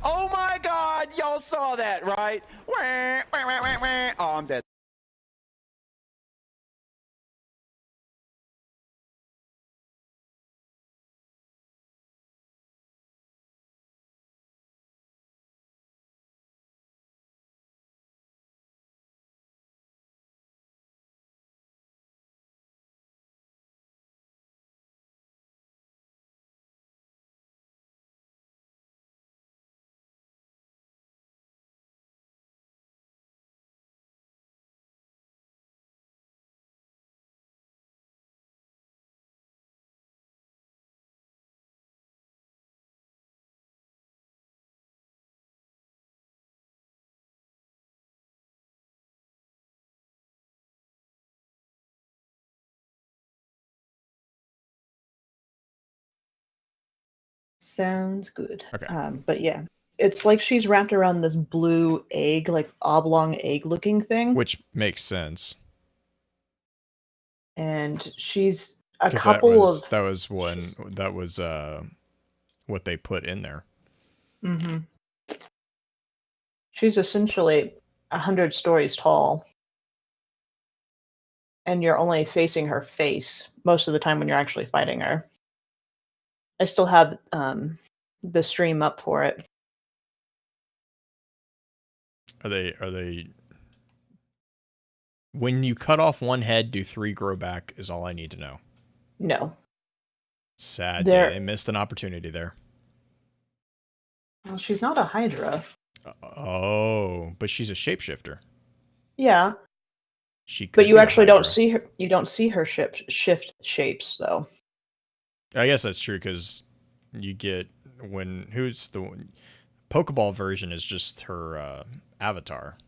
Oh my God, y'all saw that, right? Wah, wah, wah, wah, wah. Oh, I'm dead. Sounds good. Okay. But yeah, it's like she's wrapped around this blue egg, like oblong egg-looking thing, Which makes sense. and she's a Because couple of. She's, that was what they put in there. hmm She's essentially 100 stories tall, and you're only facing her face most of the time when you're actually fighting her. I still have the stream up for it. Are they when you cut off one head, do 3 grow back is all I need to know. No, Sad day. there. They missed an opportunity there. Well, she's not a Hydra. Oh, but she's a shapeshifter. Yeah, She but could you be a actually don't Hydra. see her. You don't see her shift shapes though. I guess that's true because you get when who's the Pokeball version is just her avatar.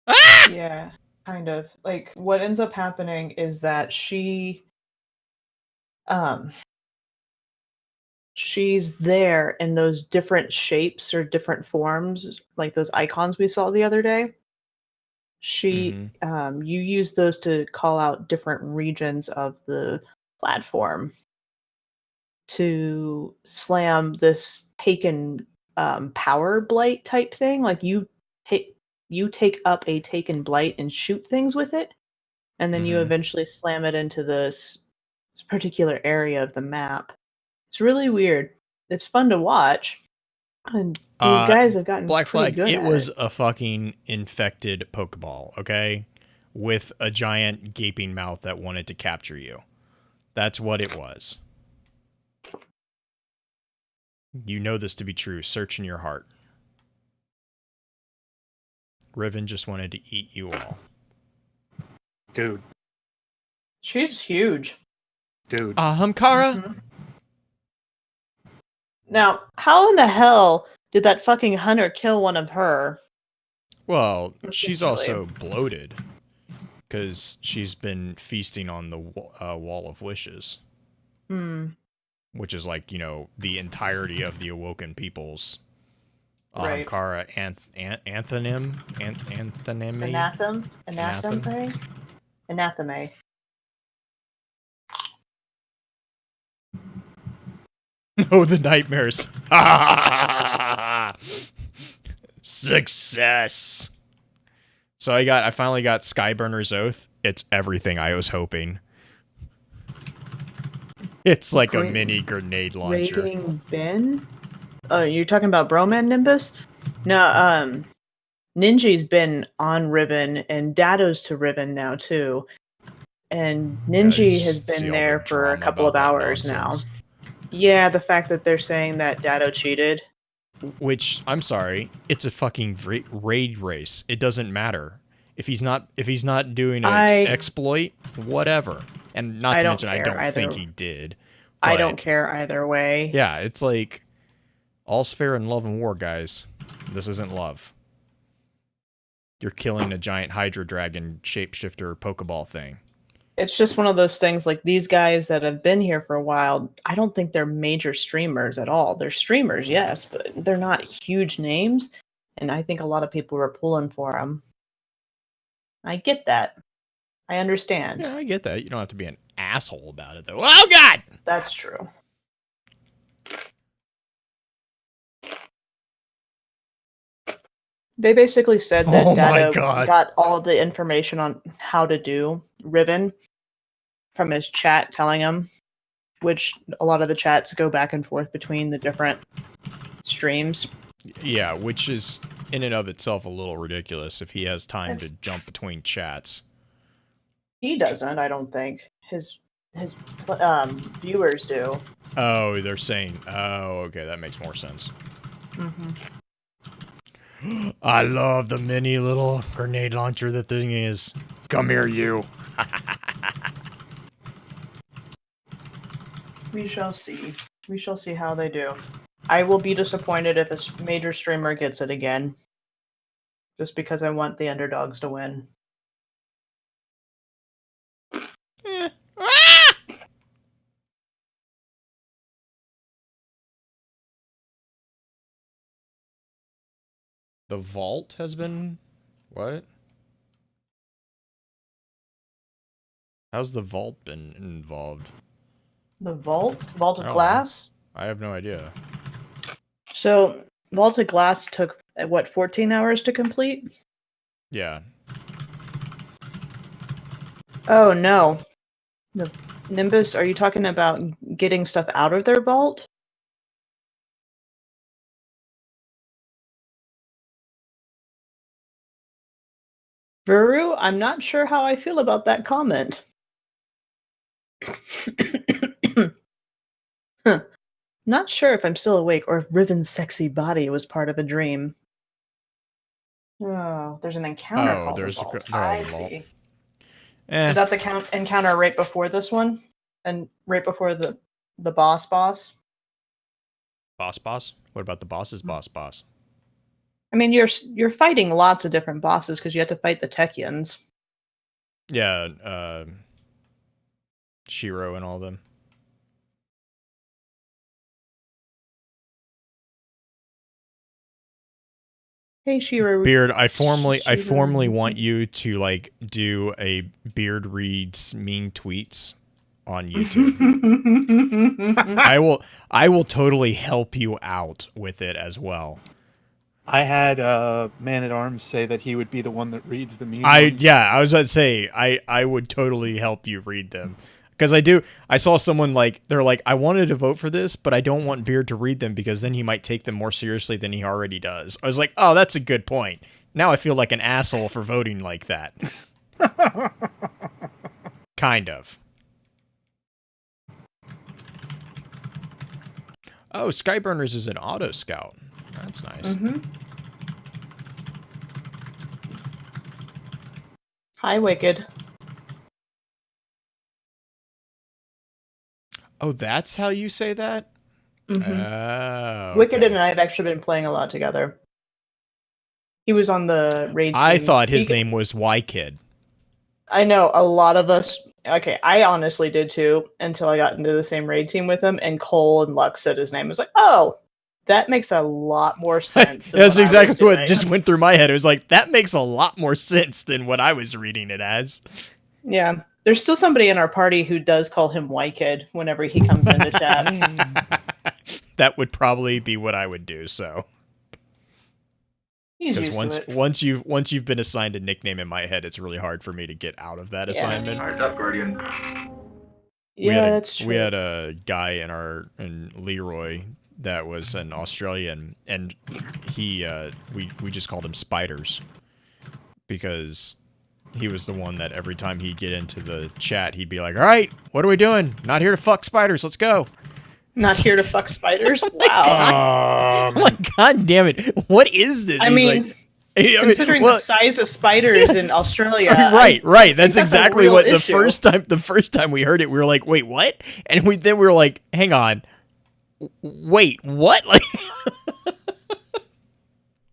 Ah! Yeah, kind of. Like what ends up happening is that um she's there in those different shapes or different forms, like those icons we saw the other day. She Mm-hmm. You use those to call out different regions of the platform to slam this taken power blight type thing. Like you take up a taken blight and shoot things with it, and then you Mm-hmm. eventually slam it into this particular area of the map. It's really weird. It's fun to watch, and these Uh, guys have gotten Black pretty Flag. good It at was it. a fucking infected Pokeball. Okay, with a giant gaping mouth that wanted to capture you. That's what it was. You know this to be true. Search in your heart. Riven just wanted to eat you all. Dude, She's huge. dude. Kara? Mhm. Now, how in the hell did that fucking hunter kill one of her? Well, she's Essentially. also bloated because she's been feasting on the Wall of Wishes, Hmm. which is like, the entirety of the Awoken peoples. Right. Ahamkara Anthonymy? Anathem? Anathema. No, the nightmares. Success. So I finally got Skyburner's Oath. It's everything I was hoping. It's like a mini grenade launcher. Rating Ben? Oh, you're talking about Broman Nimbus? No, Ninji's been on Ribbon, and Dado's to Ribbon now too. And Yeah, you Ninji has just see been all the there for a drama couple about of that hours now. nonsense. Yeah, the fact that they're saying that Dado cheated. Which, I'm sorry, it's a fucking raid race. It doesn't matter if he's not doing a I exploit, whatever. And not I to don't mention, I care don't think either. he did. I don't But care either way. yeah, it's like all's fair in love and war, guys. This isn't love. You're killing a giant Hydra Dragon shapeshifter Pokeball thing. It's just one of those things, like these guys that have been here for a while, I don't think they're major streamers at all. They're streamers, yes, but they're not huge names, and I think a lot of people were pulling for them. I get that. I understand. Yeah, I get that. You don't have to be an asshole about it, though. Oh, God! That's true. They basically said that Oh my Data God. got all of the information on how to do Ribbon from his chat telling him, which a lot of the chats go back and forth between the different streams. Yeah, which is in and of itself a little ridiculous if he has time It's- to jump between chats. He doesn't, I don't think. His viewers do. Oh, they're saying, oh, okay, that makes more sense. Mm-hmm. I love the mini little grenade launcher the thing is. Come here, you. We shall see. We shall see how they do. I will be disappointed if a major streamer gets it again. Just because I want the underdogs to win. Eh. Ah! The vault has been... What? How's the vault been involved? The vault? Vault I of don't Glass? I have no idea. So, Vault of Glass took, what, 14 hours to complete? Yeah. Oh, no. The Nimbus, are you talking about getting stuff out of their vault? Vuru, I'm not sure how I feel about that comment. Huh. Not sure if I'm still awake or if Riven's sexy body was part of a dream. Oh, there's an encounter Oh, called the there's a vault. they're all I in the vault. see. Eh. Is that the encounter right before this one? And right before the boss? Boss? What about the boss's boss? I mean, you're fighting lots of different bosses because you have to fight the Techians. Yeah, Shiro and all them. Hey, Shiro. Beard, I formally want you to like do a Beard reads mean tweets on YouTube. I will totally help you out with it as well. I had Man at Arms say that he would be the one that reads the mean ones. Yeah, I was about to say I would totally help you read them. Because I saw someone they're like, I wanted to vote for this, but I don't want Beard to read them because then he might take them more seriously than he already does. I was like, oh, that's a good point. Now I feel like an asshole for voting like that. Kind of. Oh, Skyburners is an auto scout. That's nice. Mm-hmm. Hi, Wicked. Oh, that's how you say that? Mm-hmm. Oh. Okay. Wicked and I have actually been playing a lot together. He was on the raid team. I thought his name was Y-Kid. I know a lot of us. Okay, I honestly did too until I got into the same raid team with him, and Cole and Lux said his name. I was like, oh, that makes a lot more sense. That's exactly what just went through my head. It was like, that makes a lot more sense than what I was reading it as. Yeah. There's still somebody in our party who does call him Y-Kid whenever he comes into chat. That would probably be what I would do, so. He's used to it. once you've been assigned a nickname in my head, it's really hard for me to get out of that assignment. What's up, Guardian? Yeah, that's true. We had a guy in Leroy that was an Australian, and he we just called him Spiders because he was the one that every time he'd get into the chat, he'd be like, all right, what are we doing? Not here to fuck spiders. Let's go. Not here to fuck spiders? Wow. Like, God damn it. What is this? I mean, considering the size of spiders in Australia. Right. That's exactly what issue. the first time we heard it, we were like, wait, what? And we were like, hang on. Wait, what? Like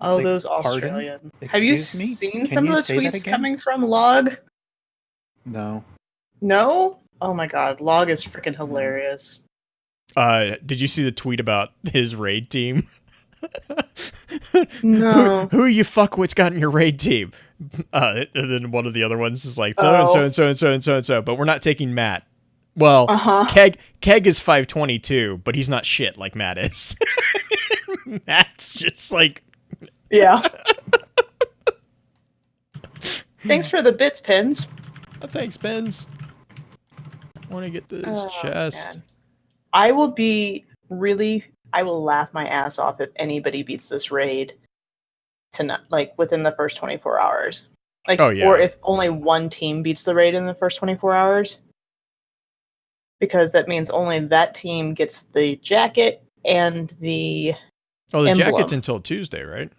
Oh, those Australians. Have you seen some of the tweets coming from Log? No. No? Oh my god, Log is freaking hilarious. Did you see the tweet about his raid team? No. Who you fuckwits got in your raid team? And then one of the other ones is like, so, but we're not taking Matt. Well, Keg is 522, but he's not shit like Matt is. Matt's just like... Yeah. Thanks for the bits, Pins. Oh, thanks, Benz. I want to get this chest. Man. I will laugh my ass off if anybody beats this raid tonight, like within the first 24 hours. Like, Oh, yeah. Or if only one team beats the raid in the first 24 hours. Because that means only that team gets the jacket and the Oh, the emblem. jacket's until Tuesday, right?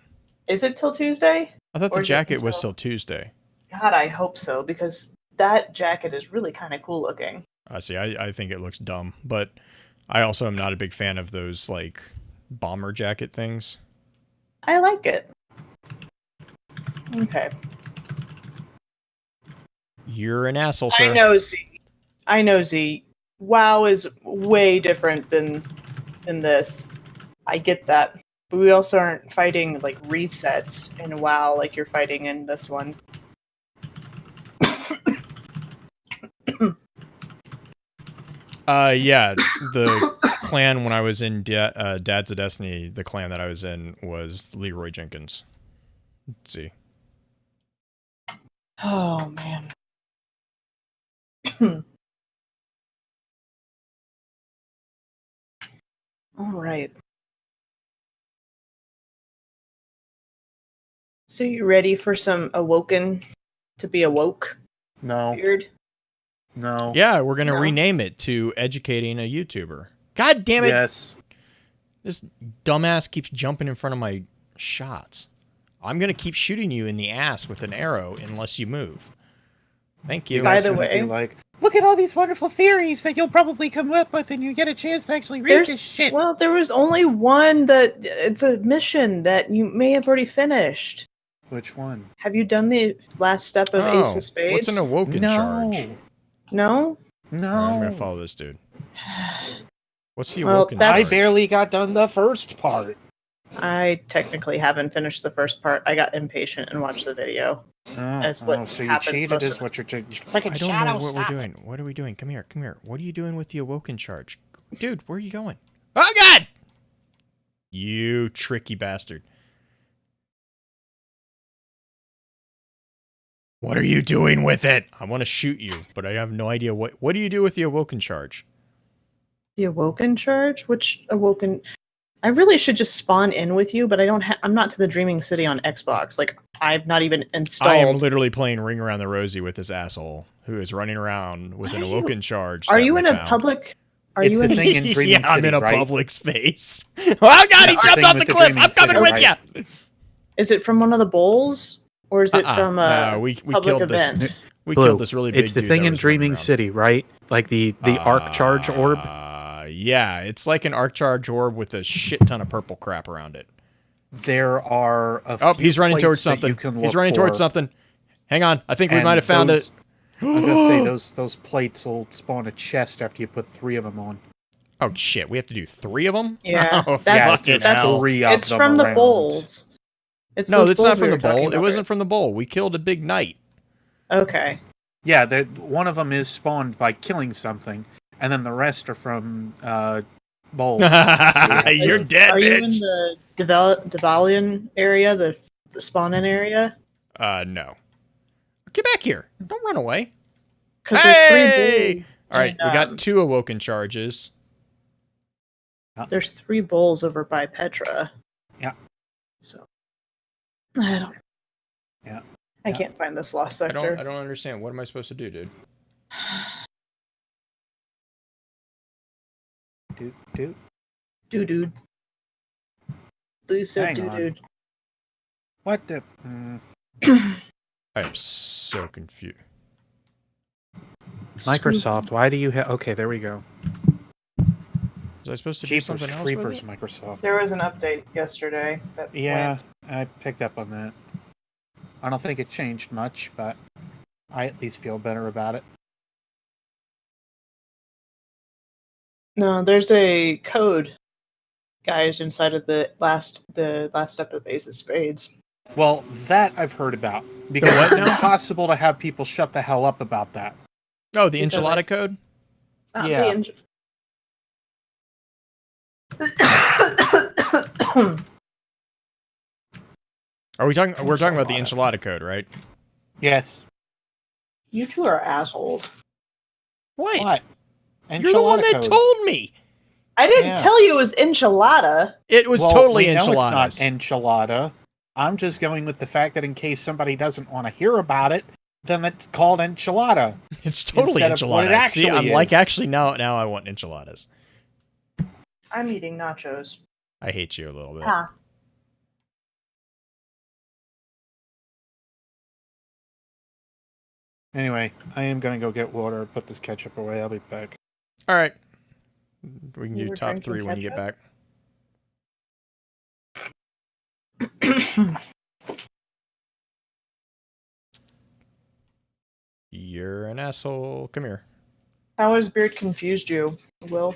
Is it till Tuesday? I thought Or the is it jacket was until- till Tuesday. God, I hope so, because that jacket is really kind of cool looking. See, I think it looks dumb, but I also am not a big fan of those, like, bomber jacket things. I like it. Okay. You're an asshole, sir. I know, Z. WoW is way different than this. I get that. But we also aren't fighting, like, resets in WoW like you're fighting in this one. Yeah, the clan when I was in Dad's of Destiny, the clan that I was in was Leroy Jenkins. Let's see. Oh, man. All right. So you ready for some Awoken to be awoke? No. Weird. No. Yeah, we're going to No. rename it to Educating a YouTuber. God damn it. Yes. This dumbass keeps jumping in front of my shots. I'm going to keep shooting you in the ass with an arrow unless you move. Thank you. By guys the gonna be way- like, look at all these wonderful theories that you'll probably come up with, and you get a chance to actually read this shit. Well, there was only one that it's a mission that you may have already finished. Which one? Have you done the last step of Ace of Spades? What's an Awoken charge? No? No. All right, I'm going to follow this dude. What's the Well, Awoken that's- charge? I barely got done the first part. I technically haven't finished the first part. I got impatient and watched the video. That's what so you happens cheated most is of- what you're doing. I don't know what we're doing. What are we doing? Come here, come here. What are you doing with the Awoken charge? Dude, where are you going? Oh, God! You tricky bastard. What are you doing with it? I want to shoot you, but I have no idea what do you do with the Awoken charge? The Awoken charge? Which Awoken? I really should just spawn in with you, but I don't. I'm not to the Dreaming City on Xbox. Like I've not even installed. I am literally playing Ring Around the Rosie with this asshole who is running around with an Awoken charge. Are that you we in a found. public? Are It's you the in? thing in Dreaming Yeah, I'm City, in a right? public space. Oh God, he Yeah, jumped thing off with the the cliff. Dreaming I'm coming City, with right? you. Is it from one of the bowls, or is it from a no, we public killed event? this. We Blue, killed this really big it's the dude thing that in was running Dreaming around. City, right? Like the arc charge orb. Yeah, it's like an arc charge orb with a shit ton of purple crap around it. There are a Oh, few he's running plates towards that you something. can He's look running towards for, something. Hang on, I think we and might have found those- it. I'm gonna say those plates will spawn a chest after you put 3 of them on. Oh shit, we have to do 3 of them? Yeah, Oh, that's- fucking that's- hell. 3 of It's them from the around. bowls. It's No, those it's not bowls we from the were talking bowl. It about wasn't from the bowl. We killed a big knight. Okay. Yeah, one of them is spawned by killing something, and then the rest are from bowls. You're dead, Are you in bitch. the Devalian area, the spawn-in area? No. Get back here. Don't run away. Because Hey! there's 3 bowls. All right, and, we got 2 Awoken charges. There's 3 bowls over by Petra. Yeah. So I don't. Yeah. I Yeah. can't find this lost I sector. don't understand. What am I supposed to do, dude? Dude. Doo-doo. Blue said Hang on. doo-doo. What the? I am so confused. Microsoft, why do you have... Okay, there we go. Was I supposed to do Jeepers something else Creepers, with it? Microsoft. There was an update yesterday that Yeah, went. I picked up on that. I don't think it changed much, but I at least feel better about it. No, there's a code, guys, inside of the last step of Ace of Spades. Well, that I've heard about because what it's now? impossible to have people shut the hell up about that. Oh, the Because enchilada code? Not Yeah. Are we talking? We're talking about the enchilada code, right? Yes. You two are assholes. What? Enchilada You're the one that code. told me. I didn't Yeah. tell you it was enchilada. It was Well, totally we know enchiladas. it's not enchilada. I'm just going with the fact that in case somebody doesn't want to hear about it, then it's called enchilada. It's totally instead of what it enchiladas. See, I'm actually like, is. actually, now I want enchiladas. I'm eating nachos. I hate you a little bit. Ah. Anyway, I am going to go get water, put this ketchup away. I'll be back. All right. We can You do were top drinking 3 when you get back. You're an asshole. Come here. How has Beard confused you, Will?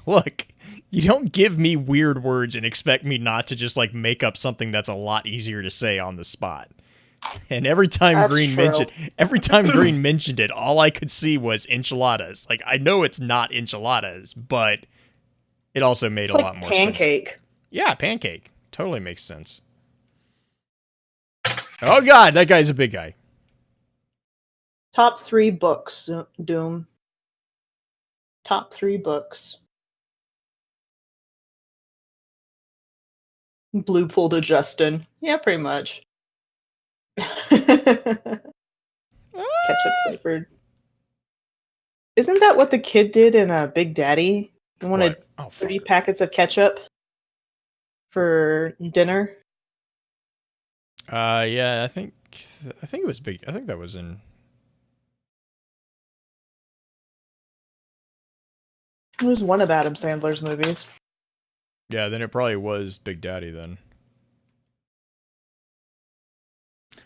Look, you don't give me weird words and expect me not to just like make up something that's a lot easier to say on the spot. And every time That's Green true. mentioned it, all I could see was enchiladas. Like, I know it's not enchiladas, but it also made It's a like lot more sense. pancake. Yeah, pancake. Totally makes sense. Oh god, that guy's a big guy. Top 3 books, Doom. Top 3 books. Blue pool to Justin. Yeah, pretty much. Ketchup flavored. Isn't that what the kid did in Big Daddy? He wanted What? Oh, 30 fuck. packets of ketchup for dinner. Yeah, I think it was big. I think that was in. It was one of Adam Sandler's movies. Yeah, then it probably was Big Daddy then.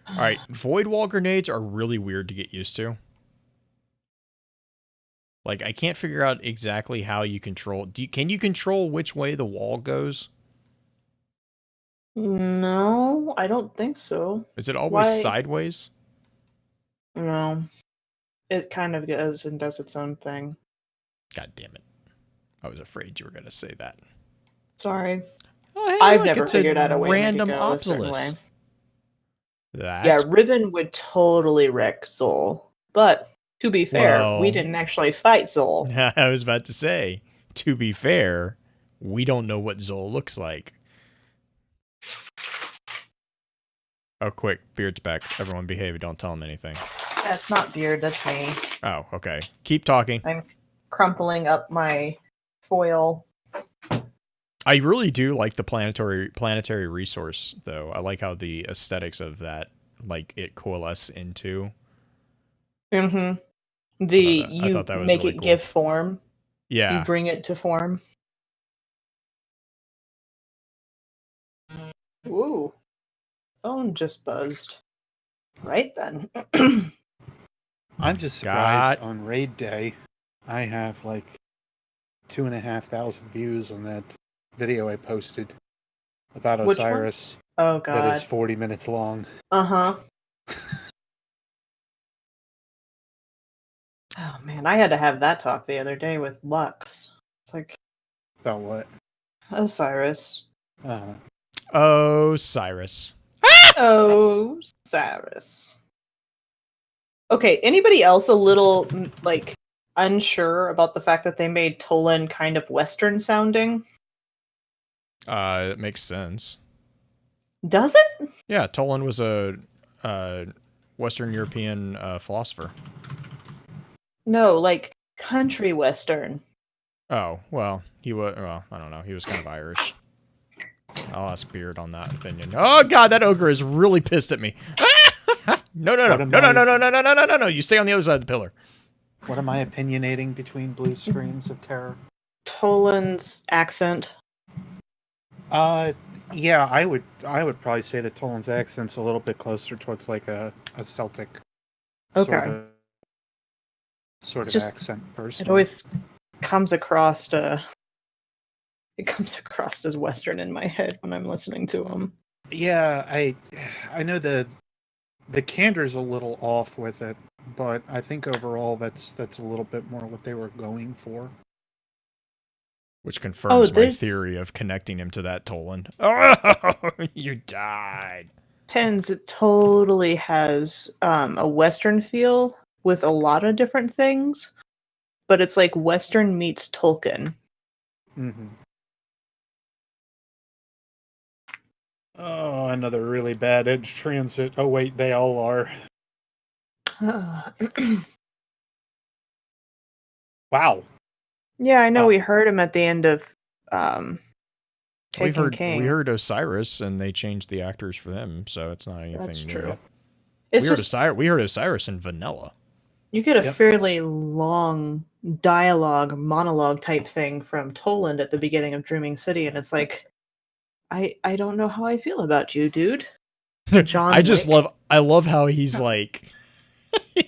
All right, void wall grenades are really weird to get used to. Like, I can't figure out exactly how you control. Can you control which way the wall goes? No, I don't think so. Is it always Why- sideways? No. It kind of goes and does its own thing. God damn it! I was afraid you were gonna say that. Sorry. Oh, hey, I've look, never it's a figured out a way to make it random go a certain Opsilus. way. That's Yeah, Ribbon would totally wreck Zol. But, to be fair, Well- we didn't actually fight Zol. I was about to say, to be fair, we don't know what Zol looks like. Oh, quick. Beard's back. Everyone behave. Don't tell him anything. That's not Beard, that's me. Oh, okay. Keep talking. I'm crumpling up my foil. I really do like the planetary resource, though. I like how the aesthetics of that, like, it coalesce into. Mm-hmm. I You thought that was make really it cool. give form. Yeah. You bring it to form. Ooh. Phone just buzzed. Right then. I'm just surprised on raid day. I have like 2,500 views on that video I posted about Which one? Osiris. Oh That is god. 40 minutes long. Uh-huh. Oh man, I had to have that talk the other day with Lux. It's like, About what? Osiris. Osiris. Osiris. Okay, anybody else a little, like, unsure about the fact that they made Tolan kind of Western sounding? It makes sense. Does it? Yeah, Tolan was a Western European philosopher. No, like, country Western. Oh, well, he was, well, I don't know. He was kind of Irish. I'll ask Beard on that opinion. Oh, God, that ogre is really pissed at me. No. You stay on the other side of the pillar. What am I opinionating between blue screams of terror? Tolan's accent. Yeah, I would probably say that Tolan's accent's a little bit closer towards like a Celtic Okay. sort of Just- accent person. It always comes across it comes across as Western in my head when I'm listening to him. Yeah, I know the candor's a little off with it, but I think overall that's a little bit more what they were going for. Which confirms my this theory of connecting him to that Toland. Oh, you died. Pens, it totally has a Western feel with a lot of different things, but it's like Western meets Tolkien. Mm-hmm. Oh, another really bad edge transit. Oh wait, they all are. Wow. Yeah, I know we heard him at the end of We Taken King. heard Osiris, and they changed the actors for them, so it's not anything That's new. true. We heard Osiris in Vanilla. You get a fairly long dialogue, monologue type thing from Toland at the beginning of Dreaming City, and it's like, I don't know how I feel about you, dude. John I love how he's like,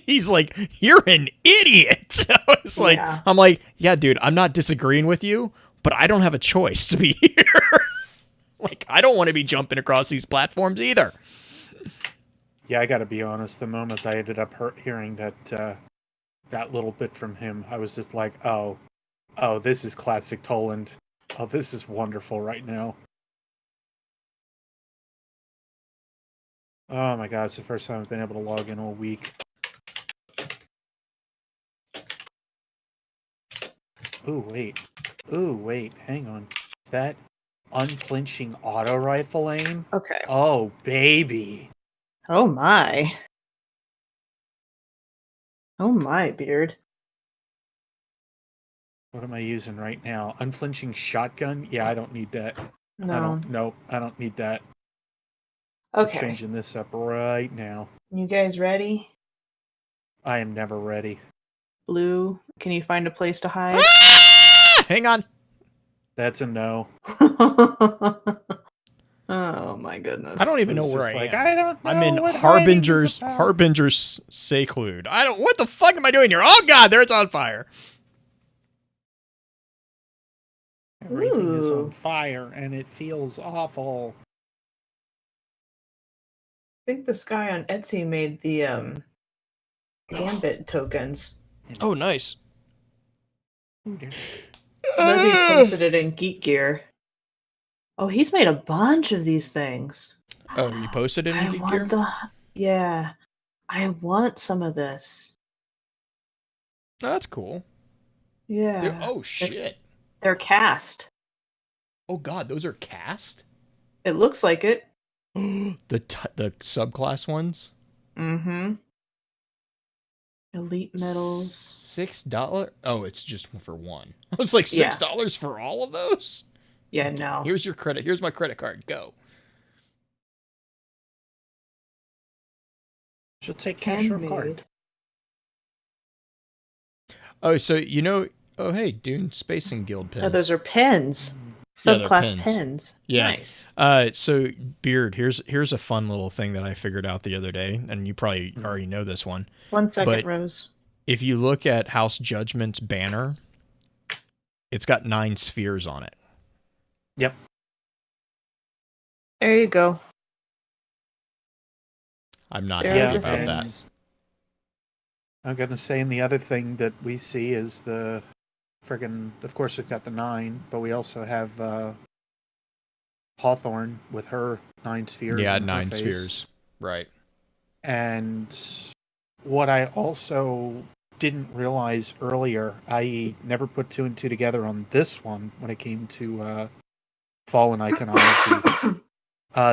he's like, you're an idiot. So it's like, Yeah. I'm like, yeah, dude, I'm not disagreeing with you, but I don't have a choice to be here. Like, I don't want to be jumping across these platforms either. Yeah, I gotta be honest, the moment I ended up hearing that that little bit from him, I was just like, oh, this is classic Toland. Oh, this is wonderful right now. Oh my god, it's the first time I've been able to log in all week. Ooh, wait, hang on. Is that unflinching auto rifle aim? Okay. Oh, baby. Oh my. Oh my, Beard. What am I using right now? Unflinching shotgun? Yeah, I don't need that. No. I don't need that. Okay. I'm changing this up right now. You guys ready? I am never ready. Blue, can you find a place to hide? Hang on. That's a no. Oh my goodness. I don't even know It's where just I like, am. I don't know I'm in what hiding is about. Harbinger's Seclude. What the fuck am I doing here? Oh god, there it's on fire. Everything is Ooh. on fire and it feels awful. I think this guy on Etsy made the Gambit tokens. Oh, nice. Levy posted it in Geek Gear. Oh, he's made a bunch of these things. Oh, you posted it in I Geek want Gear? yeah. I want some of this. Oh, that's cool. Yeah. Oh shit. They're cast. Oh god, those are cast? It looks like it. The subclass ones? Mm-hmm. Elite medals. $6? Oh, it's just for one. I was like, $6 for all of those? Yeah, no. Here's your credit. Here's my credit card. Go. She'll take cash or Handmade. card. Oh, so oh hey, Dune Spacing Guild pins. Oh, those are pens. Yeah, they're Subclass pens. pens. Yeah. Nice. So Beard, here's a fun little thing that I figured out the other day, and you probably already know this one. 1 second, But Rose. if you look at House Judgment's banner, it's got 9 spheres on it. Yep. There you go. I'm not There happy are the about that. things. I'm gonna say, and the other thing that we see is the friggin'. Of course, we've got the 9, but we also have Hawthorne with her 9 spheres. Yeah, in her 9 face. spheres. Right. And what I also didn't realize earlier, I never put 2 and 2 together on this one when it came to Fallen Iconology.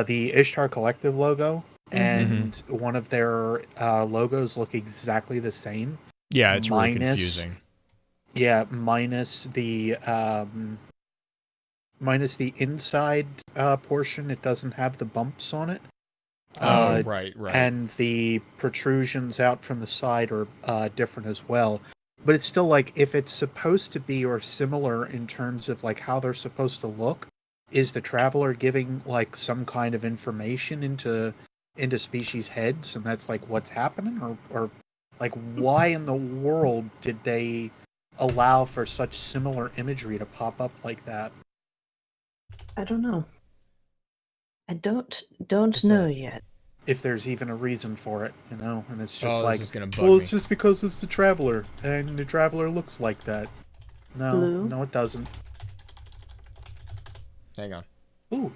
The Ishtar Collective logo and one of their logos look exactly the same. Yeah, it's really confusing. Yeah, minus the inside portion. It doesn't have the bumps on it. Right. And the protrusions out from the side are different as well. But it's still like, if it's supposed to be or similar in terms of like how they're supposed to look, is the Traveler giving like some kind of information into species' heads, and that's like what's happening, or like why in the world did they allow for such similar imagery to pop up like that? I don't know. I don't know yet. if there's even a reason for it, you know. And it's just Oh, like, this is gonna bug well, me. it's just because it's the Traveler, and the Traveler looks like that. No, Blue. no, it doesn't. Hang on. Ooh,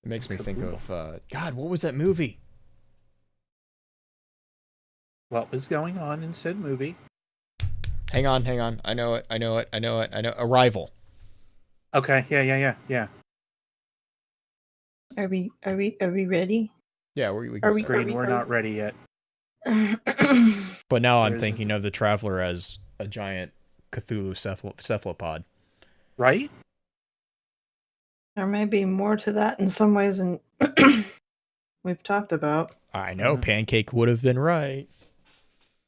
It makes me think Cool. of God. What was that movie? what was going on in said movie? Hang on. I know it. Arrival. Okay, yeah. Are we ready? Yeah, we Are can we- start. Green, we're not ready yet. But now I'm There's- thinking of the Traveler as a giant Cthulhu cephalopod. Right? There may be more to that in some ways than we've talked about. I know, Pancake would have been right.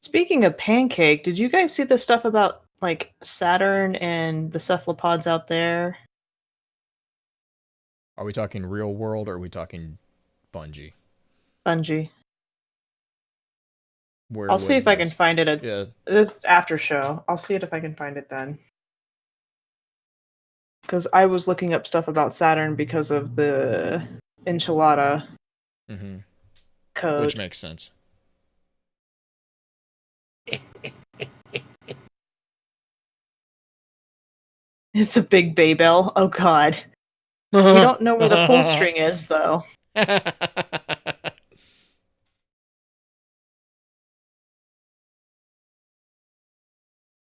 Speaking of Pancake, did you guys see the stuff about like Saturn and the cephalopods out there? Are we talking real world or are we talking Bungie? Bungie. Where I'll see was if I can this? find it at Yeah. this after show. I'll see it if I can find it then. Because I was looking up stuff about Saturn because of the enchilada Mm-hmm. code. Which makes sense. It's a big Baybel. Oh god. We don't know where the pull string is though.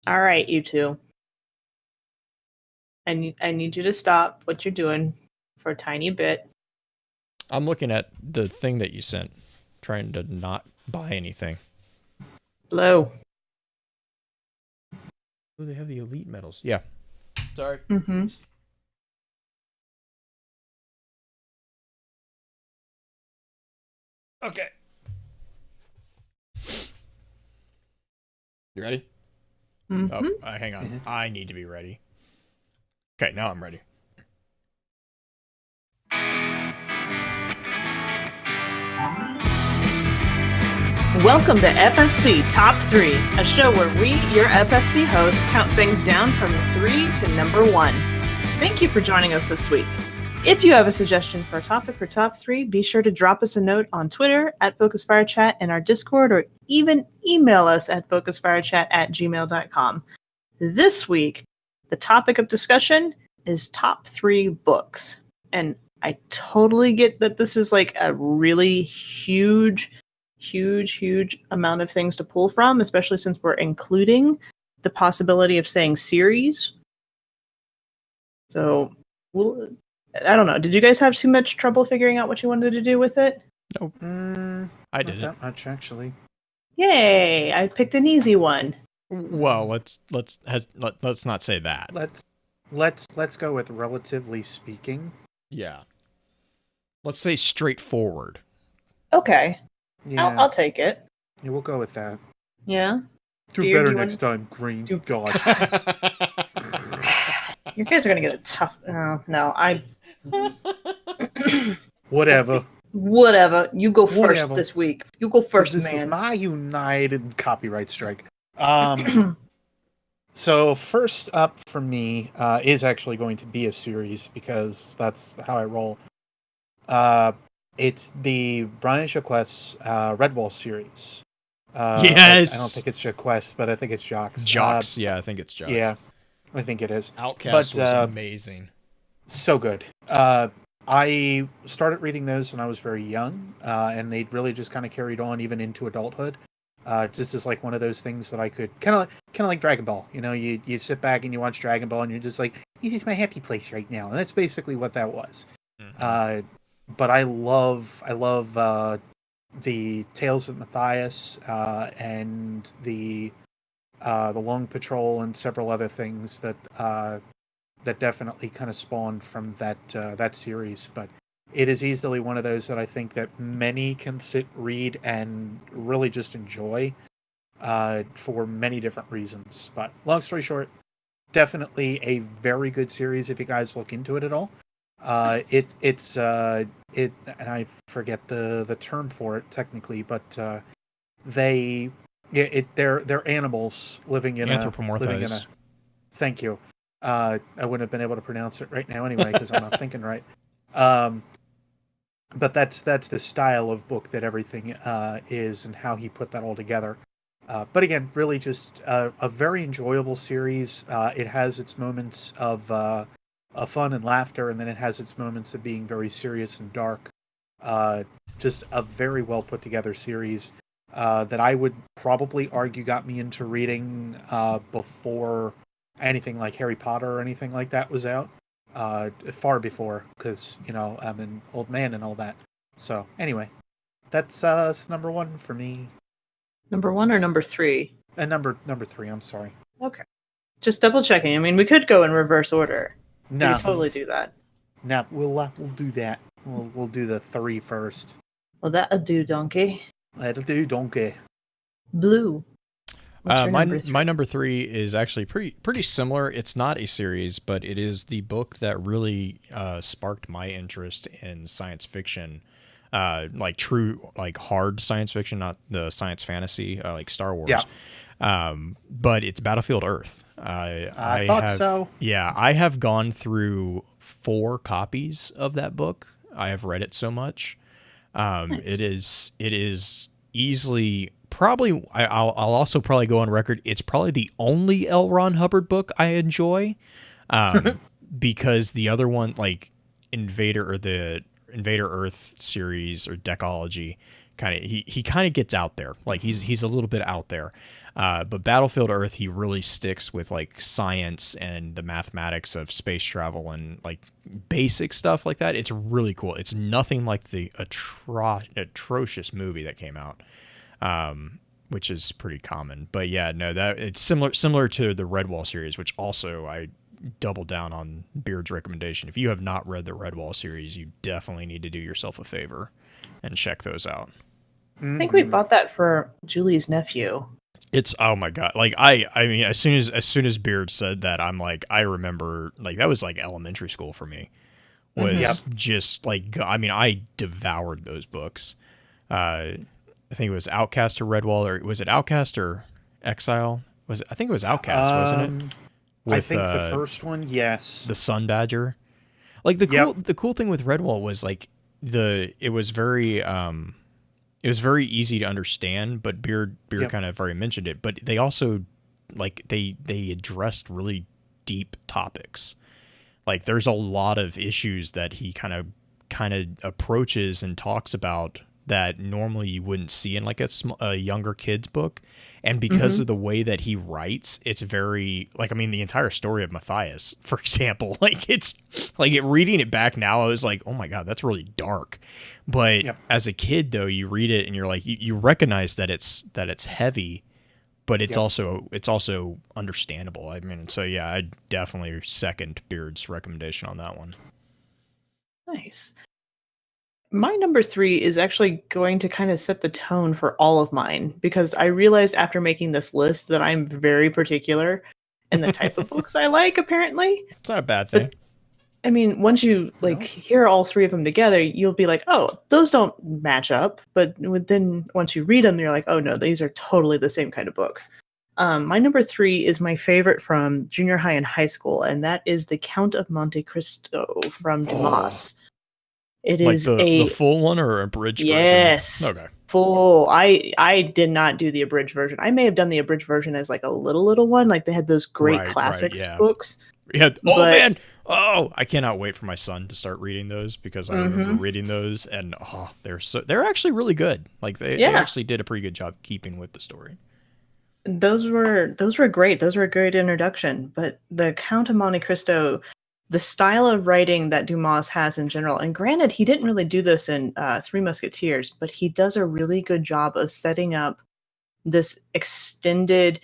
Alright, you two. I need you to stop what you're doing for a tiny bit. I'm looking at the thing that you sent, trying to not buy anything. Blow. Oh, they have the elite medals. Yeah. Sorry. Mm-hmm. Okay. You ready? Mm-hmm. Oh, hang on. I need to be ready. Okay, now I'm ready. Welcome to FFC Top 3, a show where we, your FFC hosts, count things down from 3 to number 1. Thank you for joining us this week. If you have a suggestion for a topic for Top 3, be sure to drop us a note on Twitter at FocusFireChat in our Discord, or even email us at focusfirechat@gmail.com. This week, the topic of discussion is Top 3 books. And I totally get that this is like a really huge amount of things to pull from, especially since we're including the possibility of saying series. So, I don't know. Did you guys have too much trouble figuring out what you wanted to do with it? Nope. I Not did it. that much, actually. Yay! I picked an easy one. Well, let's not say that. Let's go with relatively speaking. Yeah. Let's say straightforward. Okay, Yeah, I'll take it. yeah, we'll go with that. Yeah. Do Fear, better do you next time, Green. do- God. You guys are gonna get a tough. No, I. Whatever. Whatever. You go first Whatever. this week. You go first, this man. is my United copyright strike. So first up for me is actually going to be a series because that's how I roll. It's the Brian Jaquez Redwall series. Yes! I don't think it's Jaquez, but I think it's Jocks. Jocks. Yeah, I think it's Jocks. Yeah, I think it is. Outcast But, was amazing. So good. I started reading those when I was very young, and they really just kind of carried on even into adulthood. Just as like one of those things that I could kind of like Dragon Ball. You know, you sit back and you watch Dragon Ball, and you're just like, this is my happy place right now, and that's basically what that was. Mhm. But I love the Tales of Matthias and the Long Patrol and several other things that definitely kind of spawned from that series. But it is easily one of those that I think that many can sit, read, and really just enjoy for many different reasons. But long story short, definitely a very good series if you guys look into it at all. It's and I forget the term for it technically, but they're animals living in Anthropomorphized. Thank you. I wouldn't have been able to pronounce it right now anyway because I'm not thinking right. but that's the style of book that everything is, and how he put that all together. But again, really just a very enjoyable series. It has its moments of fun and laughter, and then it has its moments of being very serious and dark. Uh, just a very well put together series that I would probably argue got me into reading before anything like Harry Potter or anything like that was out. Far before, because I'm an old man and all that. So anyway, that's number one for me. Number 1 or number 3? And number three. I'm sorry. Okay. Just double checking. I mean, we could go in reverse order. We No, could totally do that. no, we'll do that. We'll do the 3 first. Well, that'll do, donkey. That'll do, donkey. Blue. What's your number 3? My number 3 is actually pretty similar. It's not a series, but it is the book that really sparked my interest in science fiction, like true, like hard science fiction, not the science fantasy like Star Wars. Yeah. But it's Battlefield Earth. I thought so. Yeah, I have gone through 4 copies of that book. I have read it so much. Nice. It is easily probably. I'll also probably go on record. It's probably the only L. Ron Hubbard book I enjoy, because the other one, like the Invader Earth series or Decology, he kind of gets out there. Like he's a little bit out there. But Battlefield Earth, he really sticks with like science and the mathematics of space travel and like basic stuff like that. It's really cool. It's nothing like the atrocious movie that came out, which is pretty common. But yeah, no, that it's similar to the Redwall series, which also I double down on Beard's recommendation. If you have not read the Redwall series, you definitely need to do yourself a favor and check those out. I think we bought that for Julie's nephew. It's, oh my god, like I mean, as soon as Beard said that, I'm like, I remember, like, that was like elementary school for me, was just like, I mean, I devoured those books. I think it was Outcast or Redwall, or was it Outcast or Exile? I think it was Outcast, wasn't it? I think the first one, yes. The Sun Badger. Like the cool thing with Redwall was like it was very easy to understand, but Beard kind of already mentioned it, but they also like they addressed really deep topics. Like there's a lot of issues that he kind of approaches and talks about that normally you wouldn't see in like a younger kid's book. And because of the way that he writes, it's very, like, I mean, the entire story of Matthias, for example, like it's like reading it back now, I was like, oh my God, that's really dark. But as a kid though, you read it and you're like, you recognize that it's heavy, but it's also understandable. I mean, so yeah, I definitely second Beard's recommendation on that one. Nice. My number 3 is actually going to kind of set the tone for all of mine, because I realized after making this list that I'm very particular in the type of books I like, apparently. It's not a bad thing. But, I mean, once you hear all 3 of them together, you'll be like, oh, those don't match up. But then once you read them, you're like, oh no, these are totally the same kind of books. My number 3 is my favorite from junior high and high school, and that is The Count of Monte Cristo from Dumas. It like is the full one or a abridged version? Yes. Okay. Full. I did not do the abridged version. I may have done the abridged version as like a little one. Like they had those great classics books. Yeah. Oh man. Oh, I cannot wait for my son to start reading those, because I remember reading those and they're actually really good. Like they actually did a pretty good job keeping with the story. Those were great. Those were a great introduction. But the Count of Monte Cristo, the style of writing that Dumas has in general, and granted, he didn't really do this in Three Musketeers, but he does a really good job of setting up this extended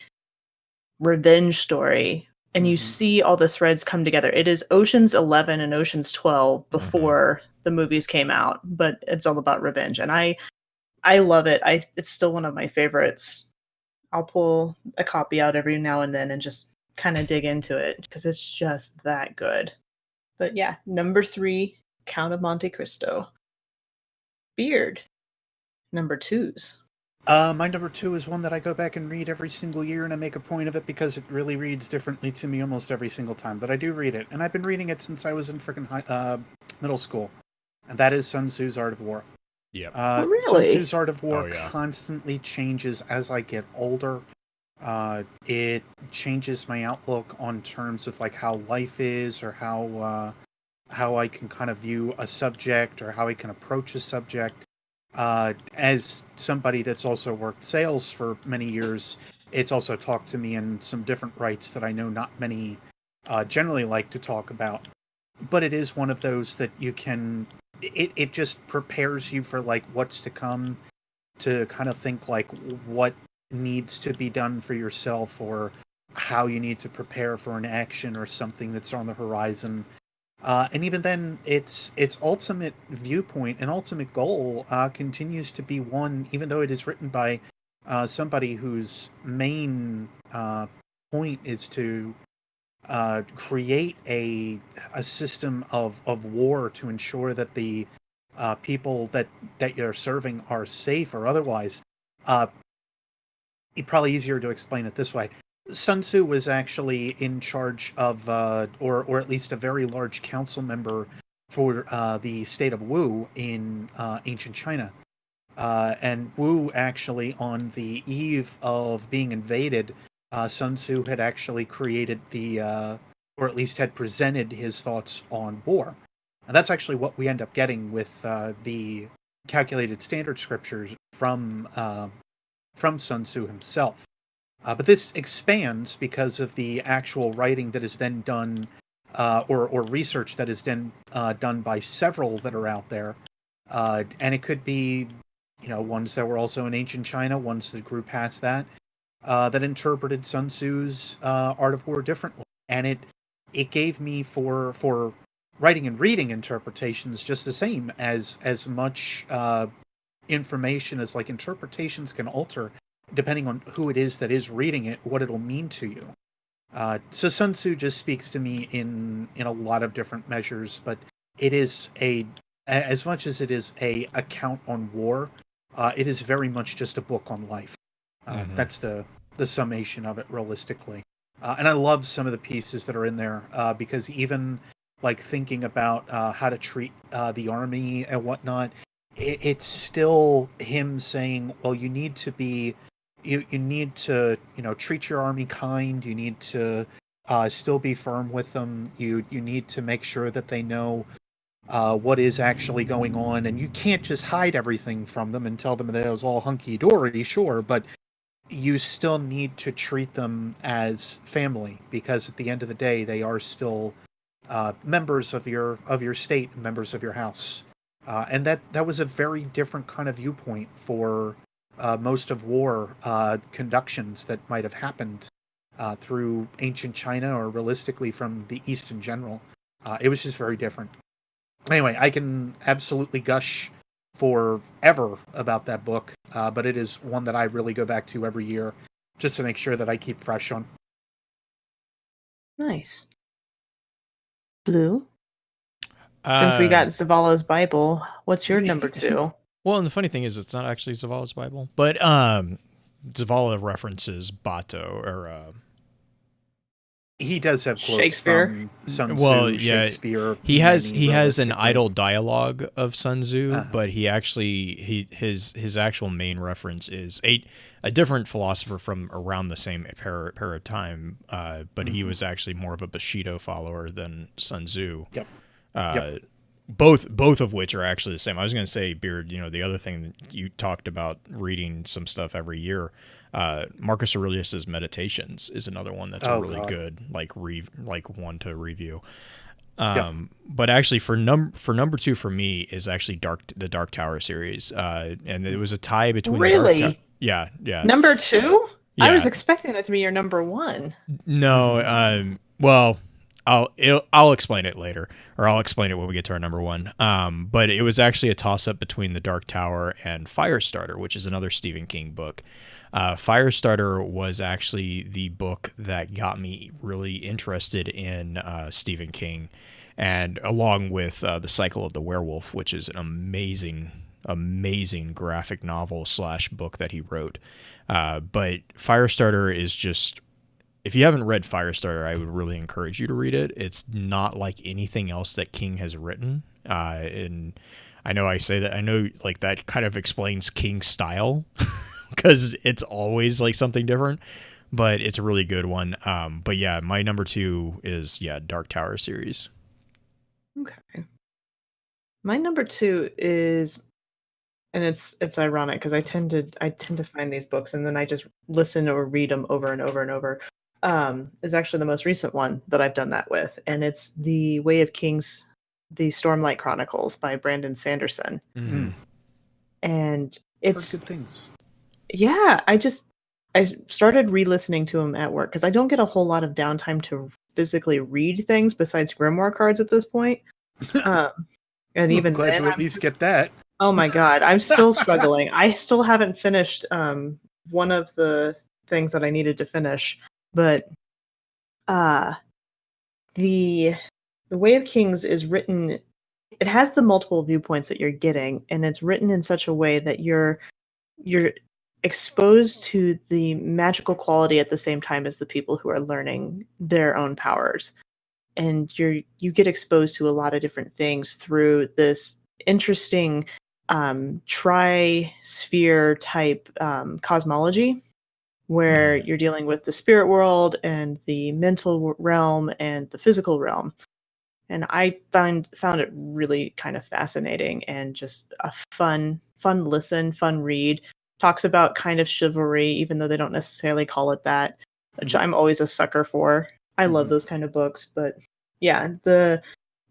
revenge story, and you see all the threads come together. It is Ocean's 11 and Ocean's 12 before the movies came out, but it's all about revenge, and I love it. It's still one of my favorites. I'll pull a copy out every now and then and just kind of dig into it because it's just that good. But yeah, number 3, Count of Monte Cristo. Beard, number 2s. My number 2 is one that I go back and read every single year, and I make a point of it because it really reads differently to me almost every single time that I do read it. And I've been reading it since I was in freaking middle school. and that is Sun Tzu's Art of War. Yep. Sun Really? Tzu's Art of War Oh, yeah. constantly changes as I get older. It changes my outlook on terms of like how life is, or how I can kind of view a subject, or how I can approach a subject. As somebody that's also worked sales for many years, it's also talked to me in some different rights that I know not many generally like to talk about. But it is one of those that you can. It just prepares you for like what's to come, to kind of think like what needs to be done for yourself, or how you need to prepare for an action or something that's on the horizon. And even then, its ultimate viewpoint and ultimate goal continues to be one, even though it is written by somebody whose main point is to create a system of war to ensure that the people that you're serving are safe or otherwise. Uh, it's probably easier to explain it this way. Sun Tzu was actually in charge of, or at least a very large council member for the state of Wu in ancient China. And Wu actually, on the eve of being invaded, Sun Tzu had actually created or at least had presented his thoughts on war. And that's actually what we end up getting with the calculated standard scriptures from Sun Tzu himself. But this expands because of the actual writing that is then done, or research that is then done by several that are out there. And it could be, ones that were also in ancient China, ones that grew past that, that interpreted Sun Tzu's Art of War differently. And it gave me for writing and reading interpretations just the same as much information as like interpretations can alter depending on who it is that is reading it, what it'll mean to you. So Sun Tzu just speaks to me in a lot of different measures, but it is as much as it is a account on war, it is very much just a book on life. That's the summation of it realistically. And I love some of the pieces that are in there, because even like thinking about how to treat the army and whatnot, it's still him saying, well, you need to be, you need to, treat your army kind. You need to still be firm with them. You need to make sure that they know what is actually going on, and you can't just hide everything from them and tell them that it was all hunky dory, sure, but you still need to treat them as family, because at the end of the day, they are still members of your state, members of your house. And that was a very different kind of viewpoint for most of war conductions that might have happened through ancient China, or realistically from the East in general. It was just very different. Anyway, I can absolutely gush forever about that book, but it is one that I really go back to every year just to make sure that I keep fresh on. Nice. Blue? Since we got Zavala's Bible, what's your number 2? Well, and the funny thing is, it's not actually Zavala's Bible, but Zavala references Bato, or he does have quotes Shakespeare. From Sun Tzu, Shakespeare. He has an idle dialogue of Sun Tzu, but he actually his actual main reference is a different philosopher from around the same period of time, but he was actually more of a Bushido follower than Sun Tzu. Yep. Both of which are actually the same. I was going to say, Beard, the other thing that you talked about, reading some stuff every year, Marcus Aurelius's Meditations is another one that's really good, like one to review. But actually, for number 2 for me is actually the Dark Tower series, and it was a tie between Really? yeah. Number 2? Yeah. I was expecting that to be your number 1. No, well, I'll explain it later, or I'll explain it when we get to our number 1. But it was actually a toss-up between The Dark Tower and Firestarter, which is another Stephen King book. Firestarter was actually the book that got me really interested in Stephen King, and along with The Cycle of the Werewolf, which is an amazing graphic novel / book that he wrote. But Firestarter is just if you haven't read Firestarter, I would really encourage you to read it. It's not like anything else that King has written. And I know I say that, I know like that kind of explains King's style because it's always like something different, but it's a really good one. But yeah, my number 2 is Dark Tower series. Okay. My number 2 is, and it's ironic because I tend to find these books and then I just listen or read them over and over and over. Is actually the most recent one that I've done that with, and it's The Way of Kings, The Stormlight Chronicles by Brandon Sanderson. Mm-hmm. And Heard it's good things. yeah, I started re-listening to him at work because I don't get a whole lot of downtime to physically read things besides grimoire cards at this point. And even glad then, you at least get that. oh my god, I'm still struggling. I still haven't finished one of the things that I needed to finish, but the Way of Kings is written. It has the multiple viewpoints that you're getting, and it's written in such a way that you're exposed to the magical quality at the same time as the people who are learning their own powers, and you get exposed to a lot of different things through this interesting tri-sphere type cosmology where you're dealing with the spirit world and the mental realm and the physical realm. And I found it really kind of fascinating and just a fun listen, fun read. Talks about kind of chivalry, even though they don't necessarily call it that, which I'm always a sucker for. I love those kind of books. But yeah, the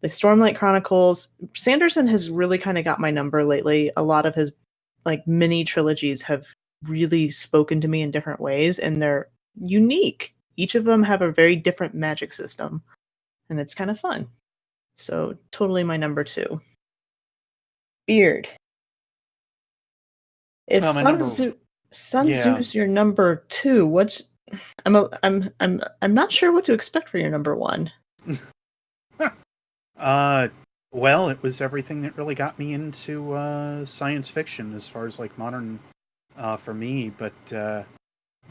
Stormlight Chronicles, Sanderson has really kind of got my number lately. A lot of his like mini trilogies have really spoken to me in different ways, and they're unique. Each of them have a very different magic system, and it's kind of fun. So totally my number 2. Beard. If Sun Tzu's your number 2, what's I'm not sure what to expect for your number 1. Well, it was everything that really got me into science fiction as far as like modern for me, but that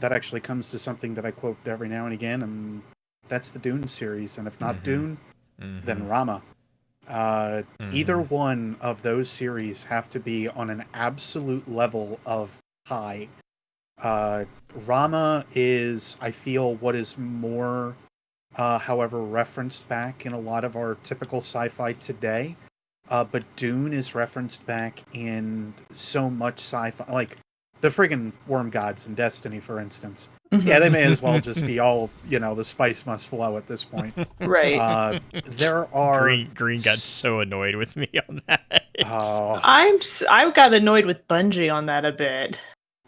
actually comes to something that I quote every now and again, and that's the Dune series, and if not Dune, then Rama. Either one of those series have to be on an absolute level of high. Rama is, I feel, what is more, however, referenced back in a lot of our typical sci-fi today. But Dune is referenced back in so much sci-fi, like the friggin' worm gods in Destiny, for instance. Yeah, they may as well just be all, the spice must flow at this point. Right. There are... Green got so annoyed with me on that. I got annoyed with Bungie on that a bit.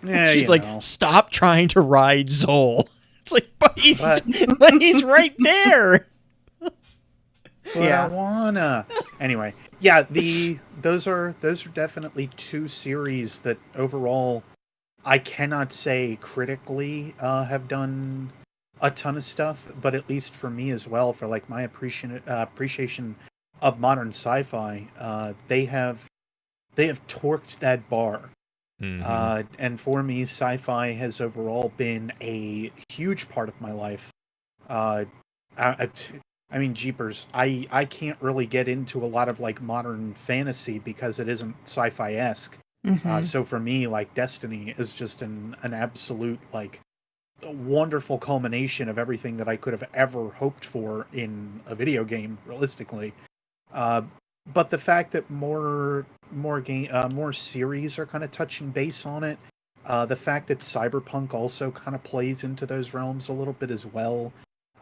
Yeah, she's like, stop trying to ride Zol. It's like, but he's right there. Yeah, I wanna. Anyway, yeah, those are definitely 2 series that overall I cannot say critically have done a ton of stuff, but at least for me as well, for like my appreciation of modern sci-fi, they have torqued that bar. And for me, sci-fi has overall been a huge part of my life. I mean, jeepers, I can't really get into a lot of like modern fantasy because it isn't sci-fi-esque. So for me, like Destiny is just an absolute like wonderful culmination of everything that I could have ever hoped for in a video game, realistically. But the fact that more series are kind of touching base on it, the fact that Cyberpunk also kind of plays into those realms a little bit as well.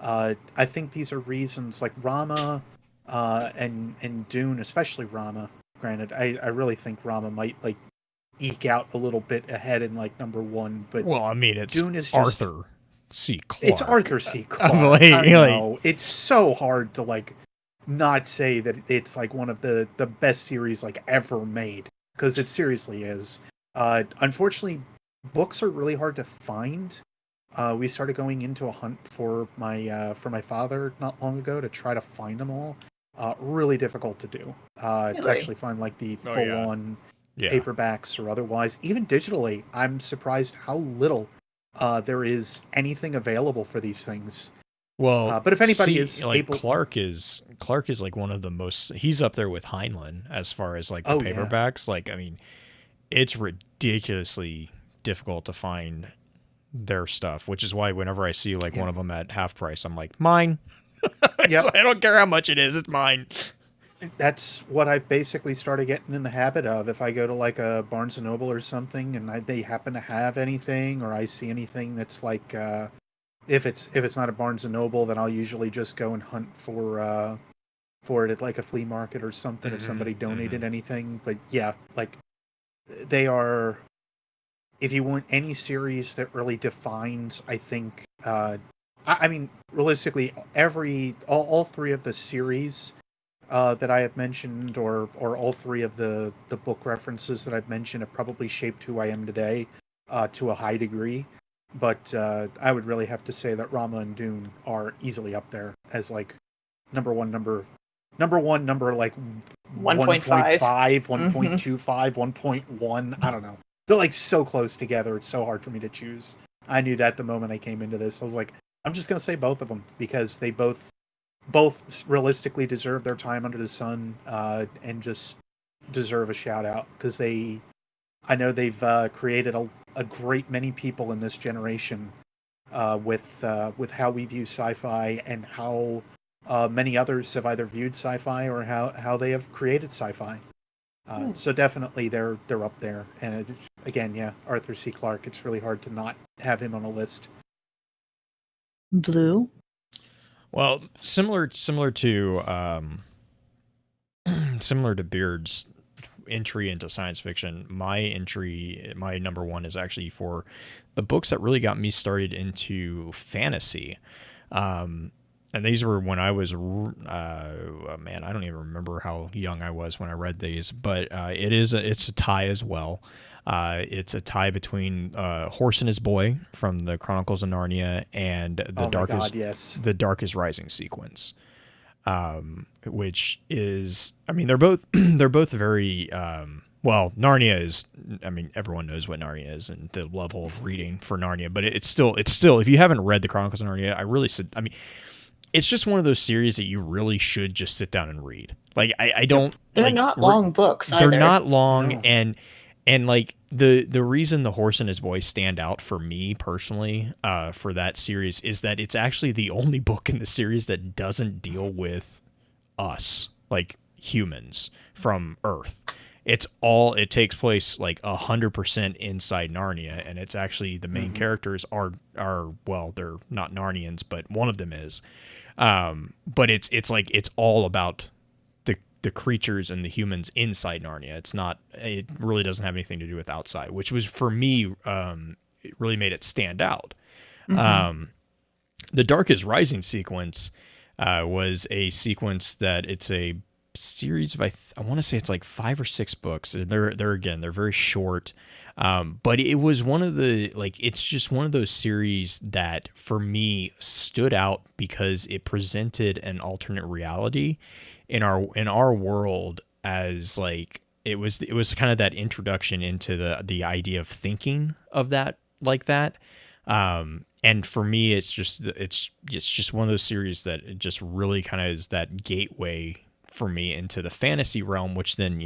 I think these are reasons like Rama and Dune, especially Rama. Granted, I really think Rama might like eke out a little bit ahead in like number 1, but well, I mean, it's Dune is Arthur C. Clarke. It's Arthur C. Clarke. I know. It's so hard to like not say that it's like one of the best series like ever made, because it seriously is. Unfortunately, books are really hard to find. We started going into a hunt for my father not long ago to try to find them all. Really difficult to do. Really? To actually find like the full-on paperbacks or otherwise. Even digitally, I'm surprised how little there is anything available for these things. Well, But if anybody see, is like able, Clark is like one of the most. He's up there with Heinlein as far as like the Oh, yeah. paperbacks. Like, I mean, it's ridiculously difficult to find their stuff, which is why whenever I see like one of them at half price, I'm like, mine. Yep. I don't care how much it is, it's mine. That's what I've basically started getting in the habit of. If I go to like a Barnes and Noble or something, and they happen to have anything, or I see anything that's like, if it's not a Barnes and Noble, then I'll usually just go and hunt for it at like a flea market or something if somebody donated anything. But yeah, like they are. If you want any series that really defines, I think, I mean, realistically, all three of the series that I have mentioned, or all three of the book references that I've mentioned, have probably shaped who I am today to a high degree. But I would really have to say that Rama and Dune are easily up there as like number one, number like 1.5. 1.5, 1.25, 1.1. I don't know. They're like so close together. It's so hard for me to choose. I knew that the moment I came into this. I was like, I'm just gonna say both of them because they both realistically deserve their time under the sun, and just deserve a shout out because I know they've created a great many people in this generation with how we view sci-fi and how many others have either viewed sci-fi or how they have created sci-fi. So definitely they're up there. And again, yeah, Arthur C. Clarke. It's really hard to not have him on a list. Blue. Well, similar to similar to Beard's entry into science fiction, my number one is actually for the books that really got me started into fantasy. And these were when I was, man, I don't even remember how young I was when I read these, but it's a tie as well. It's a tie between Horse and His Boy from the Chronicles of Narnia and the Darkest Rising sequence, which is, I mean, they're both very well. Narnia is, I mean, everyone knows what Narnia is and the level of reading for Narnia, but it's still if you haven't read the Chronicles of Narnia, I mean, it's just one of those series that you really should just sit down and read. Like I don't. They're like, not long books. They're either. not long, No. and like the reason the Horse and His Boy stand out for me personally, for that series, is that it's actually the only book in the series that doesn't deal with us, like humans from Earth. It takes place like 100% inside Narnia, and it's actually the main characters are well, they're not Narnians, but one of them is. But it's like it's all about the creatures and the humans inside Narnia. It really doesn't have anything to do with outside, which was for me, it really made it stand out. The Darkest Rising sequence was a sequence that it's a series of I want to say it's like 5 or 6 books. They're very short, but it was one of the, like, it's just one of those series that for me stood out because it presented an alternate reality in our world, as like it was kind of that introduction into the idea of thinking of that like that. And for me, it's just one of those series that it just really kind of is that gateway for me into the fantasy realm, which then,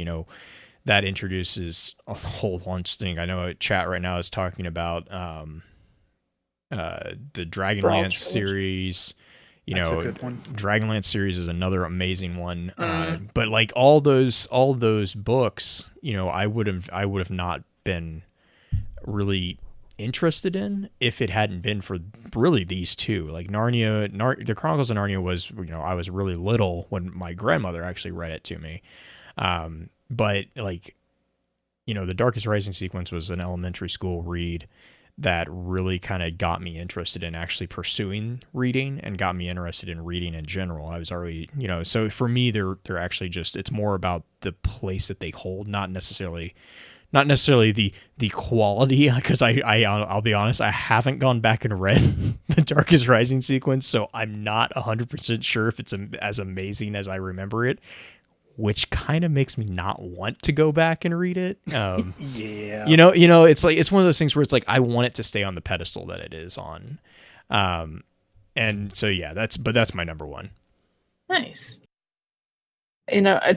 that introduces a whole launch thing. I know a chat right now is talking about the Dragonlance series. That's a good one. Dragonlance series is another amazing one. But like all those books, I would have not been really interested in if it hadn't been for really these two. Like Narnia, the Chronicles of Narnia was, I was really little when my grandmother actually read it to me. But like, the Darkest Rising sequence was an elementary school read that really kind of got me interested in actually pursuing reading and got me interested in reading in general. I was already, so for me, they're actually just, it's more about the place that they hold, not necessarily the quality, because I'll be honest, I haven't gone back and read the Darkest Rising sequence, so I'm not 100% sure if it's as amazing as I remember it. which kind of makes me not want to go back and read it. Yeah. It's like it's one of those things where it's like I want it to stay on the pedestal that it is on. And so yeah, that's my number one. Nice.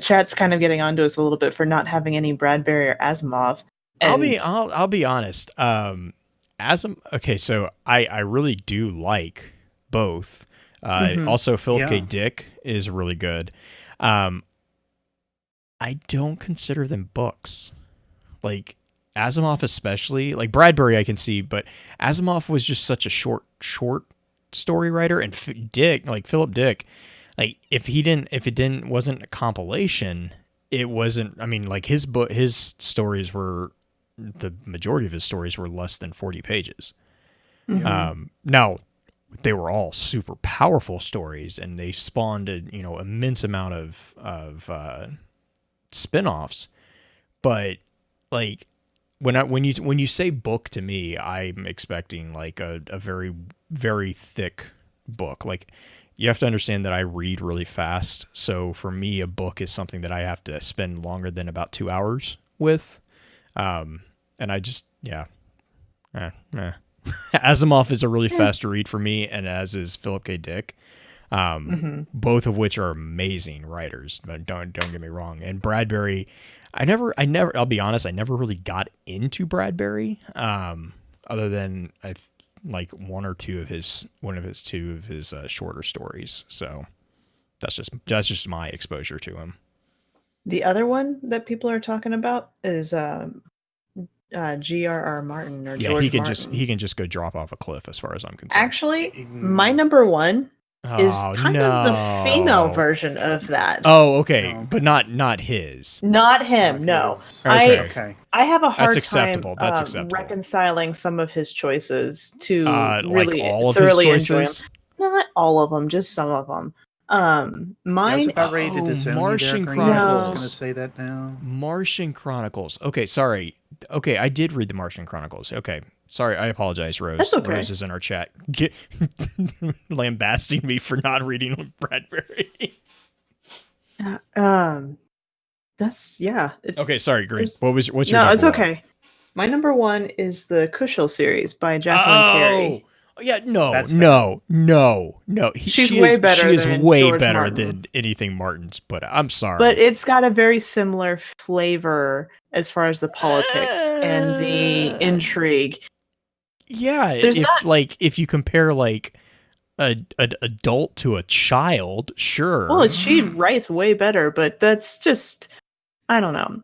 Chat's kind of getting onto us a little bit for not having any Bradbury or Asimov. I'll be honest. Okay, so I really do like both. Also, Philip K. Dick is really good. I don't consider them books. Like Asimov, especially like Bradbury, I can see, but Asimov was just such a short story writer, and Philip Dick, like if it wasn't a compilation, it wasn't. I mean, like his stories were. The majority of his stories were less than 40 pages. Now, they were all super powerful stories, and they spawned an immense amount of spin-offs. But like when you say book to me, I'm expecting like a very, very thick book. Like you have to understand that I read really fast, so for me, a book is something that I have to spend longer than about 2 hours with. And I just, Asimov is a really fast read for me, and as is Philip K. Dick, both of which are amazing writers. But don't get me wrong. And Bradbury, I'll be honest, I never really got into Bradbury, other than like one of his shorter stories. So that's just my exposure to him. The other one that people are talking about is G.R.R. Martin or George Martin. He can just go drop off a cliff as far as I'm concerned. Actually, my number one is kind of the female version of that. Oh, okay, but not his. Not him. No. Okay. I have a hard That's acceptable. time That's acceptable. reconciling some of his choices to really like all of thoroughly his enjoy choices? him. Not all of them, just some of them. Mine. I was about ready to disown Martian you there, Green. I was Chronicles. going to say that now. Martian Chronicles. Okay, sorry. Okay, I did read the Martian Chronicles. Okay, sorry. I apologize, Rose. That's okay. Rose is in our chat, lambasting me for not reading Bradbury. That's Okay, sorry, Green. What's your no? number It's one? okay. My number one is the Cushel series by Jacqueline Carey. Yeah, no. She's way better She is than way George better Martin. than anything Martin's put. I'm sorry, But it's got a very similar flavor as far as the politics and the intrigue. Yeah, if you compare like an adult to a child, sure. Well, she writes way better, but that's just I don't know.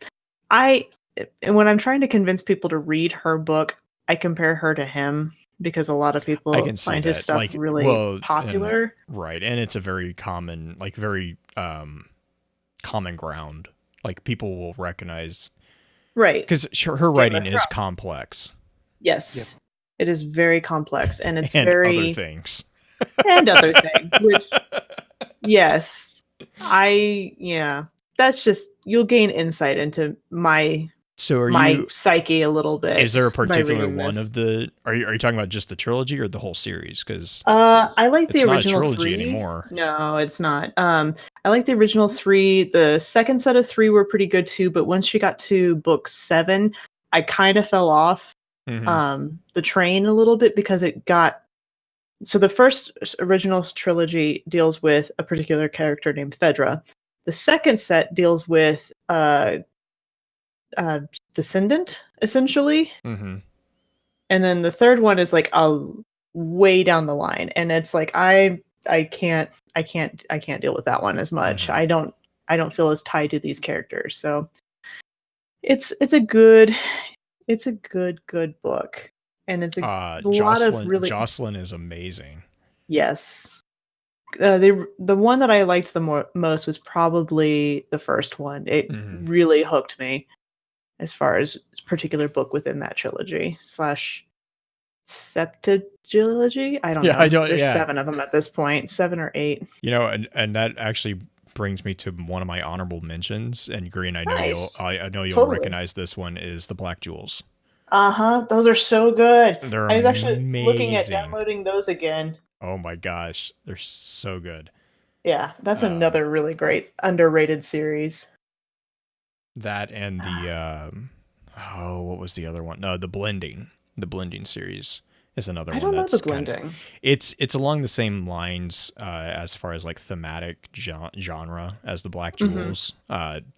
And when I'm trying to convince people to read her book, I compare her to him because a lot of people I can see find his that. stuff Like, really popular. Right, and it's a very common, like very common ground. Like people will recognize, Right? because her writing is complex. Yes, it is very complex, and it's and very other things. and other things. Which, yes, that's just you'll gain insight into my psyche a little bit. Is there a by particular reading one this. of the? Are you talking about just the trilogy or the whole series? Because I like the it's not a original trilogy 3 anymore. No, it's not. I like the original 3. The second set of 3 were pretty good too, but once she got to book 7, I kind of fell off the train a little bit because it got. So the first original trilogy deals with a particular character named Phaedra. The second set deals with descendant, essentially. Mm-hmm. And then the third one is like way down the line, and it's like I can't deal with that one as much. Mm-hmm. I don't feel as tied to these characters. So it's a good book, and it's a lot of really. Jocelyn is amazing. Yes. The one that I liked the most was probably the first one. It really hooked me as far as particular book within that trilogy / septilogy. I don't know. There's 7 of them at this point, 7 or 8. And that actually brings me to one of my honorable mentions. And Green, I know you'll Totally. recognize this one is the Black Jewels. Those are so good. They're I was actually looking at amazing. downloading those again. Oh my gosh, they're so good. Yeah, that's Um, another really great underrated series. That and the what was the other one? No, the blending. The blending series is another I one don't know the that's kind of blending. it's along the same lines as far as like thematic genre as the Black Jewels.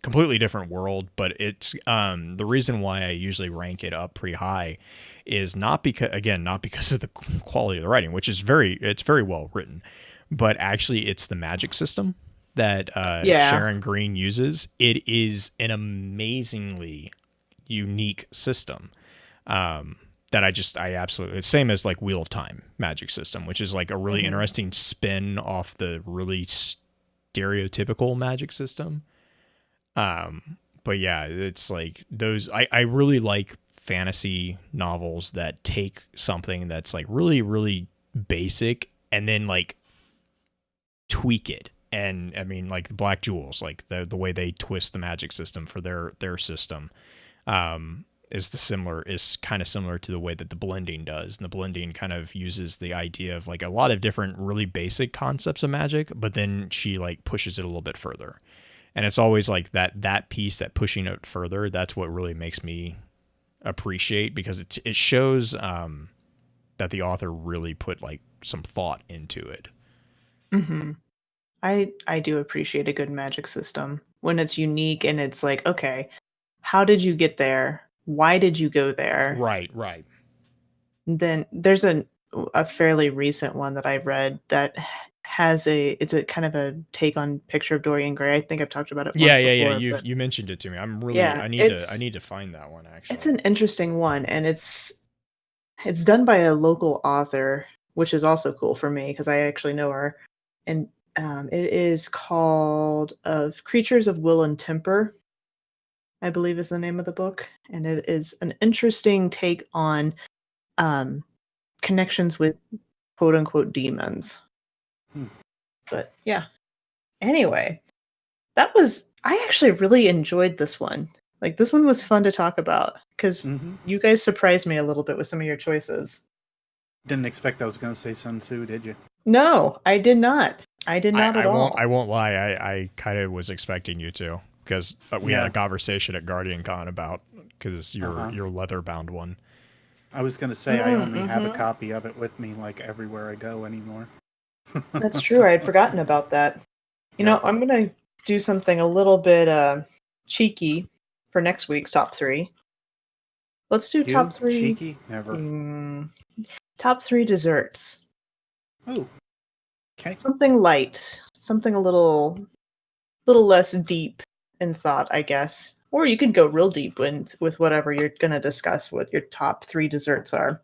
Completely different world, but it's the reason why I usually rank it up pretty high is not because of the quality of the writing, which is it's very well written, but actually it's the magic system that Yeah. Sharon Green uses. It is an amazingly unique system. That I absolutely, it's same as like Wheel of Time magic system, which is like a really interesting spin off the really stereotypical magic system. But yeah, it's like those, I really like fantasy novels that take something that's like really, really basic and then like tweak it. And I mean, like the Black Jewels, like the way they twist the magic system for their system, is kind of similar to the way that the blending does. And the blending kind of uses the idea of like a lot of different really basic concepts of magic, but then she like pushes it a little bit further. And it's always like that piece, that pushing it further, that's what really makes me appreciate, because it shows that the author really put like some thought into it. Mm-hmm. I do appreciate a good magic system when it's unique and it's like, okay, how did you get there? Why did you go there? Right. Then there's a fairly recent one that I read that it's a kind of a take on Picture of Dorian Gray. I think I've talked about it once Yeah. before. But You mentioned it to me. yeah, I need to find that one actually. it's an interesting one, and it's done by a local author, which is also cool for me because I actually know her. And it is called "Of Creatures of Will and Temper," I believe is the name of the book, and it is an interesting take on connections with quote unquote demons. But yeah. Anyway, I actually really enjoyed this one. Like, this one was fun to talk about because you guys surprised me a little bit with some of your choices. Didn't expect I was going to say Sun Tzu, did you? No, I did not. I did not at all. I won't lie. I kind of was expecting you to, because we had a conversation at Guardian Con about, because your leather bound one. I was going to say I only have a copy of it with me like everywhere I go anymore. That's true. I had forgotten about that. You know, I'm going to do something a little bit cheeky for next week's top 3. Let's do top 3. Cheeky? Never. Top 3 desserts. Oh. Okay. Something light. Something a little less deep in thought, I guess. Or you could go real deep with whatever you're going to discuss, what your top 3 desserts are.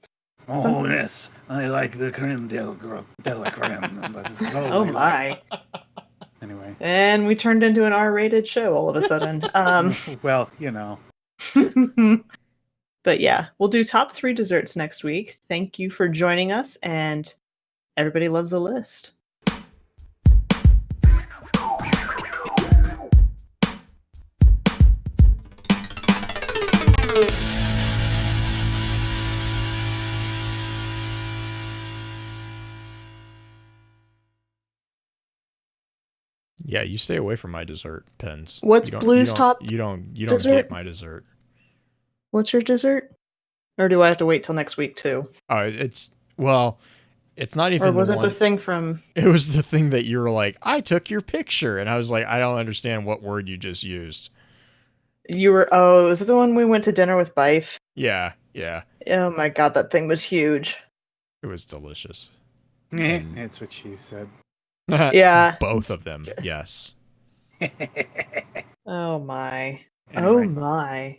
Oh, yes. I like the creme de la creme. But it's oh, my. Anyway. And we turned into an R-rated show all of a sudden. Well, you know. But yeah, we'll do top 3 desserts next week. Thank you for joining us, and everybody loves a list. Yeah, you stay away from my dessert, Pens. What's Blue's top? You don't dessert? get my dessert. What's your dessert? Or do I have to wait till next week too? It's not even. Or was it the thing from? It was the thing that you were like, I took your picture, and I was like, I don't understand what word you just used. You were was it the one we went to dinner with Bife? Yeah. Oh my god, that thing was huge. It was delicious. That's what she said. Yeah. Both of them, yes. Oh my. Anyway. Oh my.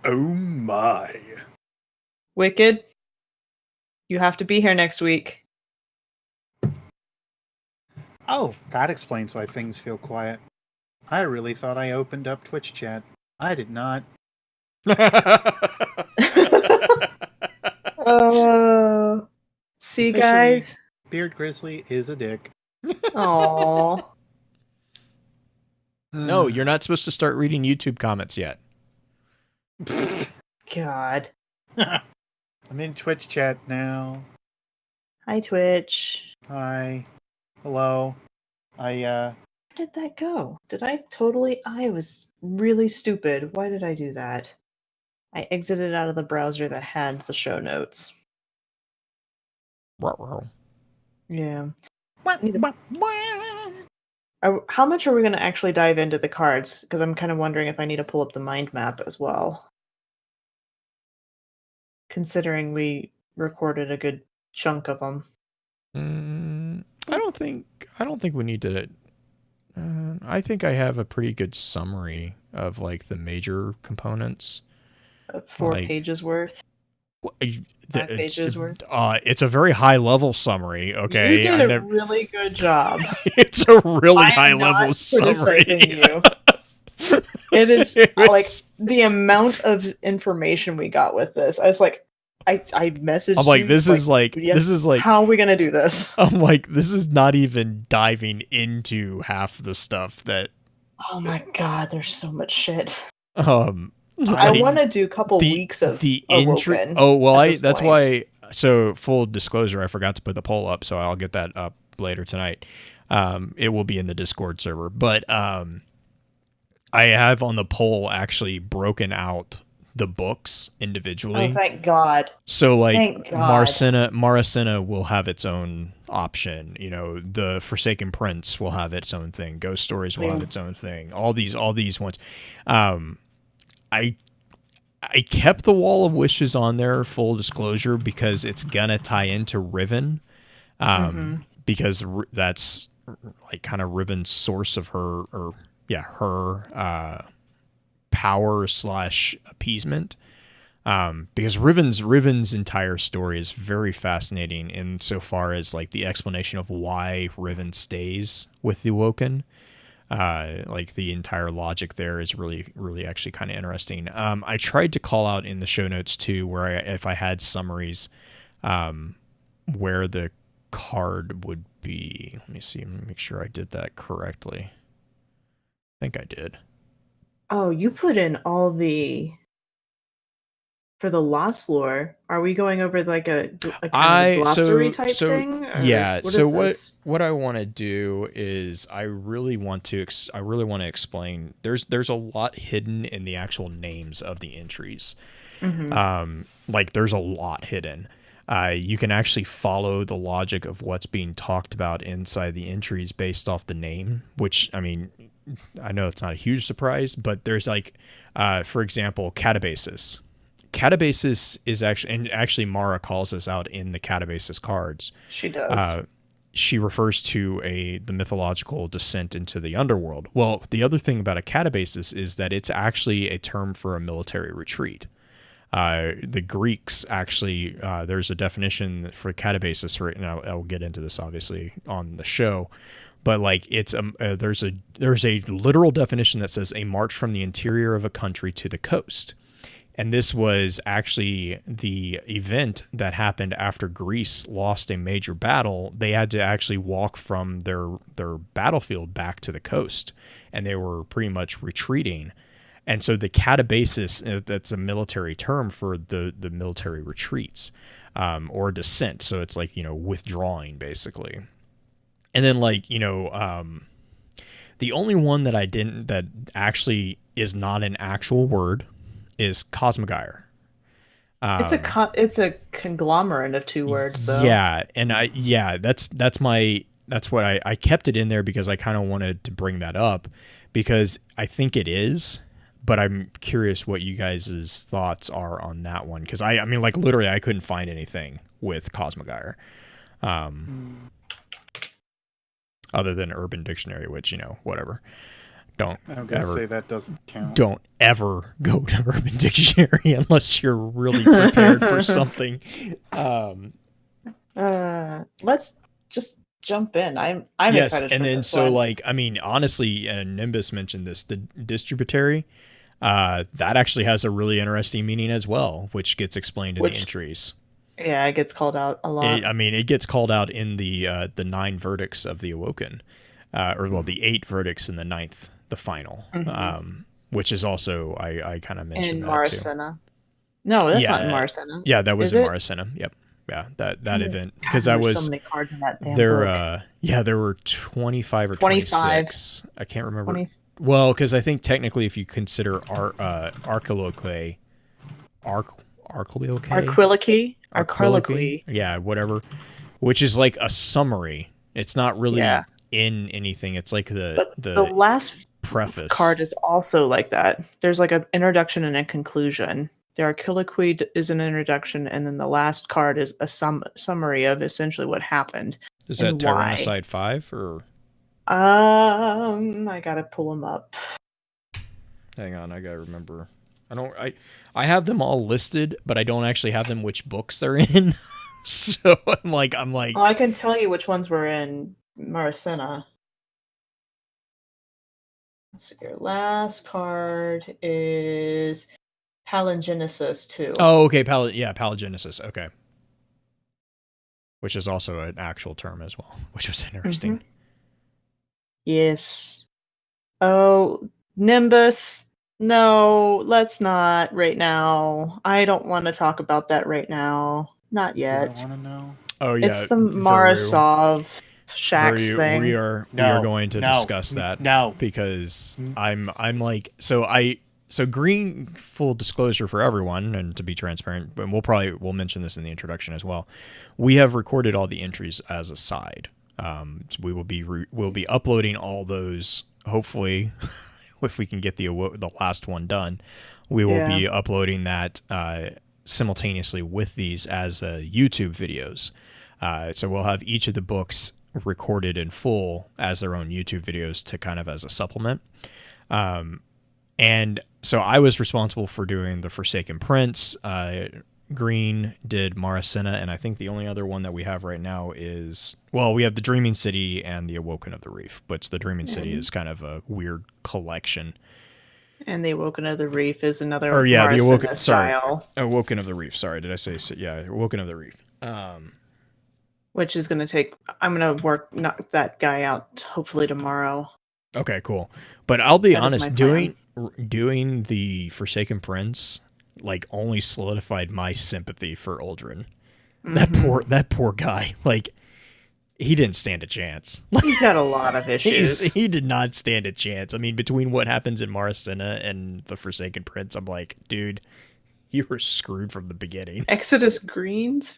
Oh my. Wicked, you have to be here next week. Oh, that explains why things feel quiet. I really thought I opened up Twitch chat. I did not. See, Officially, guys. Beard Grizzly is a dick. Aww. No, you're not supposed to start reading YouTube comments yet. God. I'm in Twitch chat now. Hi, Twitch. Hi. Hello. Where did that go? I was really stupid. Why did I do that? I exited out of the browser that had the show notes. Yeah. How much are we going to actually dive into the cards? Because I'm kind of wondering if I need to pull up the mind map as well. Considering we recorded a good chunk of them. I don't think we need to. I think I have a pretty good summary of like the major components. 4 pages worth. 5 pages worth. It's a very high level summary. Okay, You did a really good job. It's a really I high am level not summary. criticizing you. It is like the amount of information we got with this. I was like, I messaged. I'm like, you, this is like, yes, this is like, how are we gonna do this? I'm like, this is not even diving into half the stuff that. Oh my god, there's so much shit. I want to do a couple weeks of the Awoken. Oh well, that's point. why. So full disclosure, I forgot to put the poll up, so I'll get that up later tonight. It will be in the Discord server, but I have on the poll actually broken out the books individually. Oh, thank God. So like Thank God. Maracena will have its own option. You know, the Forsaken Prince will have its own thing. Ghost Stories will have its own thing. All these ones. I kept the Wall of Wishes on there, full disclosure, because it's gonna tie into Riven, because that's like kind of Riven's source of her power / appeasement. Because Riven's entire story is very fascinating insofar as like the explanation of why Riven stays with the Awoken. Like the entire logic there is really, really actually kind of interesting. I tried to call out in the show notes too, where if I had summaries, where the card would be. Let me see. Let me make sure I did that correctly. I think I did. Oh, you put in all for the Lost lore. Are we going over like a kind of glossary type thing? Or yeah. what what I want to do is I really want to explain. There's a lot hidden in the actual names of the entries. Like there's a lot hidden. You can actually follow the logic of what's being talked about inside the entries based off the name, which, I mean, I know it's not a huge surprise, but there's like, for example, Catabasis. Catabasis is actually Mara calls this out in the Catabasis cards. She does. She refers to the mythological descent into the underworld. Well, the other thing about a Catabasis is that it's actually a term for a military retreat. The Greeks actually, there's a definition for Catabasis, right? And I'll get into this obviously on the show, but like it's there's a literal definition that says a march from the interior of a country to the coast. And this was actually the event that happened after Greece lost a major battle. They had to actually walk from their battlefield back to the coast, and they were pretty much retreating. And so the Catabasis, that's a military term for the military retreats, or descent. So it's like, withdrawing basically. And then like, the only one that actually is not an actual word is Cosmogyre. It's a conglomerate of two words though. Yeah. And that's what I kept it in there because I kind of wanted to bring that up because I think it is. But I'm curious what you guys' thoughts are on that one. Because I mean, like, literally, I couldn't find anything with Cosmogyre. Other than Urban Dictionary, which, whatever. I'm going to say that doesn't count. Don't ever go to Urban Dictionary unless you're really prepared for something. Let's just jump in. I'm yes, excited. And for then this so one. like, I mean, honestly, and Nimbus mentioned this, the distributary. That actually has a really interesting meaning as well, which gets explained in the entries. Yeah, it gets called out a lot. It gets called out in the 9 verdicts of the Awoken, the 8 verdicts in the 9th, the final, which is also I kind of mentioned in that Maracena. No, that's not in Maracena. Yeah, that was in Maracena. Yep. that event, because that there's was so many cards in that damn there. book. There were 25 or 25. 26. I can't remember. 20. Well, because I think technically, if you consider Archiloque, Arquiloque. yeah, whatever, which is like a summary. It's not really Yeah. in anything. It's like But the the last preface card is also like that. There's like an introduction and a conclusion. The Arquiloque is an introduction, and then the last card is a summary of essentially what happened. Is that and why. Tyrannicide 5 or? I gotta pull them up. Hang on, I gotta remember. I have them all listed, but I don't actually have them which books they're in. So I'm like. Well, I can tell you which ones were in Maracena. Let's see. Your last card is Palingenesis 2. Oh, okay. Palingenesis. Okay. Which is also an actual term as well, which was interesting. Mm-hmm. Yes. Oh, Nimbus. No, let's not right now. I don't want to talk about that right now. Not yet. I want to know. Oh yeah, It's the Marasov Shax thing. We are going to discuss that. No, because I'm like so green. Full disclosure for everyone, and to be transparent, but we'll mention this in the introduction as well. We have recorded all the entries as a side. So we'll be uploading all those. Hopefully, if we can get the last one done, we will be uploading that simultaneously with these as YouTube videos. So we'll have each of the books recorded in full as their own YouTube videos to kind of as a supplement. And so I was responsible for doing the Forsaken Prince. Green did Maracena, and I think the only other one that we have right now is, well, we have the Dreaming City and the Awoken of the Reef, but the Dreaming City is kind of a weird collection. And the Awoken of the Reef is another the Awoken style. Awoken of the Reef. Sorry, did I say Awoken of the Reef? Which is going to take. I'm going to knock that guy out hopefully tomorrow. Okay, cool. But I'll be That is honest, my doing the Forsaken Prince like only solidified my sympathy for Uldren. That poor guy. Like, he didn't stand a chance. He's got a lot of issues. He did not stand a chance. I mean, between what happens in Maracena and the Forsaken Prince, I'm like, dude, you were screwed from the beginning. Exodus Greens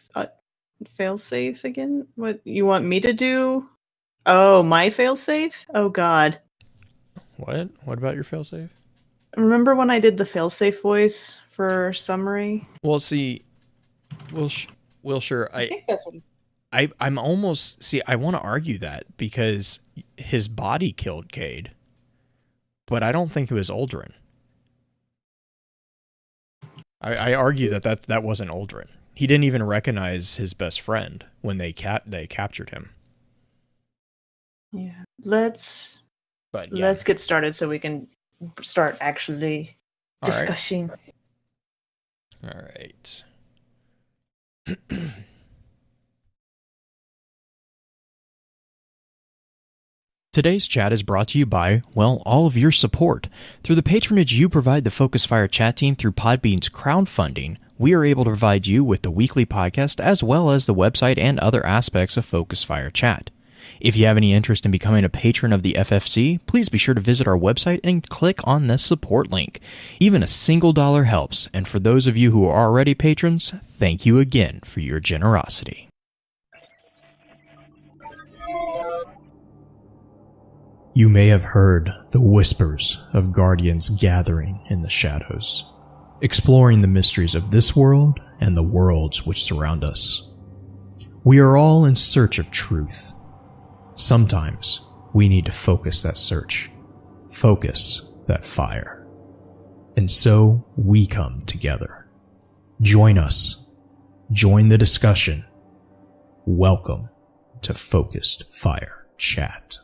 failsafe again? What you want me to do? Oh, my failsafe? Oh God. What? What about your failsafe? Remember when I did the failsafe voice for summary? Well, see, sure. I think that's what. I'm almost I want to argue that because his body killed Cade, but I don't think it was Uldren. I argue that wasn't Uldren. He didn't even recognize his best friend when they captured him. Yeah, let's get started so we can start actually discussing. All right. Today's chat is brought to you by, well, all of your support. Through the patronage you provide the Focus Fire chat team through Podbean's crowdfunding, we are able to provide you with the weekly podcast as well as the website and other aspects of Focus Fire chat. If you have any interest in becoming a patron of the FFC, please be sure to visit our website and click on the support link. Even a single dollar helps, and for those of you who are already patrons, thank you again for your generosity. You may have heard the whispers of guardians gathering in the shadows, exploring the mysteries of this world and the worlds which surround us. We are all in search of truth. Sometimes we need to focus that search, focus that fire. And so we come together. Join us. Join the discussion. Welcome to Focused Fire Chat.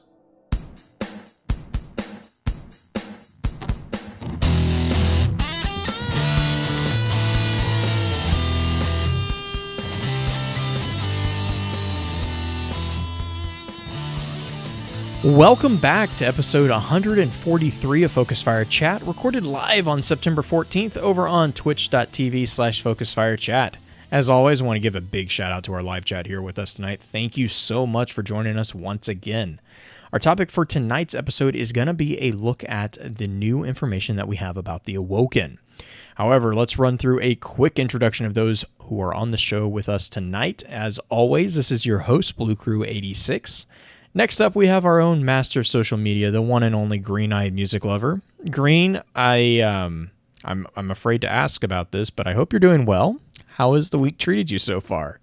Welcome back to episode 143 of Focus Fire Chat, recorded live on September 14th over on twitch.tv/FocusFireChat. As always, I want to give a big shout out to our live chat here with us tonight. Thank you so much for joining us once again. Our topic for tonight's episode is going to be a look at the new information that we have about the Awoken. However, let's run through a quick introduction of those who are on the show with us tonight. As always, this is your host, Blue Crew 86. Next up, we have our own master of social media, the one and only Green-Eyed Music Lover. Green, I'm afraid to ask about this, but I hope you're doing well. How has the week treated you so far?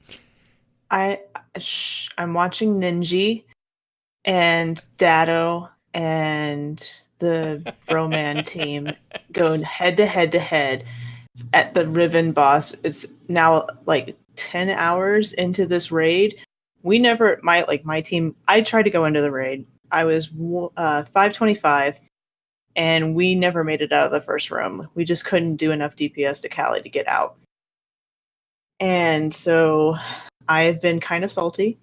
I'm watching Ninja and Dado and the Broman team going head to head at the Riven boss. It's now like 10 hours into this raid. My team, I tried to go into the raid. I was 525 and we never made it out of the first room. We just couldn't do enough DPS to Cali to get out. And so I've been kind of salty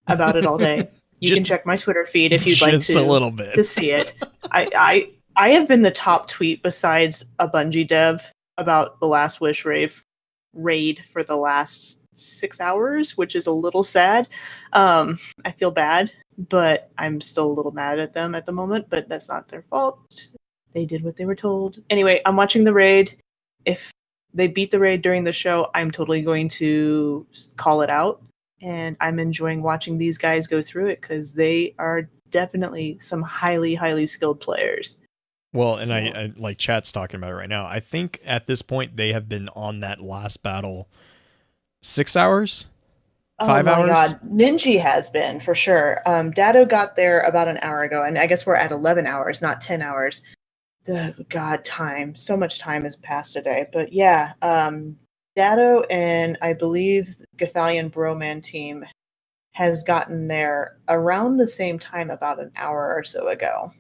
about it all day. You can check my Twitter feed if you'd like just a little bit to see it. I have been the top tweet besides a Bungie dev about the Last Wish raid for the last 6 hours, which is a little sad. I feel bad, but I'm still a little mad at them at the moment, but that's not their fault. They did what they were told. Anyway, I'm watching the raid. If they beat the raid during the show, I'm totally going to call it out. And I'm enjoying watching these guys go through it because they are definitely some highly, highly skilled players. Well, and I like chat's talking about it right now. I think at this point they have been on that last battle 6 hours? 5 hours? Oh my god, Ninja has been for sure. Dado got there about an hour ago, and I guess we're at 11 hours, not 10 hours. Time. So much time has passed today. But yeah, Dado and I believe Gathalion Broman team has gotten there around the same time, about an hour or so ago.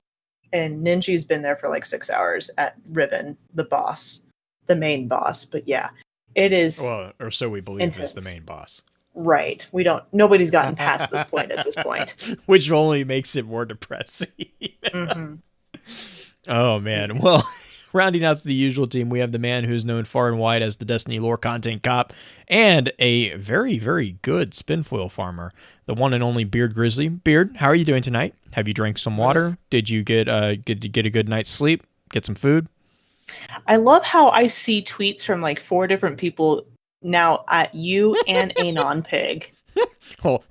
And Ninja's been there for like 6 hours at Riven, the boss, the main boss. But yeah, it is. Well, or so we believe intense. Is the main boss. Right. Nobody's gotten past this point at this point. Which only makes it more depressing. Mm-hmm. Oh, man. Well, rounding out the usual team, we have the man who's known far and wide as the Destiny lore content cop and a very, very good spinfoil farmer, the one and only Beard Grizzly. Beard, how are you doing tonight? Have you drank some water? Did you get a good night's sleep? Get some food? I love how I see tweets from like 4 different people now at you and Anon Pig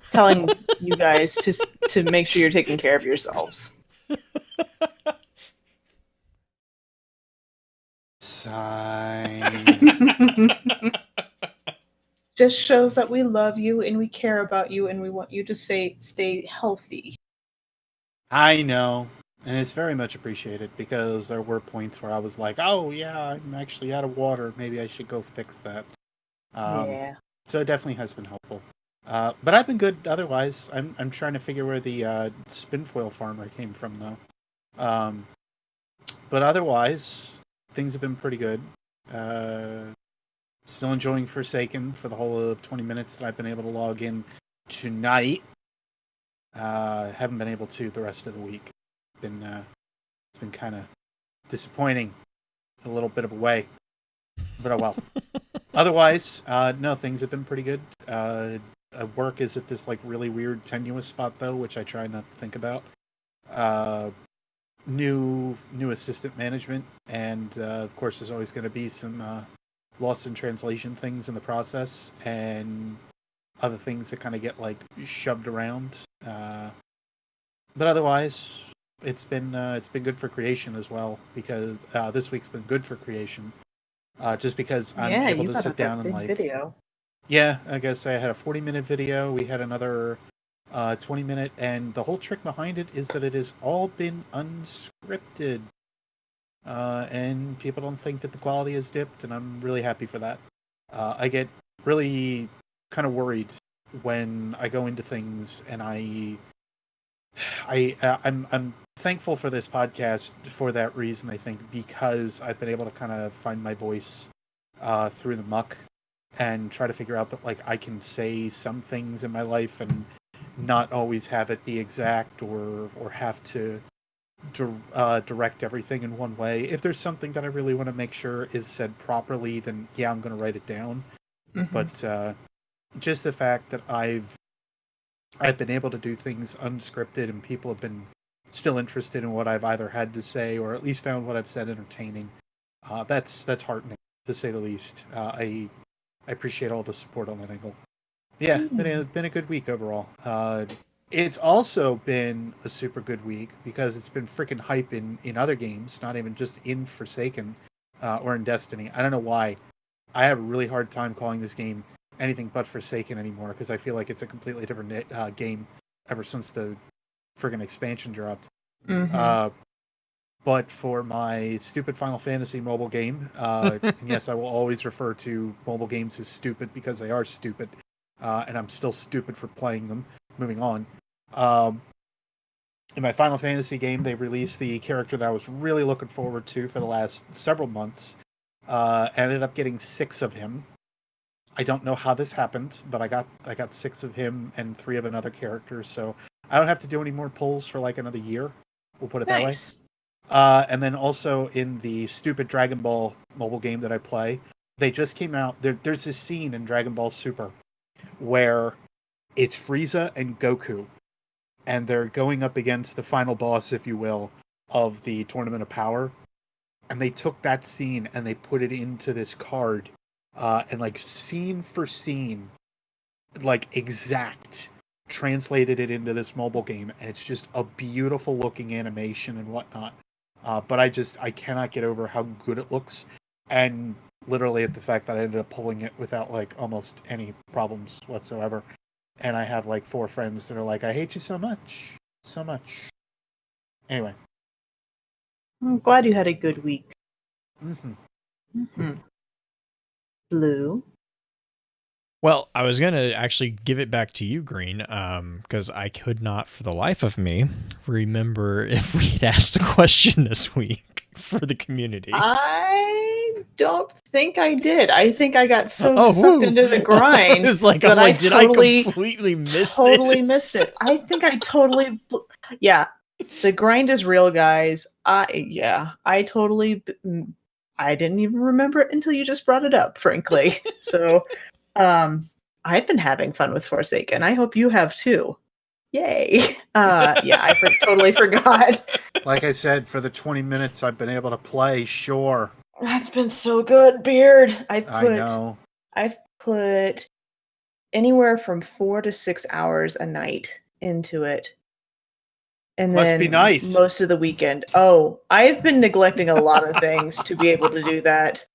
telling you guys to make sure you're taking care of yourselves. Sign. Just shows that we love you and we care about you and we want you to stay healthy. I know, and it's very much appreciated because there were points where I was like, "Oh yeah, I'm actually out of water. Maybe I should go fix that." Yeah. So it definitely has been helpful. But I've been good otherwise. I'm trying to figure where the spinfoil farmer came from though. But otherwise, things have been pretty good. Still enjoying Forsaken for the whole of 20 minutes that I've been able to log in tonight. Haven't been able to the rest of the week. It's been kind of disappointing, a little bit of a way, but oh well. Otherwise, no, things have been pretty good. Work is at this like really weird tenuous spot though, which I try not to think about. New assistant management, and of course there's always going to be some lost in translation things in the process, and other things that kind of get like shoved around. But otherwise, it's been good for creation as well, because this week's been good for creation. Just because I'm able to sit down and like video. Yeah, I guess I had a 40-minute video. We had another 20-minute, and the whole trick behind it is that it has all been unscripted. And people don't think that the quality has dipped, and I'm really happy for that. I get really kind of worried when I go into things, and I'm thankful for this podcast for that reason, I think, because I've been able to kind of find my voice through the muck and try to figure out that like I can say some things in my life and not always have it be exact or have to direct everything in one way. If there's something that I really want to make sure is said properly, then yeah, I'm going to write it down. Mhm. But just the fact that I've been able to do things unscripted and people have been still interested in what I've either had to say or at least found what I've said entertaining. That's heartening, to say the least. I appreciate all the support on that angle. Yeah, been a good week overall. It's also been a super good week because it's been freaking hype in other games, not even just in Forsaken or in Destiny. I don't know why. I have a really hard time calling this game anything but Forsaken anymore because I feel like it's a completely different game ever since the friggin' expansion dropped. Mhm. But for my stupid Final Fantasy mobile game, and yes, I will always refer to mobile games as stupid because they are stupid, and I'm still stupid for playing them. Moving on. Um, in my Final Fantasy game, they released the character that I was really looking forward to for the last several months. Ended up getting 6 of him. I don't know how this happened, but I got 6 of him and 3 of another character, so I don't have to do any more pulls for like another year. We'll put it that way. Nice. And then also in the stupid Dragon Ball mobile game that I play, they just came out. There's this scene in Dragon Ball Super where it's Frieza and Goku, and they're going up against the final boss, if you will, of the Tournament of Power. And they took that scene and they put it into this card, and like scene for scene, like exact, translated it into this mobile game, and it's just a beautiful looking animation and whatnot. But I cannot get over how good it looks, and literally at the fact that I ended up pulling it without like almost any problems whatsoever. And I have like 4 friends that are like, "I hate you so much, so much." Anyway. I'm glad you had a good week. Mm-hmm. Blue. Well, I was going to actually give it back to you, Green, because I could not for the life of me remember if we had asked a question this week for the community. I don't think I did. I think I got so Oh, sucked woo. into the grind It's like, that I'm like, I did totally, I completely miss totally this? missed it. I think I totally, yeah. The grind is real, guys. I didn't even remember it until you just brought it up, frankly. So, I've been having fun with Forsaken. I hope you have too. Yay. Yeah, I totally forgot. Like I said, for the 20 minutes I've been able to play, sure. That's been so good, Beard. I know. I've put anywhere from 4 to 6 hours a night into it. And Must then be nice. most of the weekend. Oh, I've been neglecting a lot of things to be able to do that.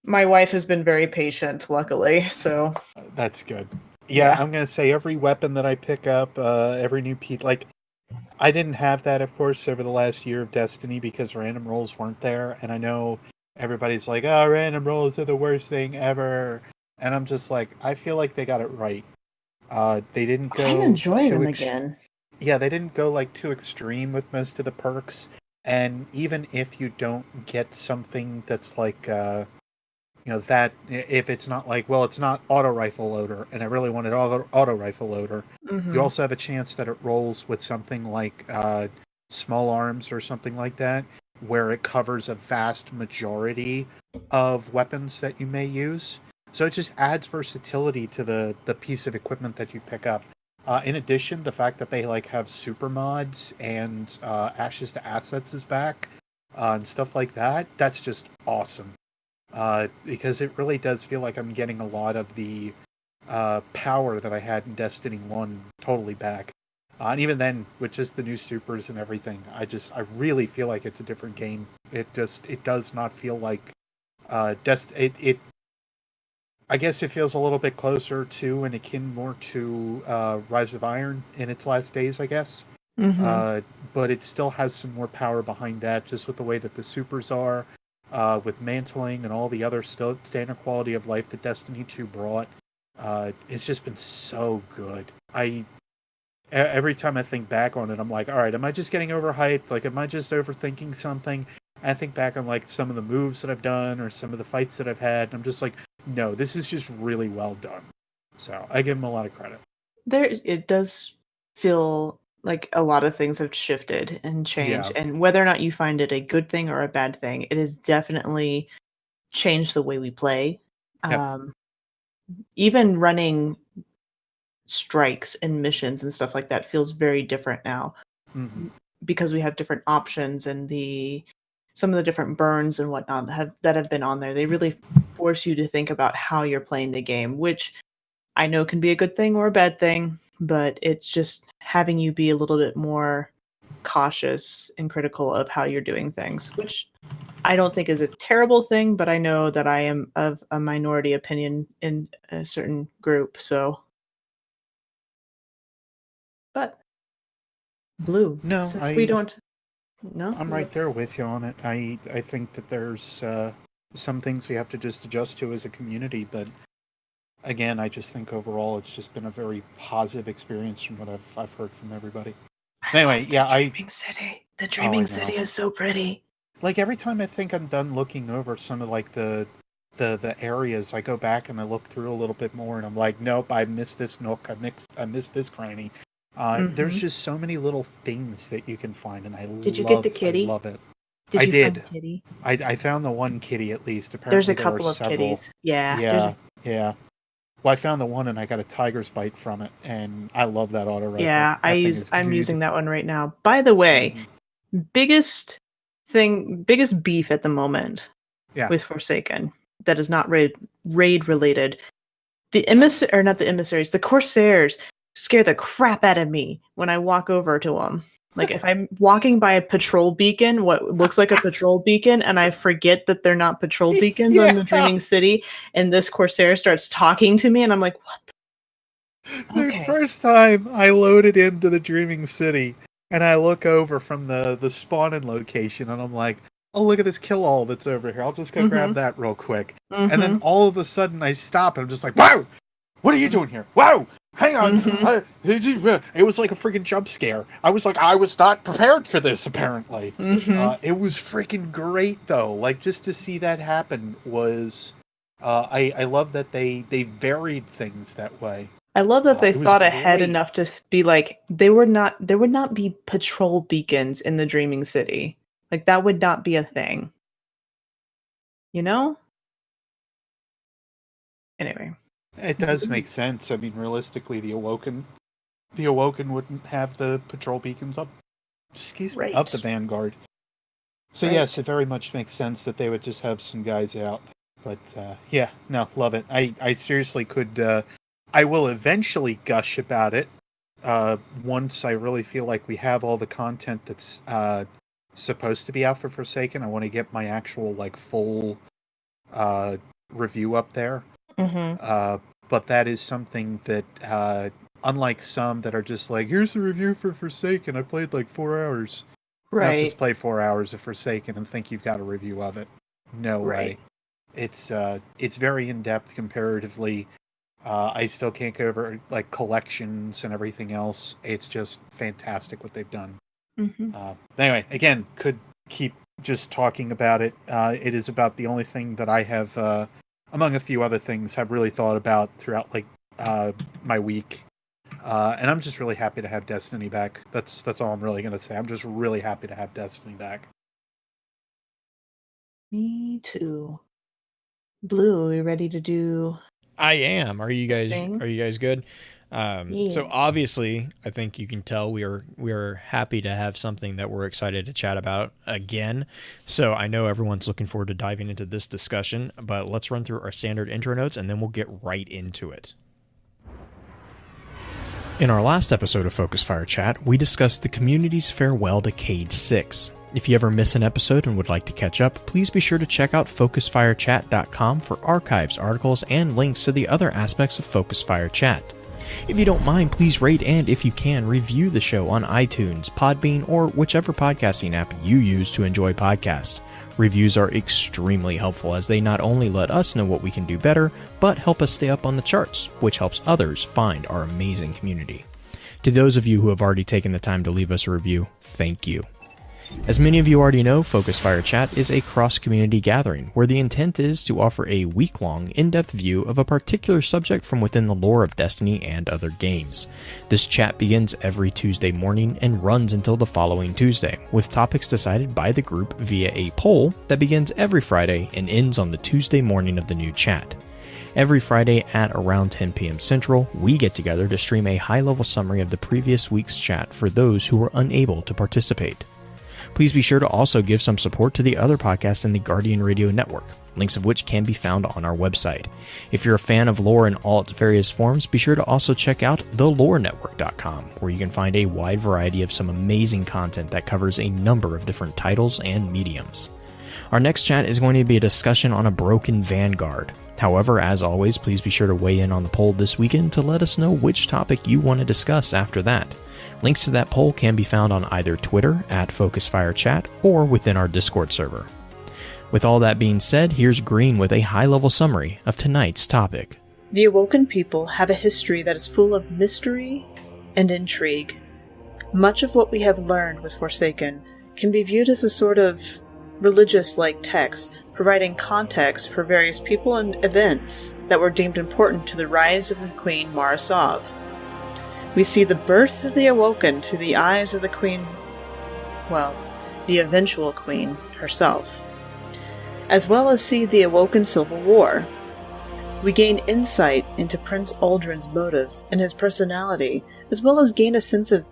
My wife has been very patient, luckily, so. That's good. Yeah, I'm going to say every weapon that I pick up, every new piece, like, I didn't have that, of course, over the last year of Destiny because random rolls weren't there. And I know everybody's like, oh, random rolls are the worst thing ever. And I'm just like, I feel like they got it right. They didn't go I'm enjoying too them again. Yeah, they didn't go like too extreme with most of the perks. And even if you don't get something that's like, that if it's not like, well, it's not auto rifle loader, and I really wanted auto rifle loader, you also have a chance that it rolls with something like small arms or something like that, where it covers a vast majority of weapons that you may use. So it just adds versatility to the piece of equipment that you pick up. In addition, the fact that they like have super mods and Ashes to Assets is back and stuff like that, that's just awesome. Because it really does feel like I'm getting a lot of the power that I had in Destiny 1 totally back. And even then, with just the new supers and everything, I really feel like it's a different game. It does not feel like I guess it feels a little bit closer to and akin more to Rise of Iron in its last days, I guess. But it still has some more power behind that, just with the way that the supers are, with mantling and all the other standard quality of life that Destiny 2 brought. It's just been so good. Every time I think back on it, I'm like, all right, am I just getting overhyped? Like, am I just overthinking something? I think back on like some of the moves that I've done or some of the fights that I've had, and I'm just like, no, this is just really well done. So I give him a lot of credit. It does feel like a lot of things have shifted and changed, Yeah. and whether or not you find it a good thing or a bad thing, it has definitely changed the way we play. Yep. Even running strikes and missions and stuff like that feels very different now Mhm. because we have different options, and some of the different burns and whatnot that have been on there. They really force you to think about how you're playing the game, which I know can be a good thing or a bad thing, but it's just having you be a little bit more cautious and critical of how you're doing things, which I don't think is a terrible thing, but I know that I am of a minority opinion in a certain group, so. But Blue, No, since we don't. No? I'm right there with you on it. I think that there's some things we have to just adjust to as a community, but again, I just think overall it's just been a very positive experience from what I've heard from everybody. Anyway, yeah, Dreaming City. The Dreaming know. City is so pretty. Like every time I think I'm done looking over some of like the areas, I go back and I look through a little bit more, and I'm like, nope, I missed this nook, I missed this cranny. There's just so many little things that you can find, and Did you get the kitty? I love it. Did I you did. find the kitty? I found the one kitty at least. Apparently, There's a there were couple of several. kitties. Yeah. Yeah. Well, I found the one, and I got a tiger's bite from it, and I love that auto rifle. Yeah, That thing is I'm good. using that one right now. By the way, biggest beef at the moment Yeah. with Forsaken that is not raid related. Not the emissaries, the Corsairs scare the crap out of me when I walk over to them. Like if I'm walking by a patrol beacon, what looks like a patrol beacon, and I forget that they're not patrol beacons on the Dreaming City, and this Corsair starts talking to me, and I'm like, what the? The first time I loaded into the Dreaming City, and I look over from the spawning location, and I'm like, oh, look at this kill all that's over here. I'll just go grab that real quick. And then all of a sudden I stop, and I'm just like, wow! What are you doing here? Wow! Hang on! It was like a freaking jump scare. I was not prepared for this, apparently. It was freaking great, though. Like, just to see that happen was... I love that they varied things that way. I love that they thought ahead enough to be like, there would not be patrol beacons in the Dreaming City. Like, that would not be a thing. You know? Anyway. It does make sense. I mean, realistically, the Awoken wouldn't have the patrol beacons up. Excuse me, up the Vanguard. So yes, it very much makes sense that they would just have some guys out. But yeah, no, love it. I seriously could. I will eventually gush about it once I really feel like we have all the content that's supposed to be out for Forsaken. I want to get my actual like full review up there. But that is something that, unlike some that are just like, here's the review for Forsaken, I played like 4 hours. Right. Don't just play 4 hours of Forsaken and think you've got a review of it. No way. It's very in-depth comparatively. I still can't go over like collections and everything else. It's just fantastic what they've done. Anyway, again, could keep just talking about it. It is about the only thing that I have... among a few other things, have really thought about throughout like my week, and I'm just really happy to have Destiny back. That's all I'm really gonna say. I'm just really happy to have Destiny back. Me too. Blue, are we ready to do? I am. Are you guys good? So obviously, I think you can tell we are happy to have something that we're excited to chat about again. So I know everyone's looking forward to diving into this discussion, but let's run through our standard intro notes and then we'll get right into it. In our last episode of Focus Fire Chat, we discussed the community's farewell to Cade 6. If you ever miss an episode and would like to catch up, please be sure to check out FocusFireChat.com for archives, articles, and links to the other aspects of Focus Fire Chat. If you don't mind, please rate and, if you can, review the show on iTunes, Podbean, or whichever podcasting app you use to enjoy podcasts. Reviews are extremely helpful as they not only let us know what we can do better, but help us stay up on the charts, which helps others find our amazing community. To those of you who have already taken the time to leave us a review, thank you. As many of you already know, Focus Fire Chat is a cross-community gathering where the intent is to offer a week-long, in-depth view of a particular subject from within the lore of Destiny and other games. This chat begins every Tuesday morning and runs until the following Tuesday, with topics decided by the group via a poll that begins every Friday and ends on the Tuesday morning of the new chat. Every Friday at around 10 p.m. Central, we get together to stream a high-level summary of the previous week's chat for those who were unable to participate. Please be sure to also give some support to the other podcasts in the Guardian Radio Network, links of which can be found on our website. If you're a fan of lore in all its various forms, be sure to also check out thelorenetwork.com, where you can find a wide variety of some amazing content that covers a number of different titles and mediums. Our next chat is going to be a discussion on a broken Vanguard. However, as always, please be sure to weigh in on the poll this weekend to let us know which topic you want to discuss after that. Links to that poll can be found on either Twitter at FocusFireChat or within our Discord server. With all that being said, here's Green with a high-level summary of tonight's topic. The Awoken people have a history that is full of mystery and intrigue. Much of what we have learned with Forsaken can be viewed as a sort of religious-like text, providing context for various people and events that were deemed important to the rise of the Queen Mara Sov. We see the birth of the Awoken through the eyes of the Queen, well, the eventual Queen herself, as well as see the Awoken Civil War. We gain insight into Prince Aldrin's motives and his personality, as well as gain a sense of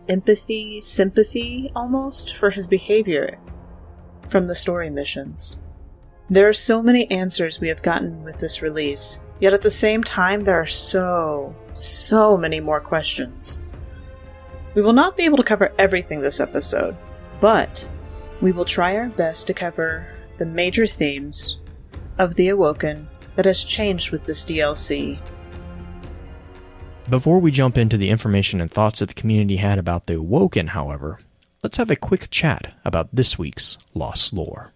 empathy, sympathy almost, for his behavior from the story missions. There are so many answers we have gotten with this release, yet at the same time there are so many more questions. We will not be able to cover everything this episode, but we will try our best to cover the major themes of the Awoken that has changed with this DLC. Before we jump into the information and thoughts that the community had about the Awoken, however, let's have a quick chat about this week's Lost Lore.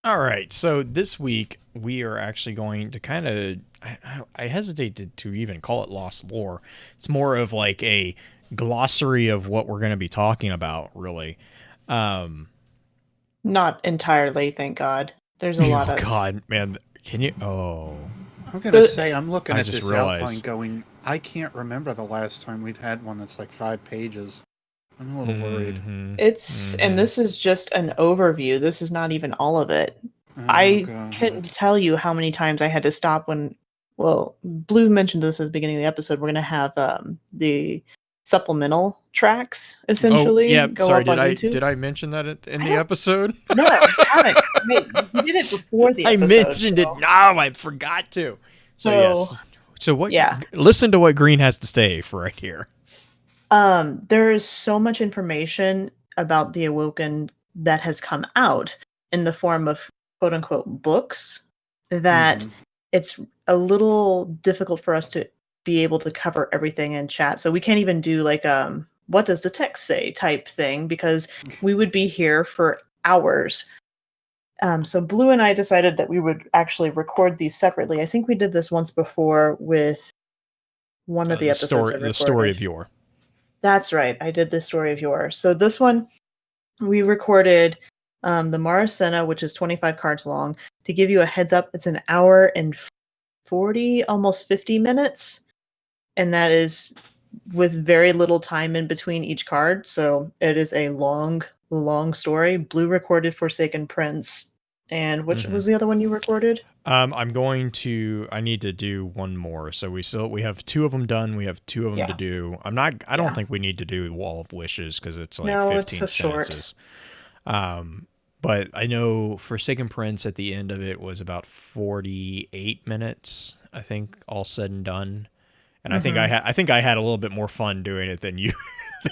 All right, so this week we are actually going to kind of, I hesitate to even call it Lost Lore. It's more of like a glossary of what we're going to be talking about, really. Not entirely, thank God. There's a lot of... Oh, God, man. Can you... Oh. I'm going to say, I'm looking at just this realized. outline going, I can't remember the last time we've had one that's like 5 pages. I'm a little worried. It's, and this is just an overview. This is not even all of it. Oh, I God. couldn't tell you how many times I had to stop when, well, Blue mentioned this at the beginning of the episode. We're going to have the supplemental tracks, essentially. Oh, yeah, go sorry, up on YouTube. did I mention that in the episode? No, you haven't. You did it before the episode. I mentioned it. No, I forgot to. So yes. So what? Yeah. Listen to what Green has to say for right here. There is so much information about the Awoken that has come out in the form of quote unquote books that it's a little difficult for us to be able to cover everything in chat. So we can't even do like what does the text say type thing, because we would be here for hours. So Blue and I decided that we would actually record these separately. I think we did this once before with one of the episodes. The story of Yore. That's right. I did the story of yours. So this one, we recorded the Mara Senna, which is 25 cards long. To give you a heads up, it's an hour and 40, almost 50 minutes. And that is with very little time in between each card. So it is a long story. Blue recorded Forsaken Prince. And which was the other one you recorded? I need to do one more. So we have 2 of them done. We have 2 of them to do. I don't think we need to do Wall of Wishes because it's like 15 sentences. But I know Forsaken Prince at the end of it was about 48 minutes, I think, all said and done. And I think I had a little bit more fun doing it than you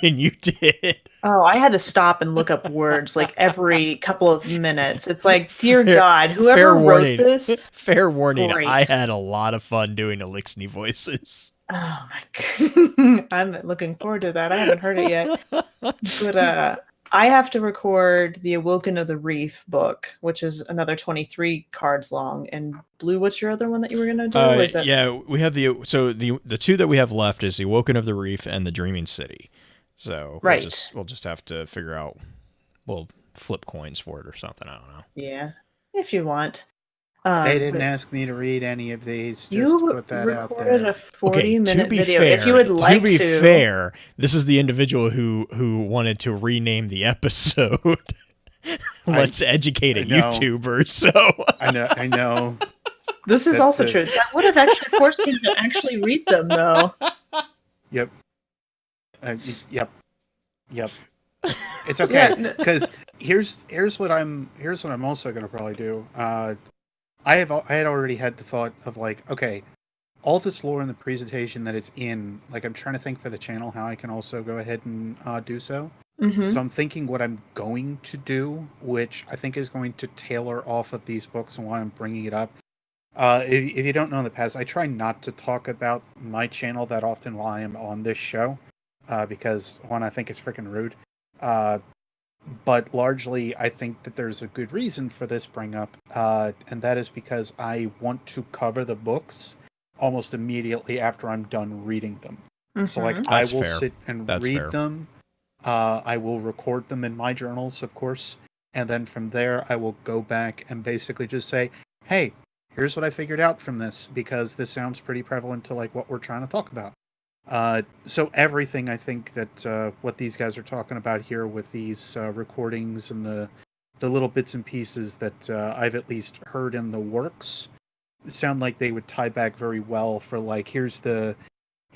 than you did. Oh, I had to stop and look up words like every couple of minutes. It's like, dear Fair- God, whoever fair wrote warning. this. Fair warning. Great. I had a lot of fun doing Elixni voices. Oh my God. I'm looking forward to that. I haven't heard it yet. But I have to record the Awoken of the Reef book, which is another 23 cards long. And Blue, what's your other one that you were gonna do? Or is that... Yeah, we have the two that we have left is the Awoken of the Reef and the Dreaming City. So Right. we'll just have to figure out. We'll flip coins for it or something. I don't know. Yeah, if you want. They didn't but ask me to read any of these. Just you put that out recorded there. a 40-minute to be video. fair, If you would like to be fair, this is the individual who wanted to rename the episode. Let's educate a know. YouTuber. So I know. This is That's also it. true. That would have actually forced me to actually read them, though. Yep. Yep. It's okay Yeah, because here's what I'm also gonna probably do. I had already had the thought of like, okay, all this lore in the presentation that it's in, like I'm trying to think for the channel how I can also go ahead and do so. Mhm. So I'm thinking what I'm going to do, which I think is going to tailor off of these books and why I'm bringing it up. If you don't know in the past, I try not to talk about my channel that often while I am on this show, because one, I think it's freaking rude. But largely, I think that there's a good reason for this bring up, and that is because I want to cover the books almost immediately after I'm done reading them. So, like, That's I will fair. sit and That's read fair. them. I will record them in my journals, of course, and then from there, I will go back and basically just say, "Hey, here's what I figured out from this," because this sounds pretty prevalent to like what we're trying to talk about. So everything I think that what these guys are talking about here with these recordings and the little bits and pieces that I've at least heard in the works sound like they would tie back very well for like here's the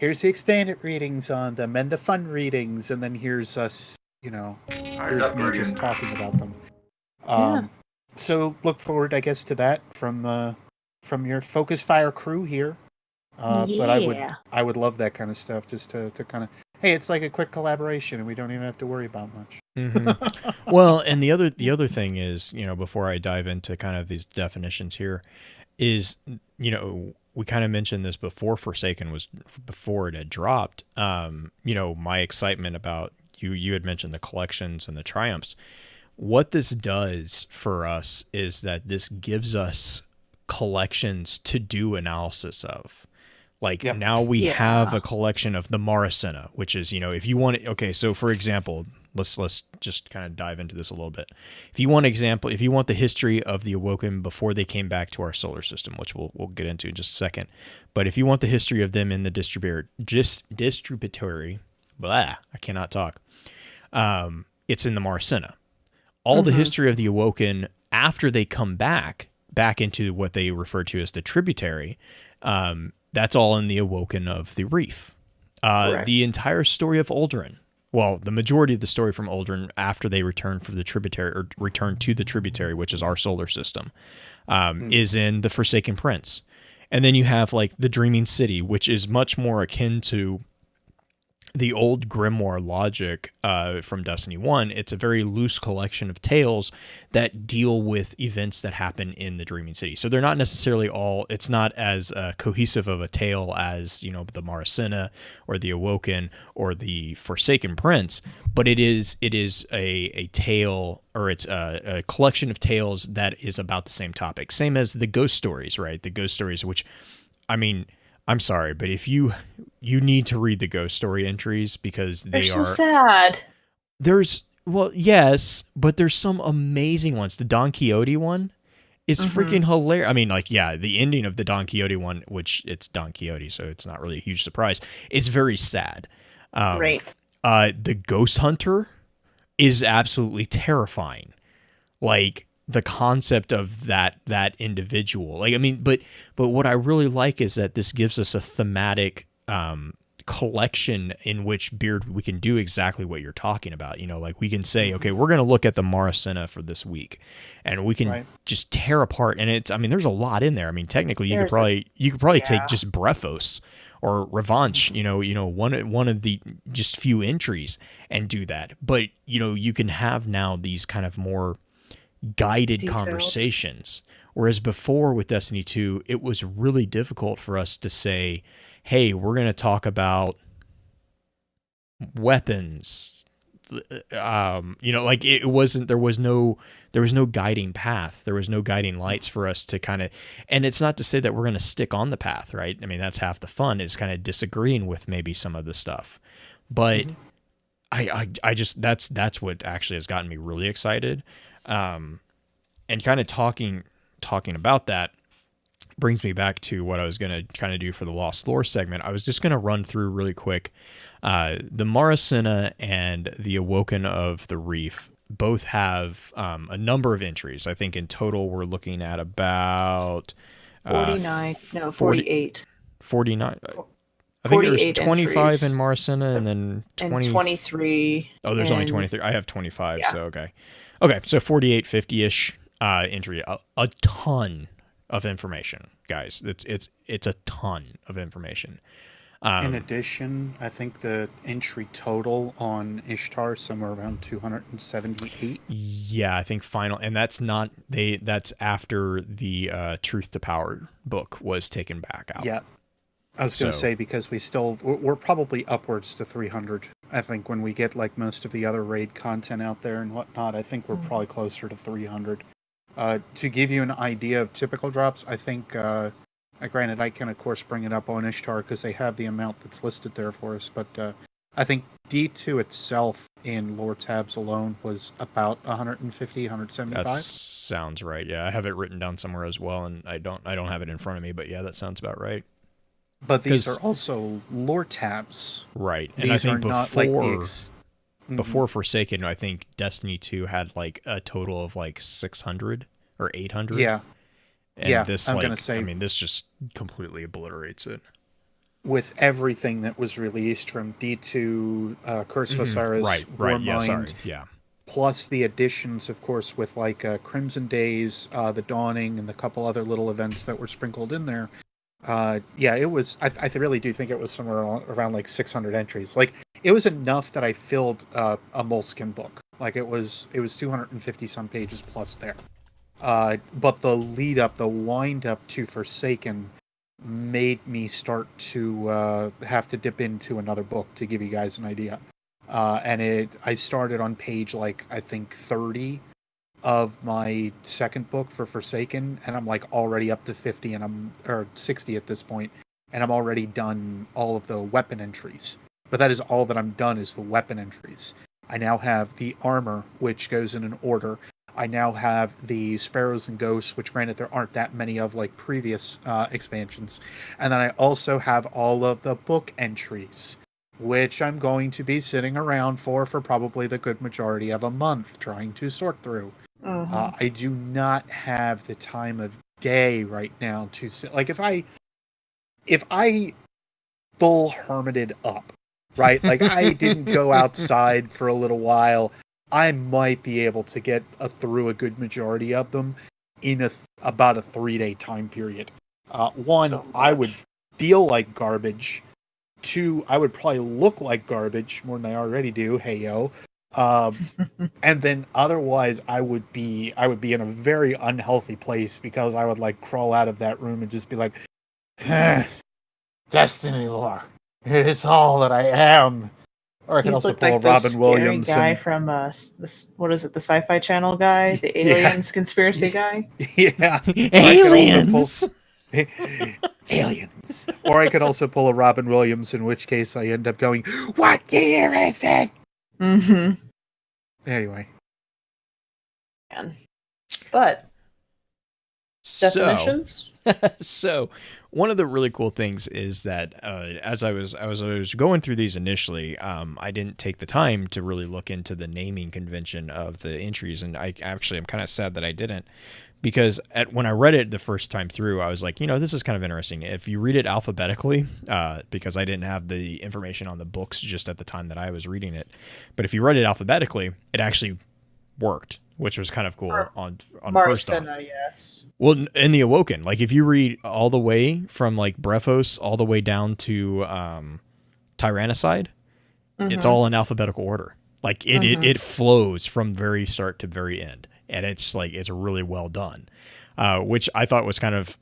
expanded readings on them and the fun readings, and then here's us, here's me just talking about them. Yeah. So look forward, I guess, to that from your Focus Fire crew here. But I would love that kind of stuff, just to kind of, hey, it's like a quick collaboration and we don't even have to worry about much. Mm-hmm. Well, and the other thing is, before I dive into kind of these definitions here, is, we kind of mentioned this before before it had dropped. My excitement about you had mentioned the collections and the triumphs. What this does for us is that this gives us collections to do analysis of. Like, Yep. now we have a collection of the Maracena, which is, if you want, okay, so for example, let's just kind of dive into this a little bit. If you want the history of the Awoken before they came back to our solar system, which we'll get into in just a second, but if you want the history of them in the distributary, I cannot talk. It's in the Maracena. All the history of the Awoken after they come back into what they refer to as the tributary, that's all in the Awoken of the Reef. The entire story of Uldren, well, the majority of the story from Uldren after they return to the tributary, which is our solar system, is in the Forsaken Prince. And then you have like the Dreaming City, which is much more akin to the old grimoire logic from Destiny 1. It's a very loose collection of tales that deal with events that happen in the Dreaming City. So they're not necessarily it's not as cohesive of a tale as, the Maracena or the Awoken or the Forsaken Prince, but it is a tale, or it's a collection of tales that is about the same topic. Same as the ghost stories, right? The ghost stories, which, I mean, I'm sorry, but if you need to read the ghost story entries because they're so sad. Yes, but there's some amazing ones. The Don Quixote one is freaking hilarious. I mean, the ending of the Don Quixote one, which it's Don Quixote, so it's not really a huge surprise. It's very sad. Right. The Ghost Hunter is absolutely terrifying. Like, the concept of that individual, but what I really like is that this gives us a thematic collection in which Beard we can do exactly what you're talking about. Like, we can say, okay, we're going to look at the Maracena for this week, and we can just tear apart. And there's a lot in there. Technically, you could probably take just Brephos or Revanche, one of the just few entries and do that. But, you can have now these kind of more guided Detailed conversations. Whereas before with Destiny 2, it was really difficult for us to say, hey, we're going to talk about weapons. It wasn't, there was no guiding path. There was no guiding lights for us to kind of, and it's not to say that we're going to stick on the path, right? I mean, that's half the fun, is kind of disagreeing with maybe some of the stuff. But I just, that's what actually has gotten me really excited. And kind of talking about that brings me back to what I was going to kind of do for the Lost Lore segment. I was just going to run through really quick. The Maracina and the Awoken of the Reef both have a number of entries. I think in total we're looking at about 48. 49. I think there's 25 entries. in Maracina and then 20. And 23. Oh, there's only 23. I have 25, so okay. Okay, so 48, 50-ish entry. A ton of information, guys. It's a ton of information. In addition, I think the entry total on Ishtar is somewhere around 278. Yeah, I think final, and that's after the Truth to Power book was taken back out. Yeah, I was going to say, because we're probably upwards to 300. I think when we get like most of the other raid content out there and whatnot, I think we're probably closer to 300. To give you an idea of typical drops, I think. Granted, I can, of course, bring it up on Ishtar because they have the amount that's listed there for us, but I think D2 itself in lore tabs alone was about 150, 175. That sounds right. Yeah, I have it written down somewhere as well, and I don't have it in front of me, but yeah, that sounds about right. But these are also lore tabs. Right. And These I think are not like before Forsaken, I think Destiny 2 had like a total of like 600 or 800. Yeah. And this, I'm gonna say, this just completely obliterates it. With everything that was released from D2, Curse of Osiris, yeah. Plus the additions, of course, with like Crimson Days, The Dawning, and the couple other little events that were sprinkled in there. It was. I really do think it was somewhere around like 600 entries. Like, it was enough that I filled a Moleskin book. Like, it was 250 some pages plus there. But the lead up, the wind up to Forsaken made me start to have to dip into another book to give you guys an idea. I started on page like I think 30 of my second book for Forsaken, and I'm like already up to 50 or 60 at this point, and I'm already done all of the weapon entries. But that is all that I'm done, is the weapon entries. I now have the armor, which goes in an order. I now have the Sparrows and Ghosts, which granted there aren't that many of like previous expansions. And then I also have all of the book entries, which I'm going to be sitting around for probably the good majority of a month trying to sort through. I do not have the time of day right now to sit. Like, if I full hermited up, right? Like, I didn't go outside for a little while, I might be able to get through a good majority of them in about a 3-day time period. One, I would feel like garbage. Two, I would probably look like garbage more than I already do. Hey yo. And then otherwise, I would be in a very unhealthy place, because I would like crawl out of that room and just be like, Destiny lore, it is all that I am. Or I can also pull a Robin Williams guy from what is it, the Sci-Fi Channel guy, the aliens conspiracy guy. Yeah, aliens. Aliens. Or I could also pull a Robin Williams, in which case I end up going, "What year is it?" Mm-hmm. Anyway, but definitions. So one of the really cool things is that as I was going through these initially, I didn't take the time to really look into the naming convention of the entries, and I'm kind of sad that I didn't, because when I read it the first time through, I was like, this is kind of interesting. If you read it alphabetically, because I didn't have the information on the books just at the time that I was reading it, but if you read it alphabetically, it actually worked. which was kind of cool Or on first off. Marcena, yes. Well, in the Awoken, like if you read all the way from like Brephos all the way down to Tyrannicide, it's all in alphabetical order. Like it flows from very start to very end, and it's really well done, which I thought was kind of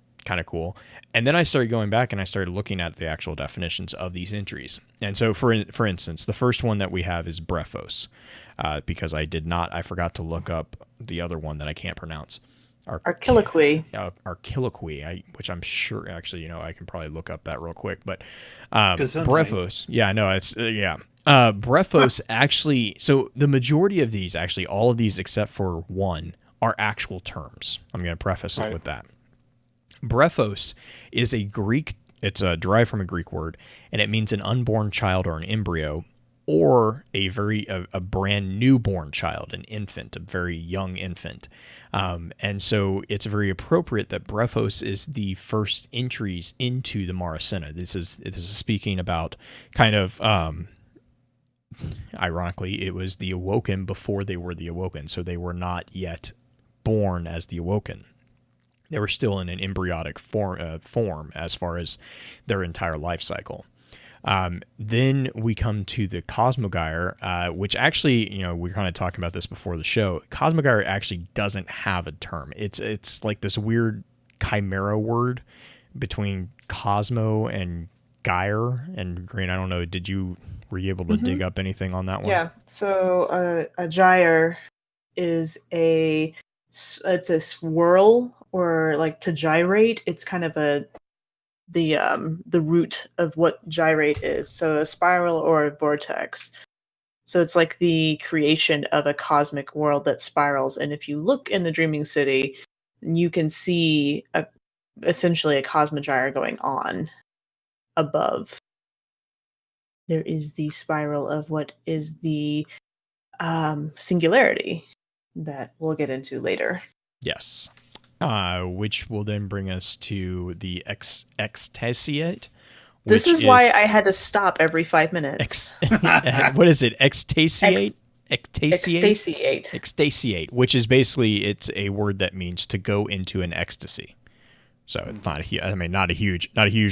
cool. And then I started going back and I started looking at the actual definitions of these entries. And so, for instance, the first one that we have is Brephos, because I forgot to look up the other one that I can't pronounce. Archiloquy. Archiloquy, which I'm sure, actually, I can probably look up that real quick. But Gesundheit. Brephos, yeah, no, it's, yeah. Brephos actually, so the majority of these, actually, all of these except for one, are actual terms. I'm going to preface it with that. Brephos is it's derived from a Greek word, and it means an unborn child or an embryo, or a brand newborn child, an infant, a very young infant. And so it's very appropriate that Brephos is the first entries into the Maracena. This is speaking about kind of, ironically, it was the Awoken before they were the Awoken, so they were not yet born as the Awoken. They were still in an embryonic form as far as their entire life cycle. Then we come to the Cosmogyre, which actually, we were kind of talking about this before the show. Cosmogyre actually doesn't have a term. It's like this weird chimera word between Cosmo and Gyre. And Green, I don't know, were you able to dig up anything on that one? Yeah. So a gyre is it's a swirl, or like to gyrate. It's kind of the root of what gyrate is. So a spiral or a vortex. So it's like the creation of a cosmic world that spirals. And if you look in the Dreaming City, you can see essentially a cosmogyre going on above. There is the spiral of what is the singularity that we'll get into later. Yes. Which will then bring us to the Extasiate. This is why I had to stop every 5 minutes. What is it? Extasiate? Extasiate. Extasiate, which is basically, it's a word that means to go into an ecstasy. So it's not a huge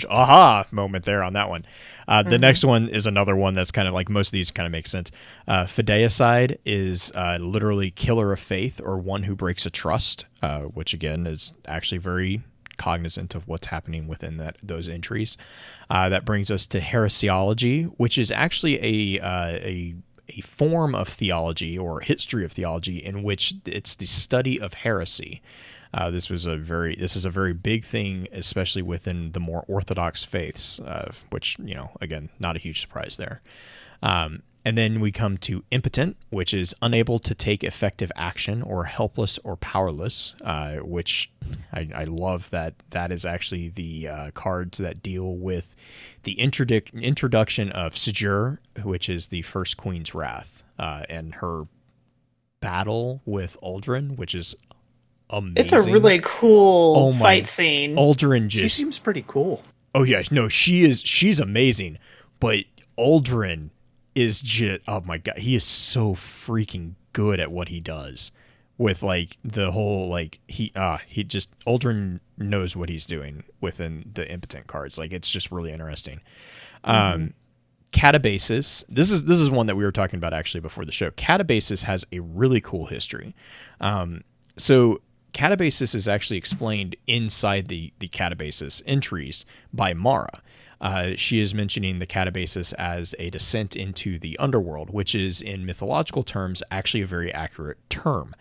aha moment there on that one. The next one is another one that's kind of like, most of these kind of make sense. Fideicide is literally killer of faith, or one who breaks a trust, which again is actually very cognizant of what's happening within those entries. That brings us to heresiology, which is actually a form of theology or history of theology in which it's the study of heresy. This is a very big thing, especially within the more orthodox faiths, which, again, not a huge surprise there. And then we come to impotent, which is unable to take effective action, or helpless or powerless, which I love that is actually the cards that deal with the introduction of Sejur, which is the first Queen's Wrath, and her battle with Uldren, which is amazing. It's a really cool fight scene. Uldren she seems pretty cool. Oh yeah, no, she's amazing, but Uldren is just, oh my god, he is so freaking good at what he does with like the whole, like Uldren knows what he's doing within the impotent cards. Like, it's just really interesting. Catabasis, this is one that we were talking about actually before the show. Catabasis has a really cool history. So Catabasis is actually explained inside the Catabasis entries by Mara. She is mentioning the Catabasis as a descent into the underworld, which is, in mythological terms, actually a very accurate term.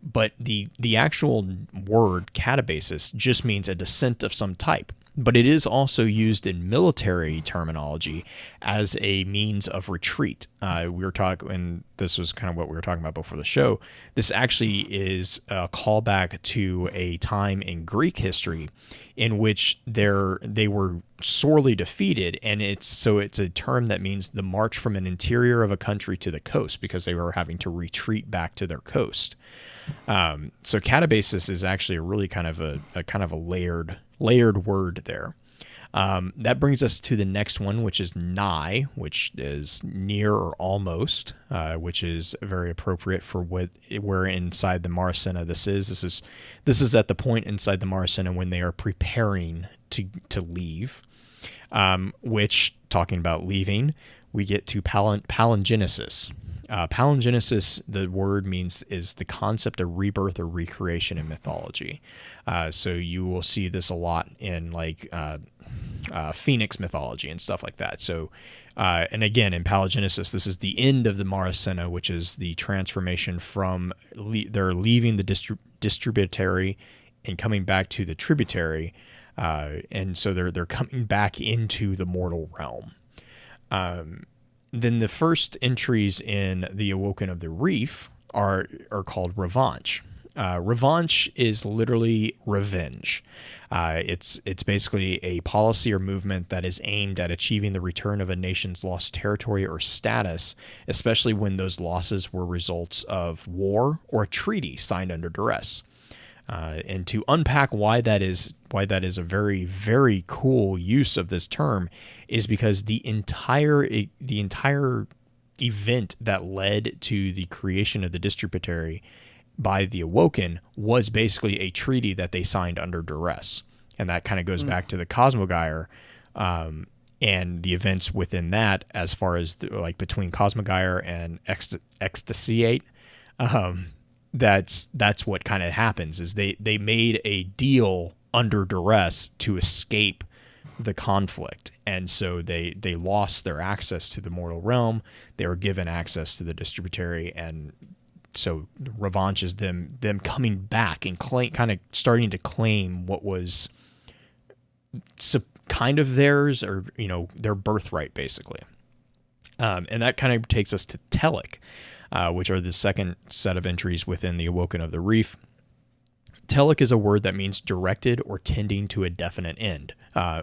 But the actual word Catabasis just means a descent of some type. But it is also used in military terminology as a means of retreat. We were talking, and this was kind of what we were talking about before the show. This actually is a callback to a time in Greek history in which they were sorely defeated, and it's a term that means the march from an interior of a country to the coast, because they were having to retreat back to their coast. So Catabasis is actually a really kind of a layered word there. That brings us to the next one, which is nigh, which is near or almost, which is very appropriate for where inside the Maracena this is. This is at the point inside the Maracena when they are preparing to leave. Which, talking about leaving, we get to palingenesis. Palingenesis, the word is the concept of rebirth or recreation in mythology. So you will see this a lot in like Phoenix mythology and stuff like that. So, and again, in palingenesis, this is the end of the Maracena, which is the transformation from they're leaving the distributary and coming back to the tributary, and so they're coming back into the mortal realm. Then the first entries in the Awoken of the Reef are called revanche. Revanche is literally revenge. It's basically a policy or movement that is aimed at achieving the return of a nation's lost territory or status, especially when those losses were results of war or a treaty signed under duress. And to unpack why that is a very, very cool use of this term is because the entire event that led to the creation of the distributary by the Awoken was basically a treaty that they signed under duress. And that kind of goes back to the Cosmogyre and the events within that, as far as like between Cosmogyre and Extasiate. That's what kind of happens is they made a deal under duress to escape the conflict, and so they lost their access to the mortal realm. They were given access to the distributary, and so revanche is them coming back and kind of starting to claim what was kind of theirs, or their birthright basically. And that kind of takes us to Telic, which are the second set of entries within the Awoken of the Reef. Telic is a word that means directed or tending to a definite end,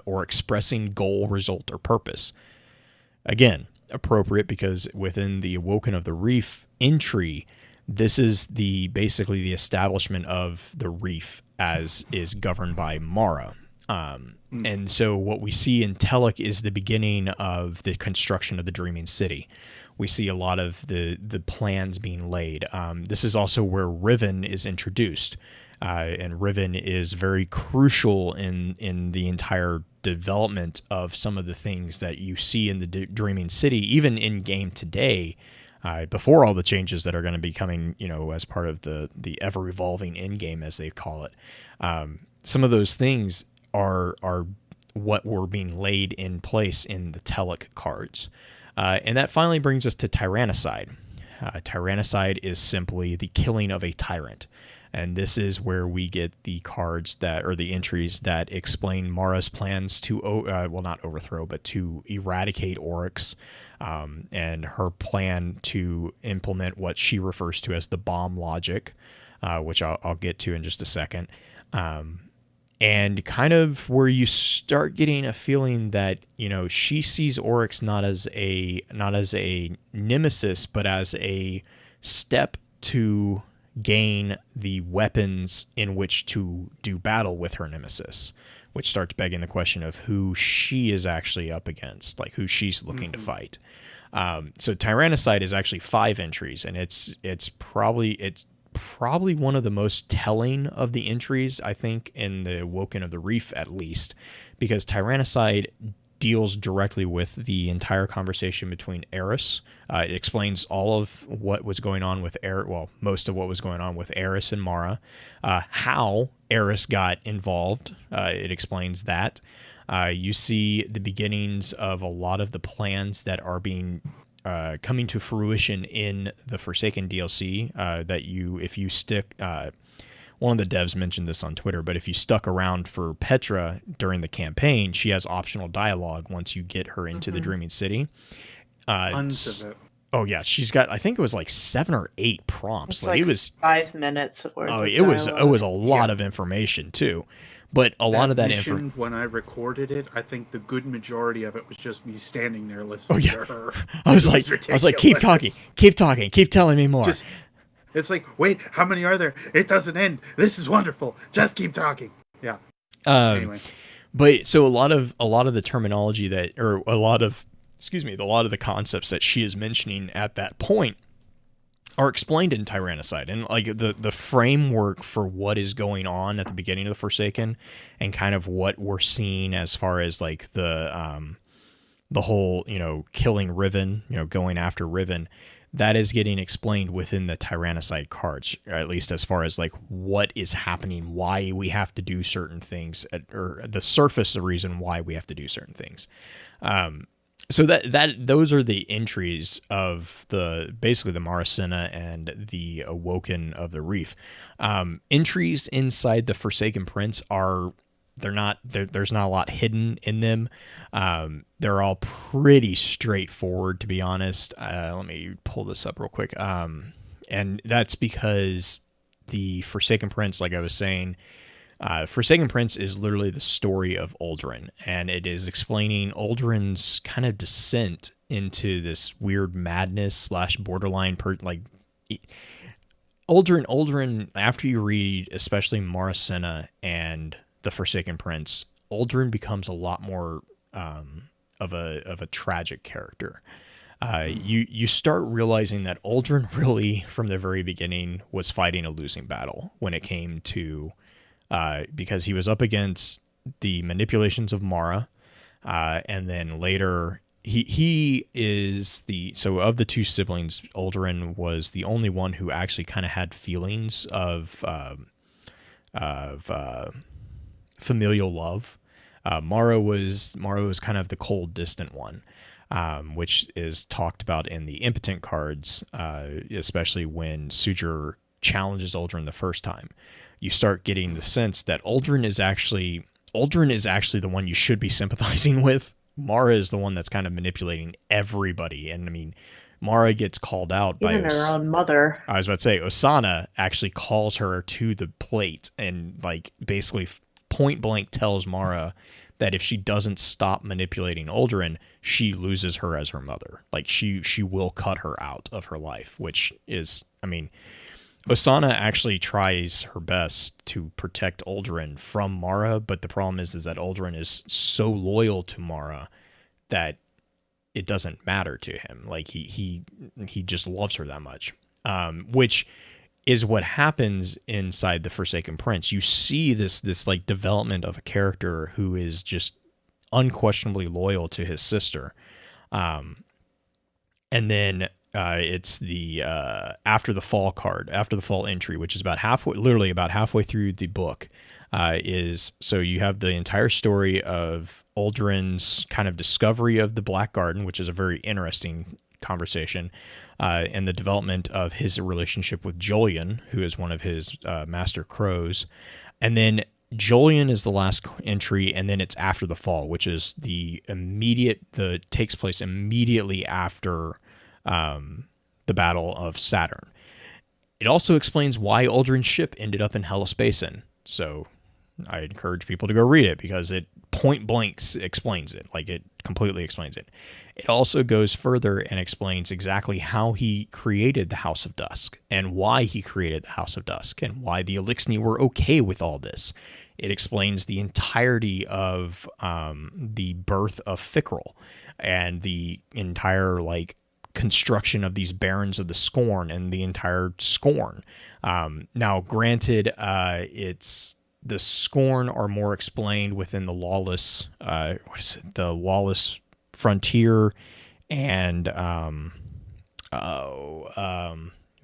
or expressing goal, result, or purpose. Again, appropriate because within the Awoken of the Reef entry, this is basically the establishment of the reef as is governed by Mara. And so what we see in Telic is the beginning of the construction of the Dreaming City. We see a lot of the plans being laid. This is also where Riven is introduced. And Riven is very crucial in the entire development of some of the things that you see in the Dreaming City, even in game today, before all the changes that are going to be coming, as part of the ever-evolving end game, as they call it. Some of those things are what were being laid in place in the Telic cards. And that finally brings us to Tyrannicide. Tyrannicide is simply the killing of a tyrant. And this is where we get the cards the entries that explain Mara's plans to, not overthrow, but to eradicate Oryx, and her plan to implement what she refers to as the bomb logic, which I'll get to in just a second. And kind of where you start getting a feeling that, she sees Oryx not as a nemesis, but as a step to gain the weapons in which to do battle with her nemesis, which starts begging the question of who she is actually up against, like who she's looking to fight. So Tyrannicide is actually 5 entries, and it's probably one of the most telling of the entries, I think, in the Awoken of the Reef, at least, because Tyrannicide deals directly with the entire conversation between Eris. It explains all of what was going on with most of what was going on with Eris and Mara, how Eris got involved. It explains that. You see the beginnings of a lot of the plans that are being coming to fruition in the Forsaken DLC, that if you stick, one of the devs mentioned this on Twitter, but if you stuck around for Petra during the campaign, she has optional dialogue once you get her into the Dreaming City. Tons of it. Oh yeah, she's got, I think it was like 7 or 8 prompts. It was 5 minutes worth of it was a lot of information too. But a lot of that information, when I recorded it, I think the good majority of it was just me standing there listening to her. I was like, keep talking, keep telling me more. It's like, wait, how many are there? It doesn't end. This is wonderful. Just keep talking. Yeah. Anyway. But so a lot of the terminology that, or a lot of the concepts that she is mentioning at that point are explained in Tyrannicide, and like the framework for what is going on at the beginning of the Forsaken, and kind of what we're seeing as far as like the whole, you know, killing Riven, you know, going after Riven, that is getting explained within the Tyrannicide cards, or at least as far as like what is happening, why we have to do certain things, or the surface of reason why we have to do certain things. So those are the entries of basically the Maracena and the Awoken of the Reef. Entries inside the Forsaken Prince there's not a lot hidden in them. They're all pretty straightforward, to be honest. Let me pull this up real quick. And that's because the Forsaken Prince, like I was saying, Forsaken Prince is literally the story of Uldren, and it is explaining Uldren's kind of descent into this weird madness / borderline Uldren, after you read especially Maracena and the Forsaken Prince, Uldren becomes a lot more of a tragic character. You start realizing that Uldren really, from the very beginning, was fighting a losing battle when it came to because he was up against the manipulations of Mara, and then later he is of the two siblings, Uldren was the only one who actually kind of had feelings of familial love. Mara was kind of the cold, distant one, which is talked about in the impotent cards, especially when Sujur challenges Uldren the first time. You start getting the sense that Uldren is actually the one you should be sympathizing with. Mara is the one that's kind of manipulating everybody, and I mean, Mara gets called out by her own mother. I was about to say Osana actually calls her to the plate and like basically point blank tells Mara that if she doesn't stop manipulating Uldren, she loses her as her mother. Like she will cut her out of her life, which is, I mean, Osana actually tries her best to protect Uldren from Mara, but the problem is that Uldren is so loyal to Mara that it doesn't matter to him. Like he just loves her that much, which is what happens inside the Forsaken Prince. You see this like development of a character who is just unquestionably loyal to his sister, and then it's the after the fall card, after the fall entry, which is about halfway through the book. So you have the entire story of Uldren's kind of discovery of the Black Garden, which is a very interesting conversation, and the development of his relationship with Jolyon, who is one of his master crows, and then Jolyon is the last entry, and then it's after the fall, which is takes place immediately after the Battle of Saturn. It also explains why Uldren's ship ended up in Hellas Basin. So I encourage people to go read it because it point blank explains it. Like it completely explains it. It also goes further and explains exactly how he created the House of Dusk and why he created the House of Dusk and why the Elixni were okay with all this. It explains the entirety of the birth of Fickrell and the entire like construction of these Barons of the Scorn and the entire Scorn. Now, granted, it's the Scorn are more explained within the Lawless. The Lawless Frontier and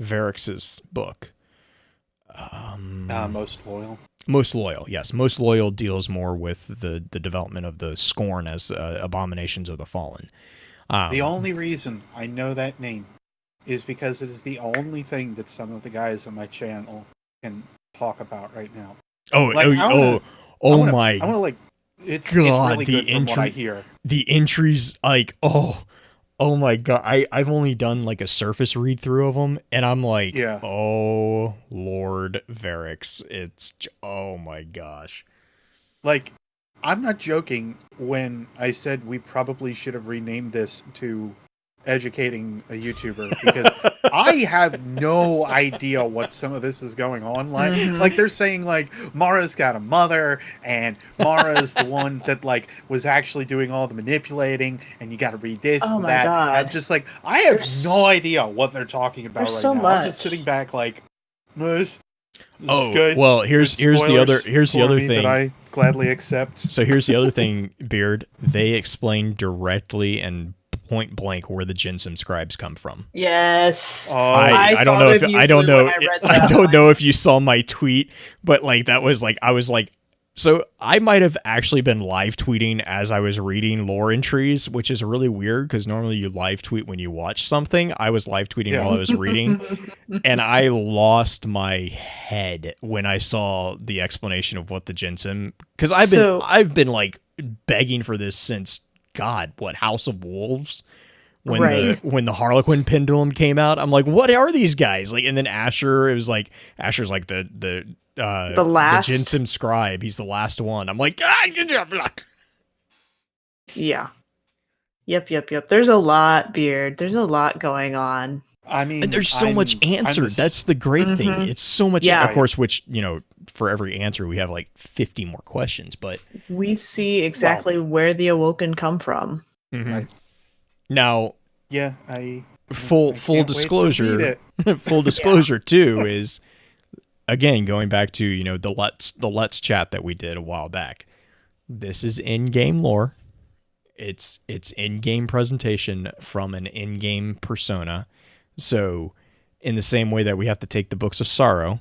Varix's book. Most Loyal. Most Loyal, yes. Most Loyal deals more with the development of the Scorn as abominations of the fallen. The only reason I know that name is because it is the only thing that some of the guys on my channel can talk about right now. Oh, like, my! I want to like. It's really good from what I hear. The entries, like, oh my god! I've only done like a surface read through of them, and I'm like, yeah. Oh Lord Varix, oh my gosh! Like, I'm not joking when I said we probably should have renamed this to educating a YouTuber because I have no idea what some of this is going on. Like they're saying like Mara's got a mother and Mara's the one that like was actually doing all the manipulating, and you got to read this Oh and my that. God. I'm just like, I have There's- no idea what they're talking about there's right so now. I'm just much. sitting back like, this Oh, is good. well, here's There's the other spoilers for me thing. that I gladly accept. So here's the other thing, Beard. They explain directly and point blank where the Jinsum scribes come from. Yes. Oh, I don't thought know of if you I don't when know I read I that don't one. know if you saw my tweet, but like that was like I was like, so I might have actually been live tweeting as I was reading lore entries, which is really weird because normally you live tweet when you watch something. I was live tweeting Yeah. while I was reading, and I lost my head when I saw the explanation of what the Jinsum, because I've been like begging for this since God, what, House of Wolves, when the Harlequin pendulum came out. I'm like, what are these guys like? And then Asher, it was like Asher's like the last the Jinsum scribe. He's the last one. I'm like, Yeah. Yep. There's a lot, Beard. There's a lot going on. I mean, and there's so much answered. That's the great thing. It's so much. Yeah. Of course, which, you know, for every answer we have like 50 more questions, but We see exactly where the Awoken come from. Right. Now, yeah, full can't wait to disclosure, read full disclosure too is, again, going back to, you know, the Let's chat that we did a while back. This is in-game lore. It's in-game presentation from an in-game persona. So in the same way that we have to take the books of sorrow,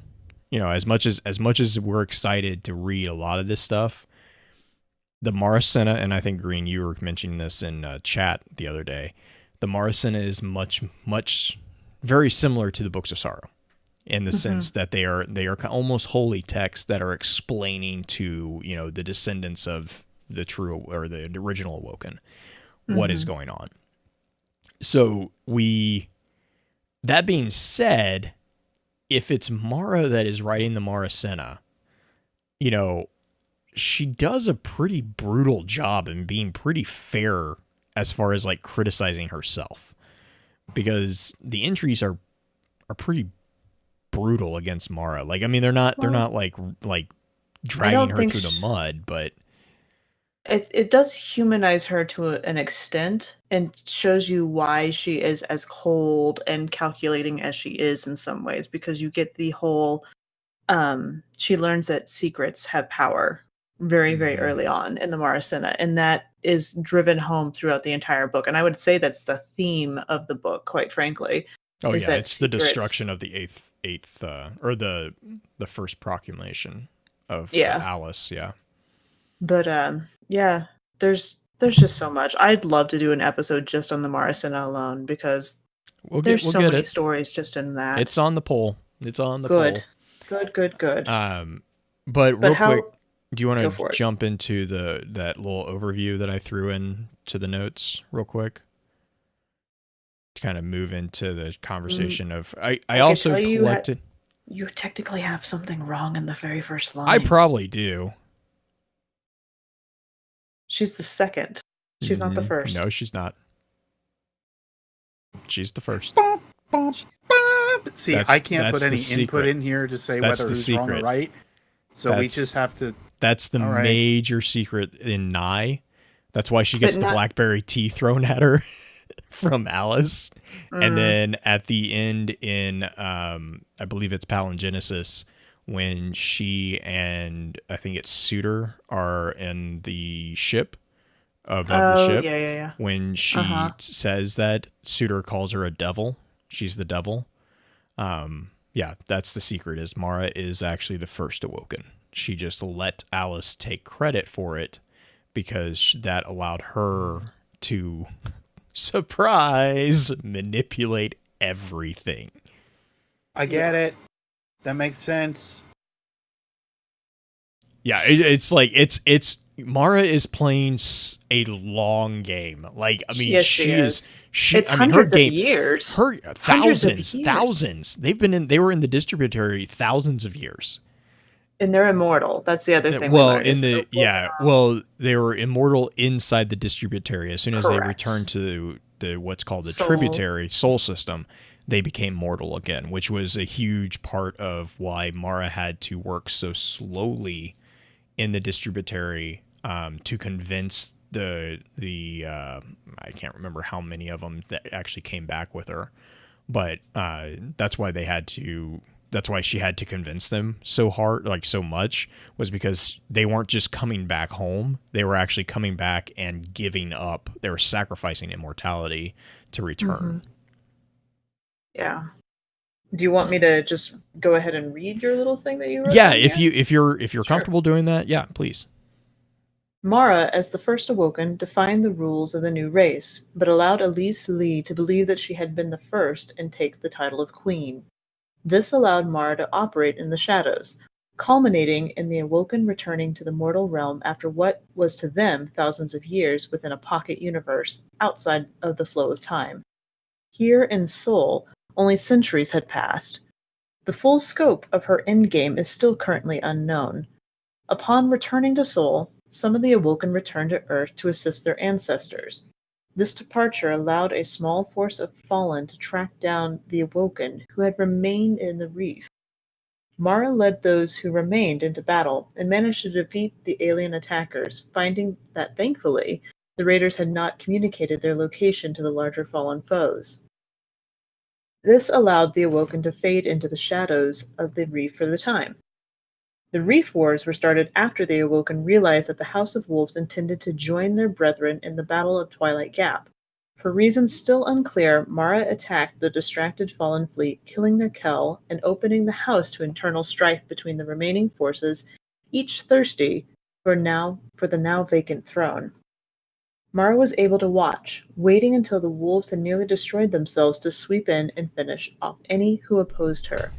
you know, as much as we're excited to read a lot of this stuff, the Maracena, and I think Green, you were mentioning this in chat the other day, the Maracena is much very similar to the books of sorrow, in the sense that they are almost holy texts that are explaining to, you know, the descendants of the true or the original Awoken what is going on. So that being said, if it's Mara that is writing the Maracena, you know, she does a pretty brutal job in being pretty fair as far as like criticizing herself, because the entries are pretty brutal against Mara. Like, I mean, they're not like dragging her through the mud, but it does humanize her to an extent and shows you why she is as cold and calculating as she is in some ways, because you get the whole she learns that secrets have power very, very early on in the Maracena, and that is driven home throughout the entire book. And I would say that's the theme of the book, quite frankly. Oh yeah, that it's the destruction of the eighth or the first proclamation of Alice. Yeah. But yeah, there's just so much. I'd love to do an episode just on the Maracena alone, because there's so many stories just in that. It's on the poll. It's on the poll. Good. But real quick, do you want to jump into that little overview that I threw in to the notes real quick? To kind of move into the conversation of I also collected. You technically have something wrong in the very first line. I probably do. She's the second. She's not the first. No, she's not. She's the first. See, I can't put any input in here to say whether who's wrong or right. So we just have to. That's the major secret in Nye. That's why she gets the blackberry tea thrown at her from Alice. And then at the end in, I believe it's Palingenesis, when she and I think it's Suitor are in the ship of the ship. Yeah. When she says that Suitor calls her a devil, she's the devil. Yeah, that's the secret, is Mara is actually the first Awoken. She just let Alice take credit for it because that allowed her to manipulate everything. I get it. That makes sense. Yeah, it's like it's Mara is playing a long game. Like, I mean, yes, she is. It's hundreds of years. Her thousands. They were in the distributary thousands of years. And they're immortal. That's the other thing. Well, they were immortal inside the distributary. As soon as they returned to the what's called the Soul. tributary soul system, they became mortal again, which was a huge part of why Mara had to work so slowly in the distributary to convince the I can't remember how many of them that actually came back with her, but that's why she had to convince them so hard, like so much, was because they weren't just coming back home. They were actually coming back and giving up. They were sacrificing immortality to return. Mm-hmm. Yeah. Do you want me to just go ahead and read your little thing that you wrote? Yeah, down if here? you're comfortable doing that, yeah, please. Mara, as the first Awoken, defined the rules of the new race, but allowed Elise Lee to believe that she had been the first and take the title of Queen. This allowed Mara to operate in the shadows, culminating in the Awoken returning to the mortal realm after what was to them thousands of years within a pocket universe outside of the flow of time. Here in Seoul, only centuries had passed. The full scope of her endgame is still currently unknown. Upon returning to Seoul, some of the Awoken returned to Earth to assist their ancestors. This departure allowed a small force of Fallen to track down the Awoken who had remained in the reef. Mara led those who remained into battle and managed to defeat the alien attackers, finding that, thankfully, the raiders had not communicated their location to the larger Fallen foes. This allowed the Awoken to fade into the shadows of the reef for the time. The Reef Wars were started after the Awoken realized that the House of Wolves intended to join their brethren in the Battle of Twilight Gap. For reasons still unclear, Mara attacked the distracted Fallen fleet, killing their Kel and opening the house to internal strife between the remaining forces, each thirsty for the now vacant throne. Mara was able to watch, waiting until the wolves had nearly destroyed themselves to sweep in and finish off any who opposed her,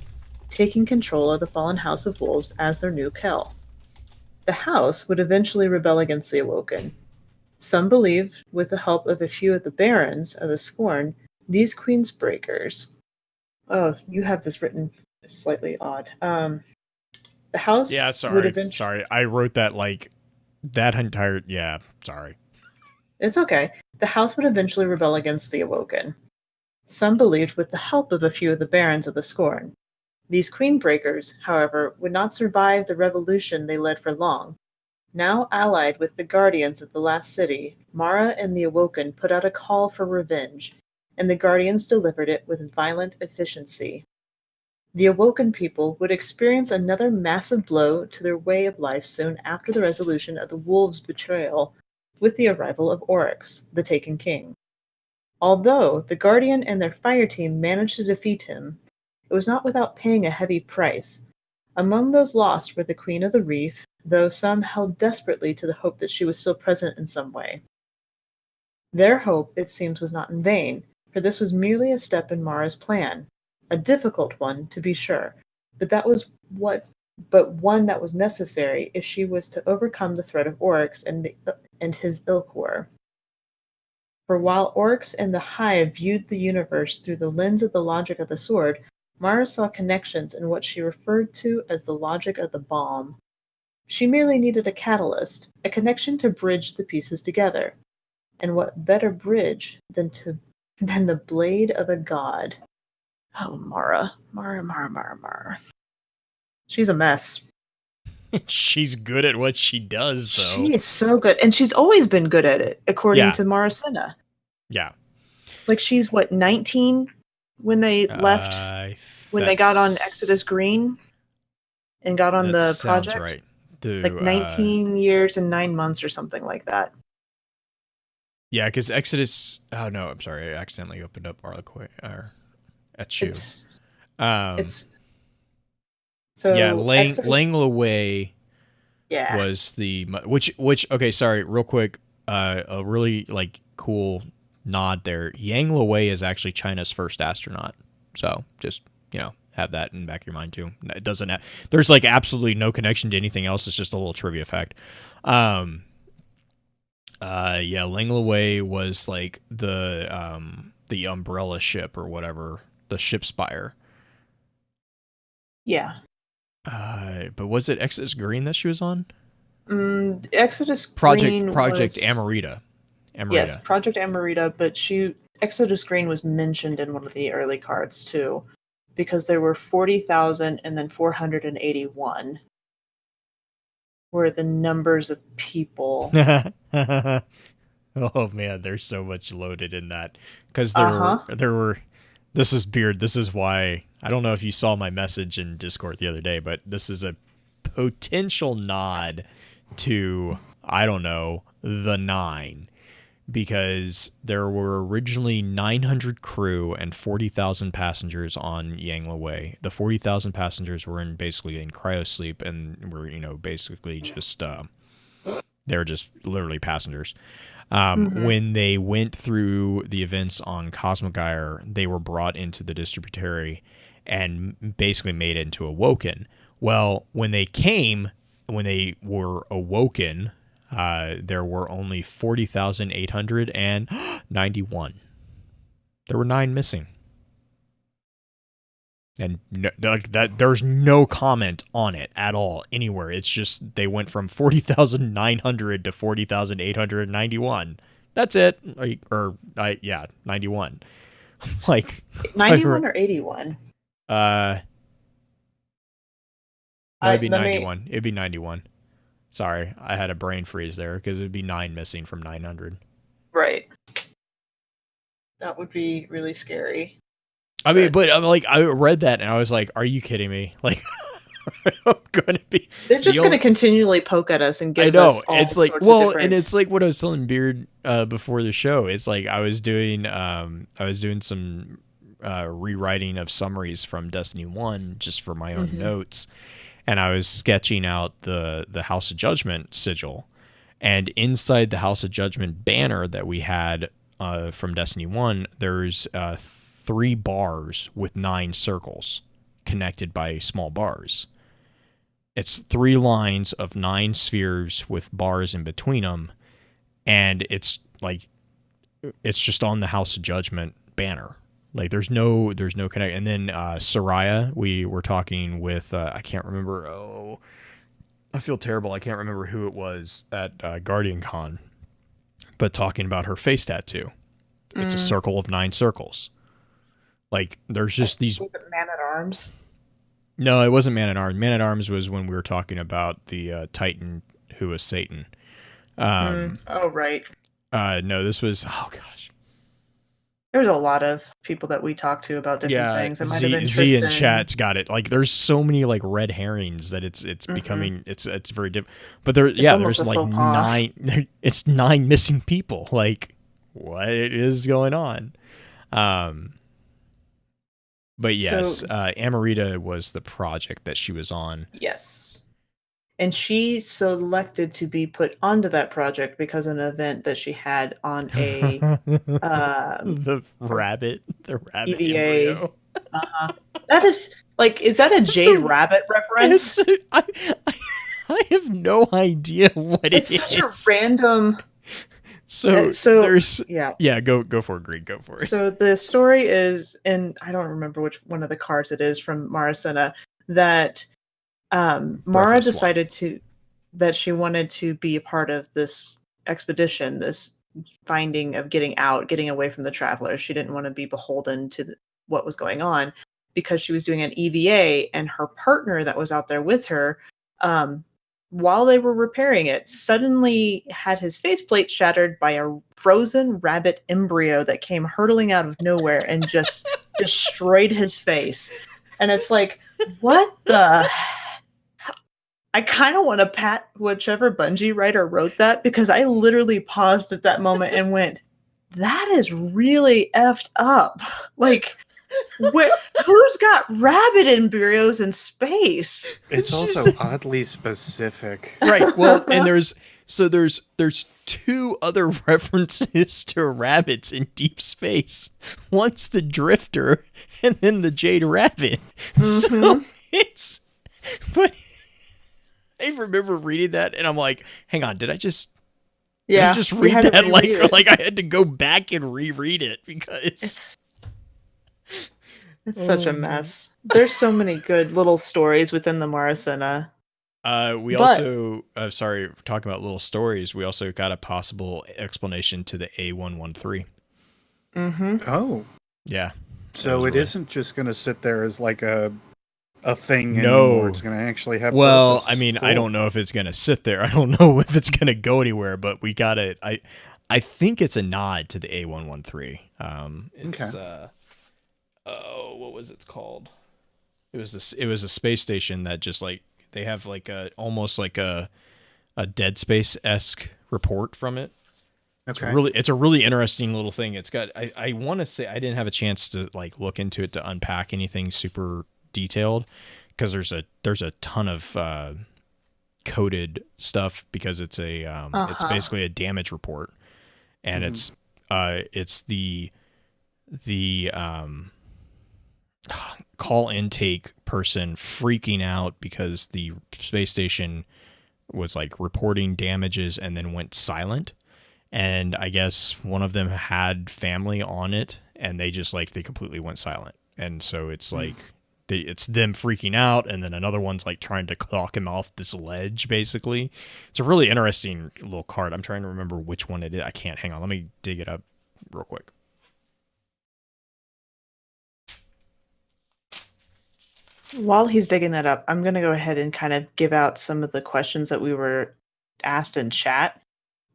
taking control of the fallen House of Wolves as their new Kel. The house would eventually rebel against the Awoken. Some believed, with the help of a few of the barons of the Scorn, these Queensbreakers. Oh, you have this written slightly odd. The house Yeah, would sorry. eventually. Sorry. I wrote that like that entire. Yeah, sorry. It's okay. The house would eventually rebel against the Awoken. Some believed with the help of a few of the barons of the Scorn. These Queenbreakers, however, would not survive the revolution they led for long. Now allied with the Guardians of the Last City, Mara and the Awoken put out a call for revenge, and the Guardians delivered it with violent efficiency. The Awoken people would experience another massive blow to their way of life soon after the resolution of the Wolves' betrayal with the arrival of Oryx, the Taken King. Although the Guardian and their fire team managed to defeat him, it was not without paying a heavy price. Among those lost were the Queen of the Reef, though some held desperately to the hope that she was still present in some way. Their hope, it seems, was not in vain, for this was merely a step in Mara's plan. A difficult one, to be sure, but one that was necessary if she was to overcome the threat of Oryx and his Ilkor. For while Oryx and the Hive viewed the universe through the lens of the logic of the sword, Mara saw connections in what she referred to as the logic of the bomb. She merely needed a catalyst, a connection to bridge the pieces together. And what better bridge than the blade of a god? Oh, Mara. Mara. She's a mess. She's good at what she does, though. She is so good. And she's always been good at it, according to Mara Senna. Yeah. Like, she's, 19 when they left? When they got on Exodus Green and got on the project? Sounds right. 19 years and 9 months or something like that. Yeah, because Exodus... Oh, no, I'm sorry. I accidentally opened up Arlequin, or Etchu. So yeah, Lang Leway was the... Which, okay, sorry, real quick. A really, cool nod there. Yang Lewei is actually China's first astronaut. So, just, have that in the back of your mind, too. It doesn't have... There's, absolutely no connection to anything else. It's just a little trivia fact. Yeah, Lang Lewei was the umbrella ship or whatever, the ship spire. Yeah. But was it Exodus Green that she was on? Exodus Project Green Project was... Amarita. Yes, Project Amarita, but Exodus Green was mentioned in one of the early cards too, because there were 40,000 and then 481 were the numbers of people. Oh man, there's so much loaded in that because Uh-huh. there were. This is Beard. This is why I don't know if you saw my message in Discord the other day, but this is a potential nod to, I don't know, the 9, because there were originally 900 crew and 40,000 passengers on Yangla Way. The 40,000 passengers were basically in cryosleep and were, basically just they were just literally passengers. When they went through the events on Cosmogyre, they were brought into the distributary and basically made it into Awoken. Well, when they were Awoken, there were only 40,891. There were 9 missing. And there's no comment on it at all anywhere. It's just they went from 40,900 to 40,891. That's it. 91. Like 91 or 81? It'd be 91. It'd be 91. Sorry, I had a brain freeze there because it'd be 9 missing from 900. Right. That would be really scary. I mean, but I'm like, I read that and I was like, "Are you kidding me?" Like, I'm gonna be. They're just going to continually poke at us and give I know us all it's like, sorts well, of different... and it's like what I was telling Beard before the show. It's like I was doing some rewriting of summaries from Destiny 1 just for my own notes, and I was sketching out the House of Judgment sigil, and inside the House of Judgment banner that we had from Destiny 1, there's 3 bars with 9 circles connected by small bars. It's 3 lines of 9 spheres with bars in between them, and it's just on the House of Judgment banner. Like there's no connect. And then Soraya, we were talking with I can't remember. Oh, I feel terrible. I can't remember who it was at Guardian Con, but talking about her face tattoo. It's a circle of 9 circles. Like there's just these. Was it Man at Arms? No, it wasn't Man at Arms. Man at Arms was when we were talking about the Titan who was Satan. Oh right. No, this was. Oh gosh. There's a lot of people that we talked to about different things. It might have been Z in Tristan. chat's got it. Like there's so many like red herrings that it's becoming it's very different. But there's almost like a faux pas. 9. It's 9 missing people. Like what is going on? But yes, So- Amarita was the project that she was on. Yes. And she selected to be put onto that project because of an event that she had on a the rabbit EVA. embryo. That is like, is that a Jade Rabbit reference? I have no idea what It's it such is. a random. So there's Yeah. Go for it, Greg. Go for it. So the story is, and I don't remember which one of the cards it is from Maracena, that Mara Breathless decided that she wanted to be a part of this expedition, this finding of getting away from the travelers. She didn't want to be beholden to what was going on because she was doing an EVA, and her partner that was out there with her, while they were repairing it, suddenly had his faceplate shattered by a frozen rabbit embryo that came hurtling out of nowhere and just destroyed his face. And it's like, what the... I kind of want to pat whichever Bungie writer wrote that, because I literally paused at that moment and went, that is really effed up. Like, who's got rabbit embryos in space? It's also oddly specific. Right. Well, and there's 2 other references to rabbits in deep space. One's the Drifter, and then the Jade Rabbit. So it's, but I remember reading that, and I'm like, hang on, did I just read that? Like I had to go back and reread it because it's such a mess. There's so many good little stories within the Maracena. Also, sorry, talking about little stories, we also got a possible explanation to the A113. Mm-hmm. Oh, Yeah. so was it really- isn't just going to sit there as like a thing No. anymore. It's going to actually have Well, purpose. I mean, I Cool. don't know if it's gonna sit there. I don't know if it's gonna go anywhere, but we got it. I think it's a nod to the A113. It's oh, what was it called? It was a space station that just like they have like a almost like a Dead Space-esque report from it. Okay. It's a really interesting little thing. It's got I want to say I didn't have a chance to like look into it to unpack anything super detailed because there's a ton of coded stuff because it's it's basically a damage report and it's the call intake person freaking out because the space station was like reporting damages and then went silent. And I guess one of them had family on it and they just like, they completely went silent. And so it's like, it's them freaking out. And then another one's like trying to clock him off this ledge, basically. It's a really interesting little card. I'm trying to remember which one it is. I can't, hang on. Let me dig it up real quick. While he's digging that up, I'm going to go ahead and kind of give out some of the questions that we were asked in chat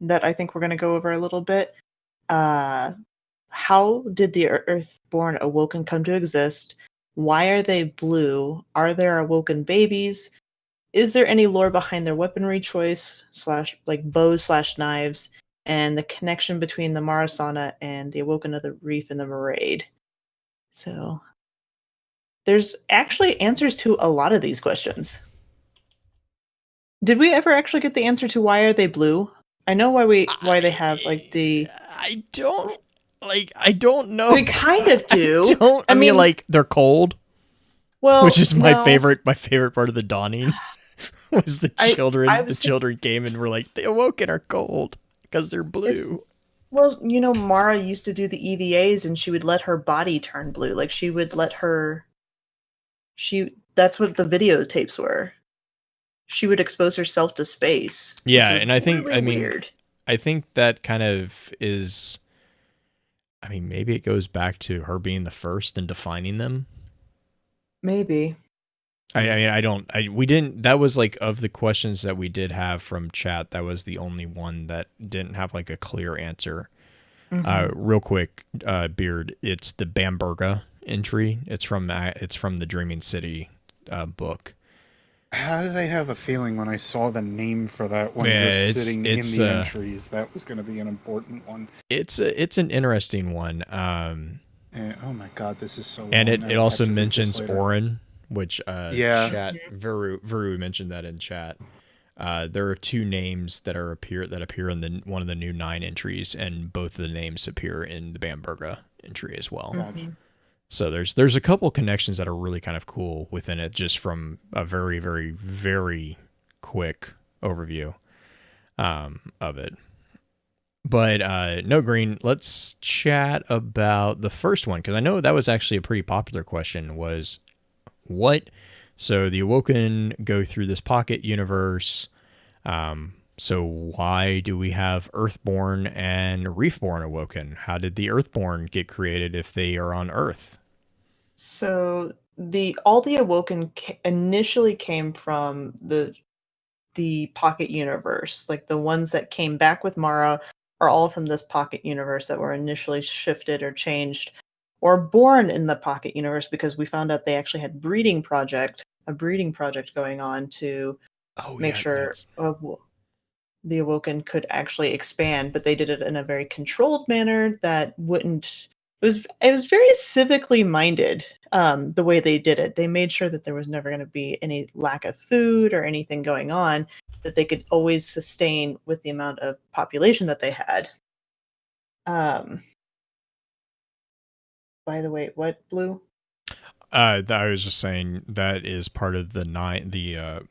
that I think we're going to go over a little bit. How did the Earthborn Awoken come to exist? Why are they blue? Are there Awoken babies? Is there any lore behind their weaponry choice / like bows / knives? And the connection between the Marasana and the Awoken of the Reef and the Maraid? So there's actually answers to a lot of these questions. Did we ever actually get the answer to why are they blue? I know why they have like the. I don't know. We kind of do. I mean, like they're cold. Well, which is my no. favorite part of the dawning was the children. The children came and were like, the Awoken are cold because they're blue. Well, you know, Mara used to do the EVAs and she would let her body turn blue. Like she would let her. That's what the videotapes were. She would expose herself to space. Yeah, and I think really weird. I think that kind of is. I mean, maybe it goes back to her being the first and defining them. Maybe. We didn't, that was like of the questions that we did have from chat, that was the only one that didn't have like a clear answer. Real quick, Beard, it's the Bamberga entry. It's from the Dreaming City book. How did I have a feeling when I saw the name for that one just sitting in the entries that was going to be an important one? It's an interesting one. Oh my god, this is so. And long. it also mentions Orin, which yeah, Veru mentioned that in chat. There are two names that appear in one of the new 9 entries, and both of the names appear in the Bamberga entry as well. Gotcha. So there's a couple connections that are really kind of cool within it, just from a very, very, very quick overview of it. But no, Green, let's chat about the first one, because I know that was actually a pretty popular question, was what? So the Awoken go through this pocket universe. So why do we have Earthborn and Reefborn Awoken? How did the Earthborn get created if they are on Earth? So all the Awoken initially came from the pocket universe. Like the ones that came back with Mara are all from this pocket universe that were initially shifted or changed or born in the pocket universe, because we found out they actually had a breeding project going on to make sure the Awoken could actually expand, but they did it in a very controlled manner that wouldn't. It was very civically minded, the way they did it. They made sure that there was never going to be any lack of food or anything going on, that they could always sustain with the amount of population that they had. By the way, what, Blue? I was just saying that is part of the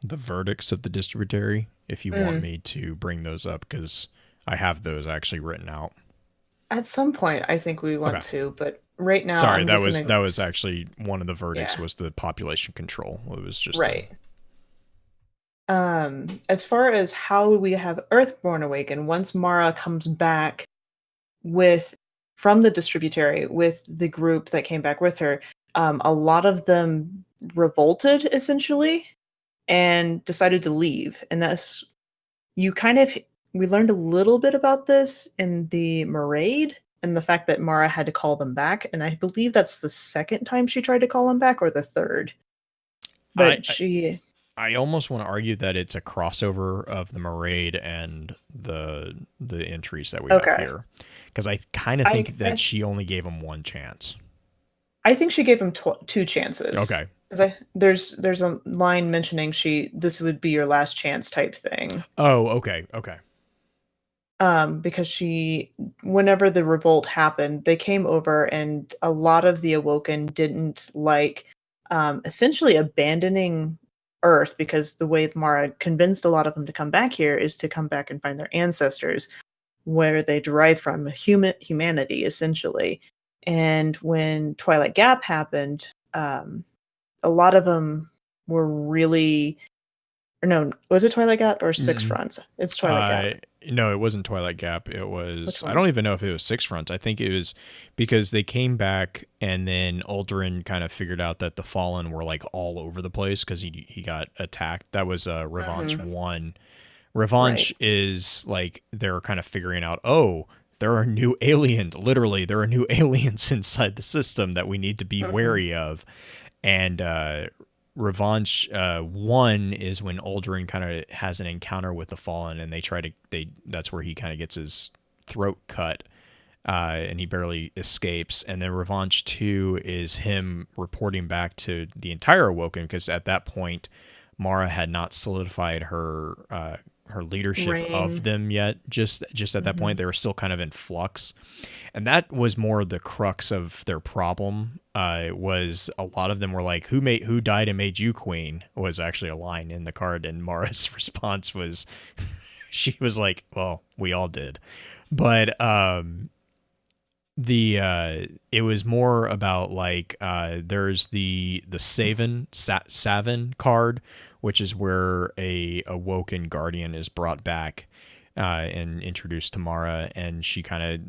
verdicts of the distributary. If you want me to bring those up, because I have those actually written out. At some point, I think we want to, but right now, sorry, that was actually one of the verdicts was the population control. It was just right. As far as how we have Earthborn Awaken, once Mara comes back with from the distributary with the group that came back with her, a lot of them revolted essentially and decided to leave. And that's you kind of we learned a little bit about this in the Maraid and the fact that Mara had to call them back. And I believe that's the second time she tried to call them back or the third. But I almost want to argue that it's a crossover of the Maraid and the entries that we have here, because I kind of think that she only gave him one chance. I think she gave him two chances. Okay. There's a line mentioning this would be your last chance type thing. Oh, okay. Because whenever the revolt happened, they came over and a lot of the Awoken didn't like essentially abandoning Earth, because the way Mara convinced a lot of them to come back here is to come back and find their ancestors, where they derive from humanity, essentially. And when Twilight Gap happened, a lot of them were really... Or no, was it Twilight Gap or Six Fronts? It's Twilight Gap. No, it wasn't Twilight Gap. It was... I don't even know if it was Six Fronts. I think it was because they came back and then Uldren kind of figured out that the Fallen were like all over the place because he got attacked. That was Revanche 1. Revanche is like they're kind of figuring out, oh, there are new aliens. Literally, there are new aliens inside the system that we need to be wary of. And Revanche 1 is when Uldren kind of has an encounter with the Fallen, and that's where he kind of gets his throat cut, and he barely escapes. And then Revanche 2 is him reporting back to the entire Awoken, because at that point Mara had not solidified her leadership of them yet. Just at that point, they were still kind of in flux. And that was more the crux of their problem. Was a lot of them were like, who died and made you queen? Was actually a line in the card, and Mara's response was, she was like, well, we all did. But it was more about like there's the Savin card, which is where a Awoken Guardian is brought back and introduced to Mara, and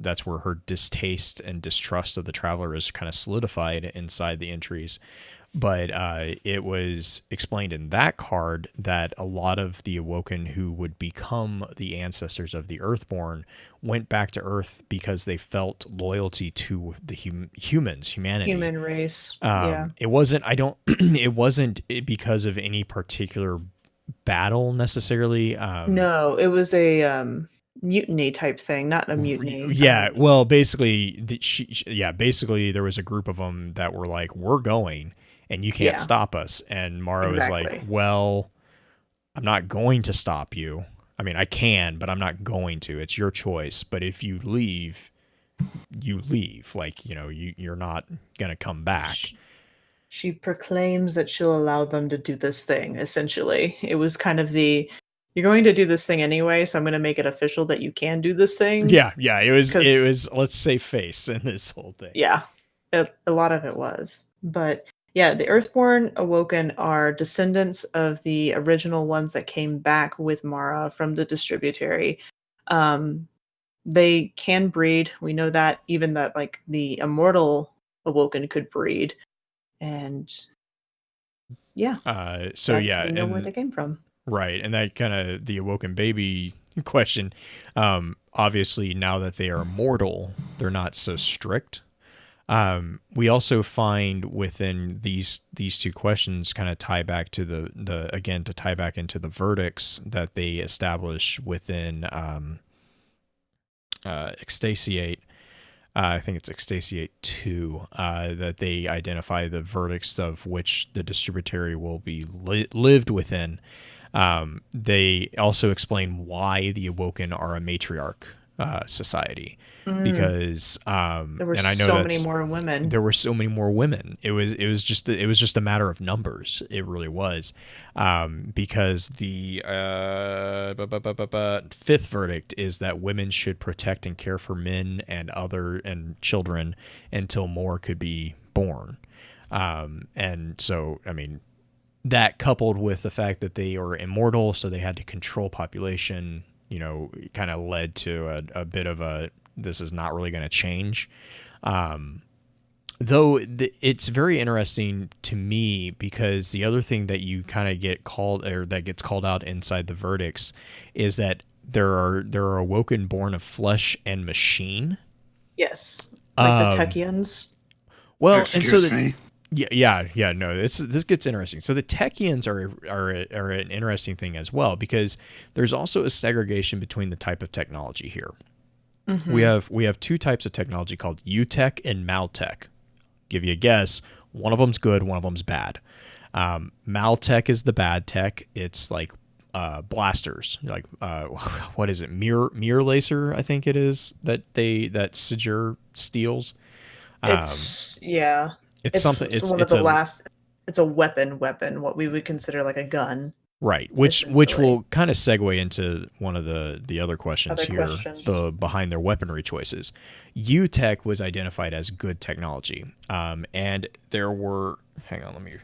that's where her distaste and distrust of the Traveler is kind of solidified inside the entries. But it was explained in that card that a lot of the Awoken who would become the ancestors of the Earthborn went back to Earth because they felt loyalty to the humanity. Human race. It wasn't, it wasn't because of any particular battle necessally. No, it was a mutiny type thing, not a mutiny. Yeah, well, basically, basically there was a group of them that were like, we're going, and you can't stop us. And Mara was like, well, I'm not going to stop you. I mean, I can, but I'm not going to. It's your choice. But if you leave, you leave. Like, you're not going to come back. She proclaims that she'll allow them to do this thing, essentially. It was kind of you're going to do this thing anyway, so I'm going to make it official that you can do this thing. Yeah, it was let's save face in this whole thing. Yeah, a lot of it was. But yeah, the Earthborn Awoken are descendants of the original ones that came back with Mara from the distributary. They can breed. We know that, even that like the immortal Awoken could breed. And yeah. We know where they came from. Right. And that kind of the Awoken baby question. Obviously, now that they are mortal, they're not so strict. We also find within these two questions kind of tie back to to tie back into the verdicts that they establish within Extasiate. I think it's Extasiate 2, that they identify the verdicts of which the distributary will be lived within. They also explain why the Awoken are a matriarch society, because there were so many more women. There were so many more women. It was just a matter of numbers. It really was, because the fifth verdict is that women should protect and care for men and children until more could be born. And so, I mean, that coupled with the fact that they are immortal, so they had to control population, kind of led to a bit of a this is not really going to change. Though it's very interesting to me because the other thing that you kind of get called, or that gets called out inside the verdicts, is that there are Awoken born of flesh and machine. Yes, like the Techians. Well, Excuse and so me. yeah. No, this gets interesting. So the Techians are an interesting thing as well, because there's also a segregation between the type of technology here. Mm-hmm. We have two types of technology called UTech and Maltech. Give you a guess. One of them's good, one of them's bad. Maltech is the bad tech. It's like blasters, like what is it? Mirror laser, I think it is that Sigir steals. It's It's something. It's one of the last. It's a weapon. What we would consider like a gun. Right, which will kind of segue into one of the other questions here, the behind their weaponry choices. UTech was identified as good technology, and there were, hang on, let me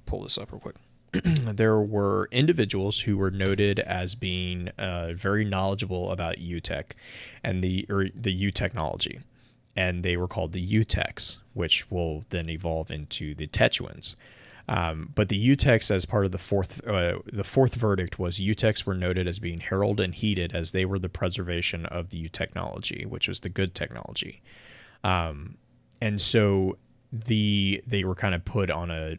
pull this up real quick. There were individuals who were noted as being very knowledgeable about UTech and the U technology, and they were called the UTechs, which will then evolve into the Techuans. But the UTechs, as part of the fourth verdict, was UTechs were noted as being heralded and heeded as they were the preservation of the U technology, which was the good technology. And so they were kind of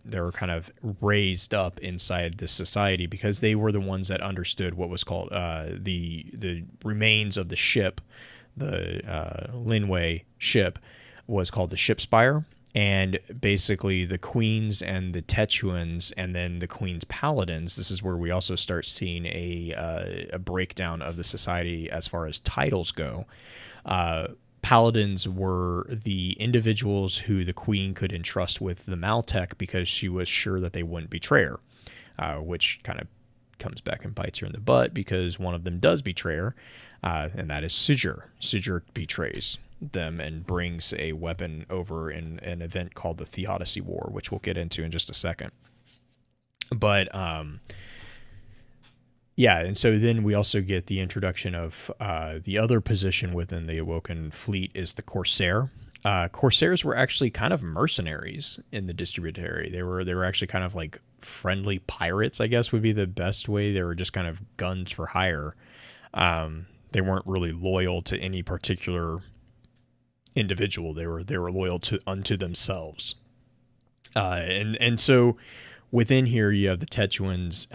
they were kind of raised up inside this society because they were the ones that understood what was called the remains of the ship, the Linway ship was called the ship spire. And basically the queens and the Techuans and then the queen's paladins, this is where we also start seeing a breakdown of the society as far as titles go. Paladins were the individuals who the queen could entrust with the Maltech because she was sure that they wouldn't betray her, which kind of comes back and bites her in the butt because one of them does betray her, and that is Sigir. Sigir betrays them and brings a weapon over in an event called the Theodicy War, which we'll get into in just a second. But yeah, and so then we also get the introduction of the other position within the Awoken fleet is the Corsair. Corsairs were actually kind of mercenaries in the distributary. They were actually kind of like friendly pirates, I guess would be the best way. They were just kind of guns for hire. They weren't really loyal to any particular individual. They were loyal unto themselves. And so within here you have the Techuans,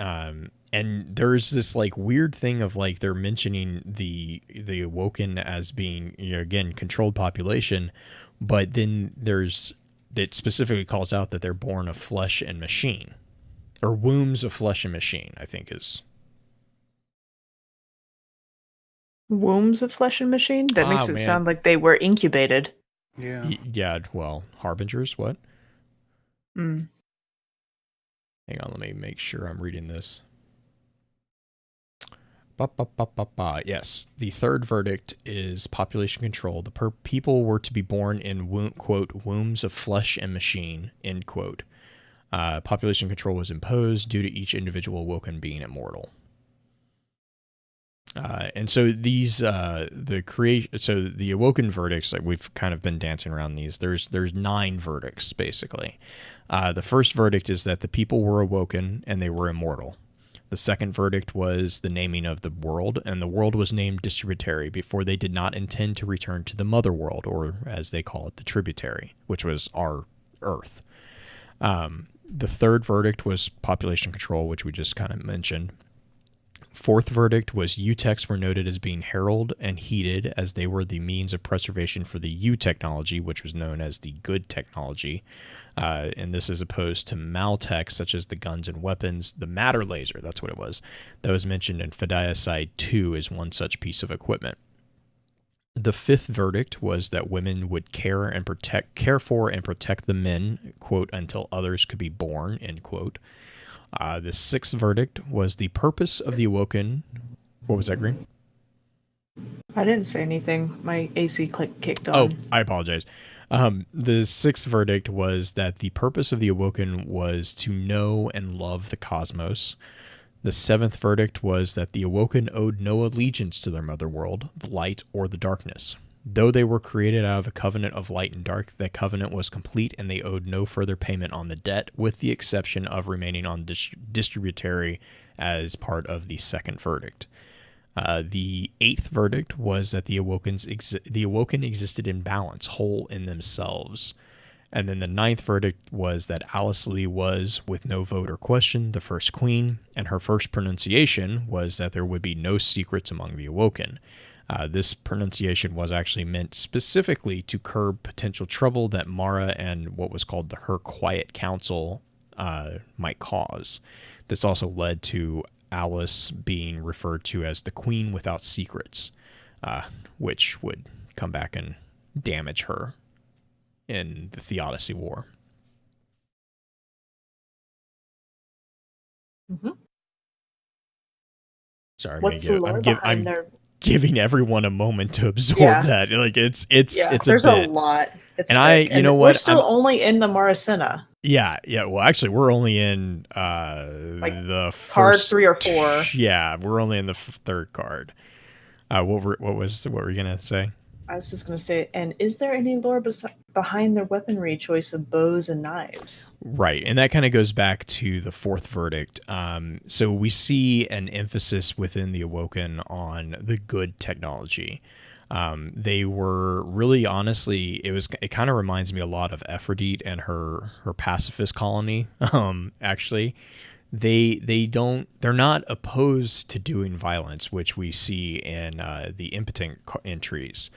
and there's this like weird thing of like they're mentioning the Awoken as being, you know, again, controlled population, but then it specifically calls out that they're born of flesh and machine, or wombs of flesh and machine, I think is. Wombs of flesh and machine? That makes it man. sound like they were incubated. Yeah. Yeah, well, harbingers, what? Mm. Hang on, let me make sure I'm reading this. Yes, the third verdict is population control. The people were to be born in, quote, wombs of flesh and machine, end quote. Population control was imposed due to each individual Awoken being immortal. And so these, so the Awoken verdicts, like we've kind of been dancing around these. There's 9 verdicts basically. The first verdict is that the people were Awoken and they were immortal. The second verdict was the naming of the world, and the world was named Distributary before they did not intend to return to the mother world, or as they call it, the Tributary, which was our Earth. The third verdict was population control, which we just kind of mentioned. Fourth verdict was UTechs were noted as being heralded and heeded as they were the means of preservation for the U technology, which was known as the good technology. And this is opposed to Maltech, such as the guns and weapons. The matter laser, that's what it was, that was mentioned in Fidayaside 2 is one such piece of equipment. The fifth verdict was that women would care for and protect the men, quote, until others could be born, end quote. The sixth verdict was the purpose of the Awoken. What was that, Green? I didn't say anything. My AC kicked on. Oh, I apologize. The sixth verdict was that the purpose of the Awoken was to know and love the cosmos. The seventh verdict was that the Awoken owed no allegiance to their mother world, the light or the darkness. Though they were created out of a covenant of light and dark, that covenant was complete, and they owed no further payment on the debt, with the exception of remaining on distributary as part of the second verdict. The eighth verdict was that the Awoken existed in balance, whole in themselves. And then the ninth verdict was that Alice Lee was, with no vote or question, the first queen, and her first pronunciation was that there would be no secrets among the Awoken. This pronunciation was actually meant specifically to curb potential trouble that Mara and what was called her Quiet Council might cause. This also led to Alice being referred to as the Queen Without Secrets, which would come back and damage her in the Theodicy War. Mm-hmm. Sorry, What's the lore behind their... giving everyone a moment to absorb that. Like it's there's a bit. A lot. It's and thick. We're still only in the Maracena. Yeah. Well, actually, we're only in the first card 3 or 4. Yeah, we're only in the third card. What were you gonna say? I was just gonna say, and is there any lore behind their weaponry choice of bows and knives? Right, and that kind of goes back to the fourth verdict. So we see an emphasis within the Awoken on the good technology. They were really, honestly, it kind of reminds me a lot of Ephrodite and her pacifist colony. Actually, they're not opposed to doing violence, which we see in the impotent entries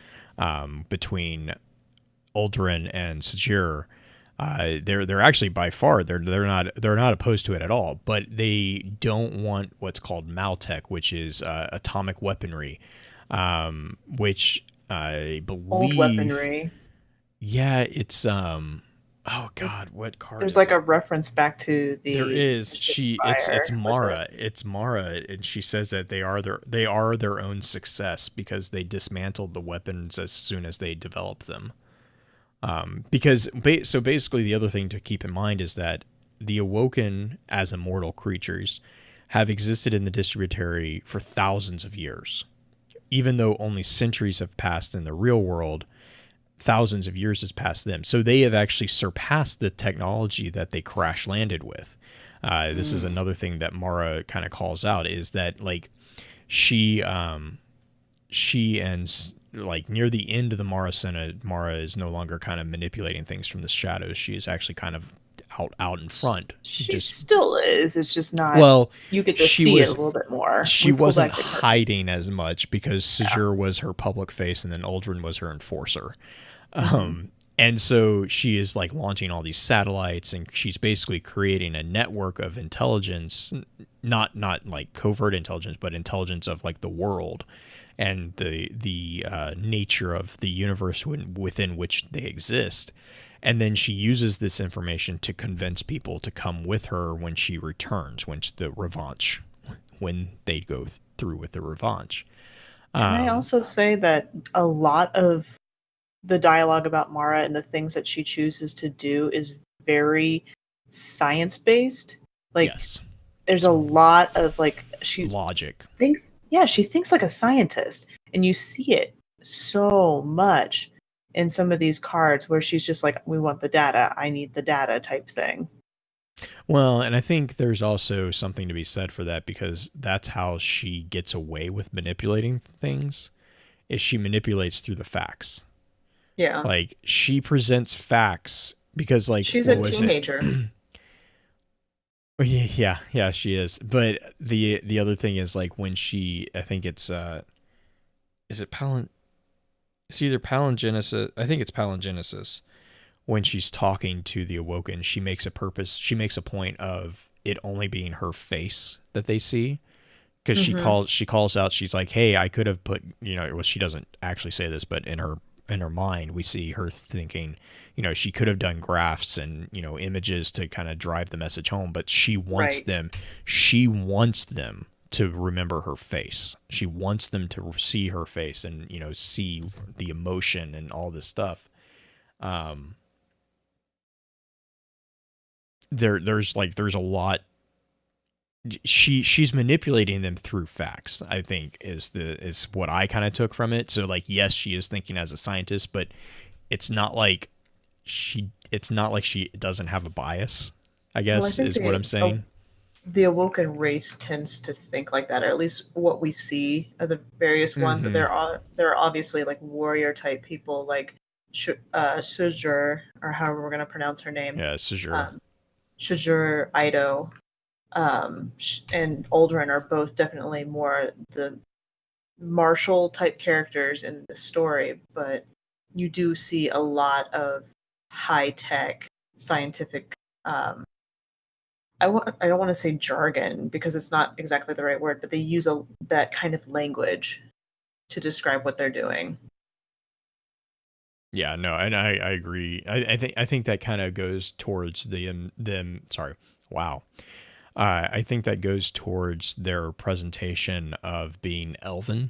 between Uldren and Sajir. They're actually by far they're not opposed to it at all, but they don't want what's called Maltech, which is atomic weaponry, which I believe old weaponry. Yeah, it's oh God, what card? There's like a reference back to the. There is it's Mara. It's Mara, and she says that they are their own success because they dismantled the weapons as soon as they developed them. Because so basically the other thing to keep in mind is that the Awoken as immortal creatures have existed in the distributary for thousands of years. Even though only centuries have passed in the real world, thousands of years has passed them. So they have actually surpassed the technology that they crash landed with. This is another thing that Mara kind of calls out, is that like she ends like near the end of the Maracena, Mara is no longer kind of manipulating things from the shadows. She is actually kind of out in front. She still is. It's just not. Well, you get to see it a little bit more. She wasn't hiding as much because Sajur was her public face, and then Uldren was her enforcer. And so she is like launching all these satellites, and she's basically creating a network of intelligence, not like covert intelligence, but intelligence of like the world and the nature of the universe within which they exist. And then she uses this information to convince people to come with her when she returns, when they go through with the revanche. Can I also say that a lot of the dialogue about Mara and the things that she chooses to do is very science-based. Like, yes. There's a lot of like logic. She thinks like a scientist, and you see it so much in some of these cards where she's just like, we want the data, I need the data type thing. Well, and I think there's also something to be said for that, because that's how she gets away with manipulating things, is she manipulates through the facts. Yeah. Like, she presents facts because, like, she's a teenager. Yeah, she is. But the other thing is, like, when she, I think it's is it it's either palingenesis. I think it's palingenesis. When she's talking to the Awoken, she makes a point of it only being her face that they see. Because she calls out, she's like, hey, I could have put, well, she doesn't actually say this, but in her mind, we see her thinking, she could have done graphs and, images to kind of drive the message home, but she wants them to remember her face. She wants them to see her face and, see the emotion and all this stuff. There's a lot she's manipulating them through facts, I think is what I kind of took from it. So like, yes, she is thinking as a scientist, but it's not like she doesn't have a bias, I Well, I guess, think is what I'm saying. the Awoken race tends to think like that, or at least what we see of the various ones. That there are obviously like warrior type people, like Sujur, or however we're going to pronounce her name. Yeah, Sejur. Shujur, Ido, and Aldrin are both definitely more the martial type characters in the story, but you do see a lot of high tech scientific. I don't want to say jargon because it's not exactly the right word, but they use that kind of language to describe what they're doing. Yeah, no, and I agree. I think that kind of goes towards them. Sorry, wow. I think that goes towards their presentation of being elven.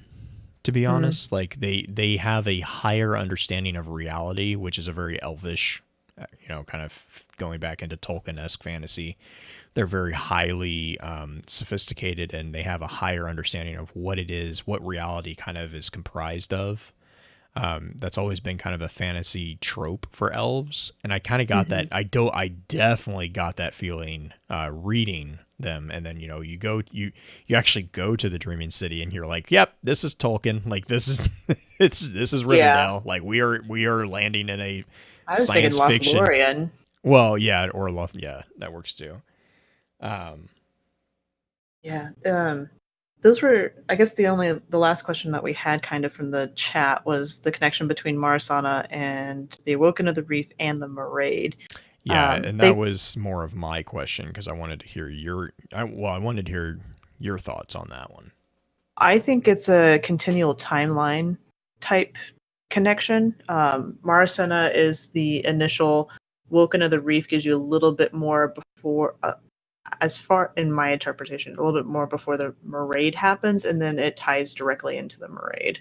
To be honest, like they have a higher understanding of reality, which is a very elvish, kind of going back into Tolkien-esque fantasy. They're very highly sophisticated, and they have a higher understanding of what it is, what reality kind of is comprised of. That's always been kind of a fantasy trope for elves, and I kind of got that. I definitely got that feeling reading them, and then you actually go to the Dreaming City, and you're like, yep, this is Tolkien. Like this is this is Rivendell. Yeah. Like we are landing in a I was science thinking fiction. Lothlorien. Well, yeah, or yeah, that works too. Yeah. Those were, I guess, the last question that we had kind of from the chat was the connection between Marasana and the Awoken of the Reef and the Maraid. Yeah, and that was more of my question because I wanted to hear I wanted to hear your thoughts on that one. I think it's a continual timeline type connection. Marasana is the initial. Woken of the Reef gives you a little bit more before, as far in my interpretation, a little bit more before the Maraid happens, and then it ties directly into the Maraid.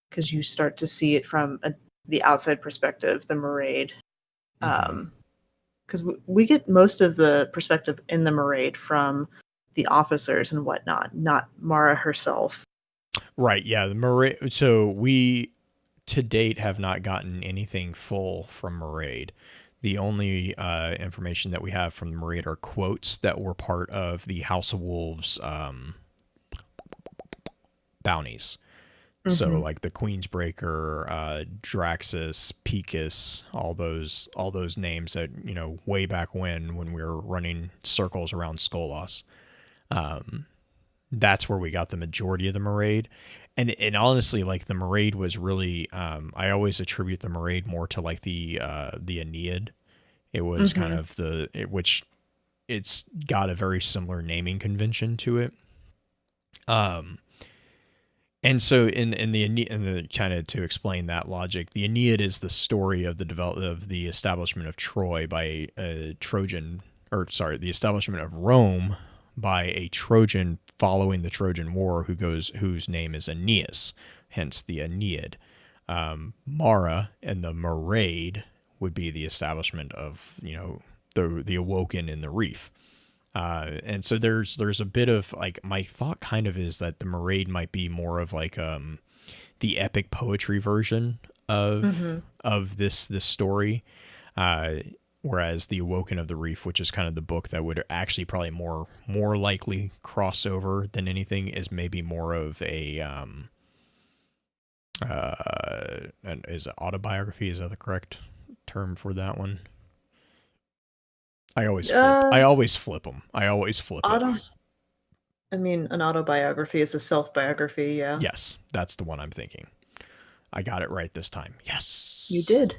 Because you start to see it from the outside perspective, the Maraid. Because we get most of the perspective in the Maraid from the officers and whatnot, not Mara herself. Right, yeah, the Maraid. So we, to date, have not gotten anything full from Maraid. The only information that we have from the Maraid are quotes that were part of the House of Wolves bounties. So like the Queensbreaker, Draxus, Picus, all those names that, way back when we were running circles around Skolas. That's where we got the majority of the Maraid. And honestly, like the Maraid was really, I always attribute the Maraid more to like the Aeneid. It was kind of which it's got a very similar naming convention to it. And so in the kind of to explain that logic, the Aeneid is the story of the establishment of Troy by a Trojan, the establishment of Rome by a Trojan following the Trojan War whose name is Aeneas, hence the Aeneid. Mara and the Maraid would be the establishment of the Awoken in the Reef. And so there's a bit of like, my thought kind of is that the Maraid might be more of like the epic poetry version of this story, whereas the Awoken of the Reef, which is kind of the book that would actually probably more likely crossover than anything, is maybe more of a is it autobiography? Is that the correct term for that one? I always flip them. I always flip it. I mean, an autobiography is a self-biography, yeah. Yes, that's the one I'm thinking. I got it right this time. Yes. You did.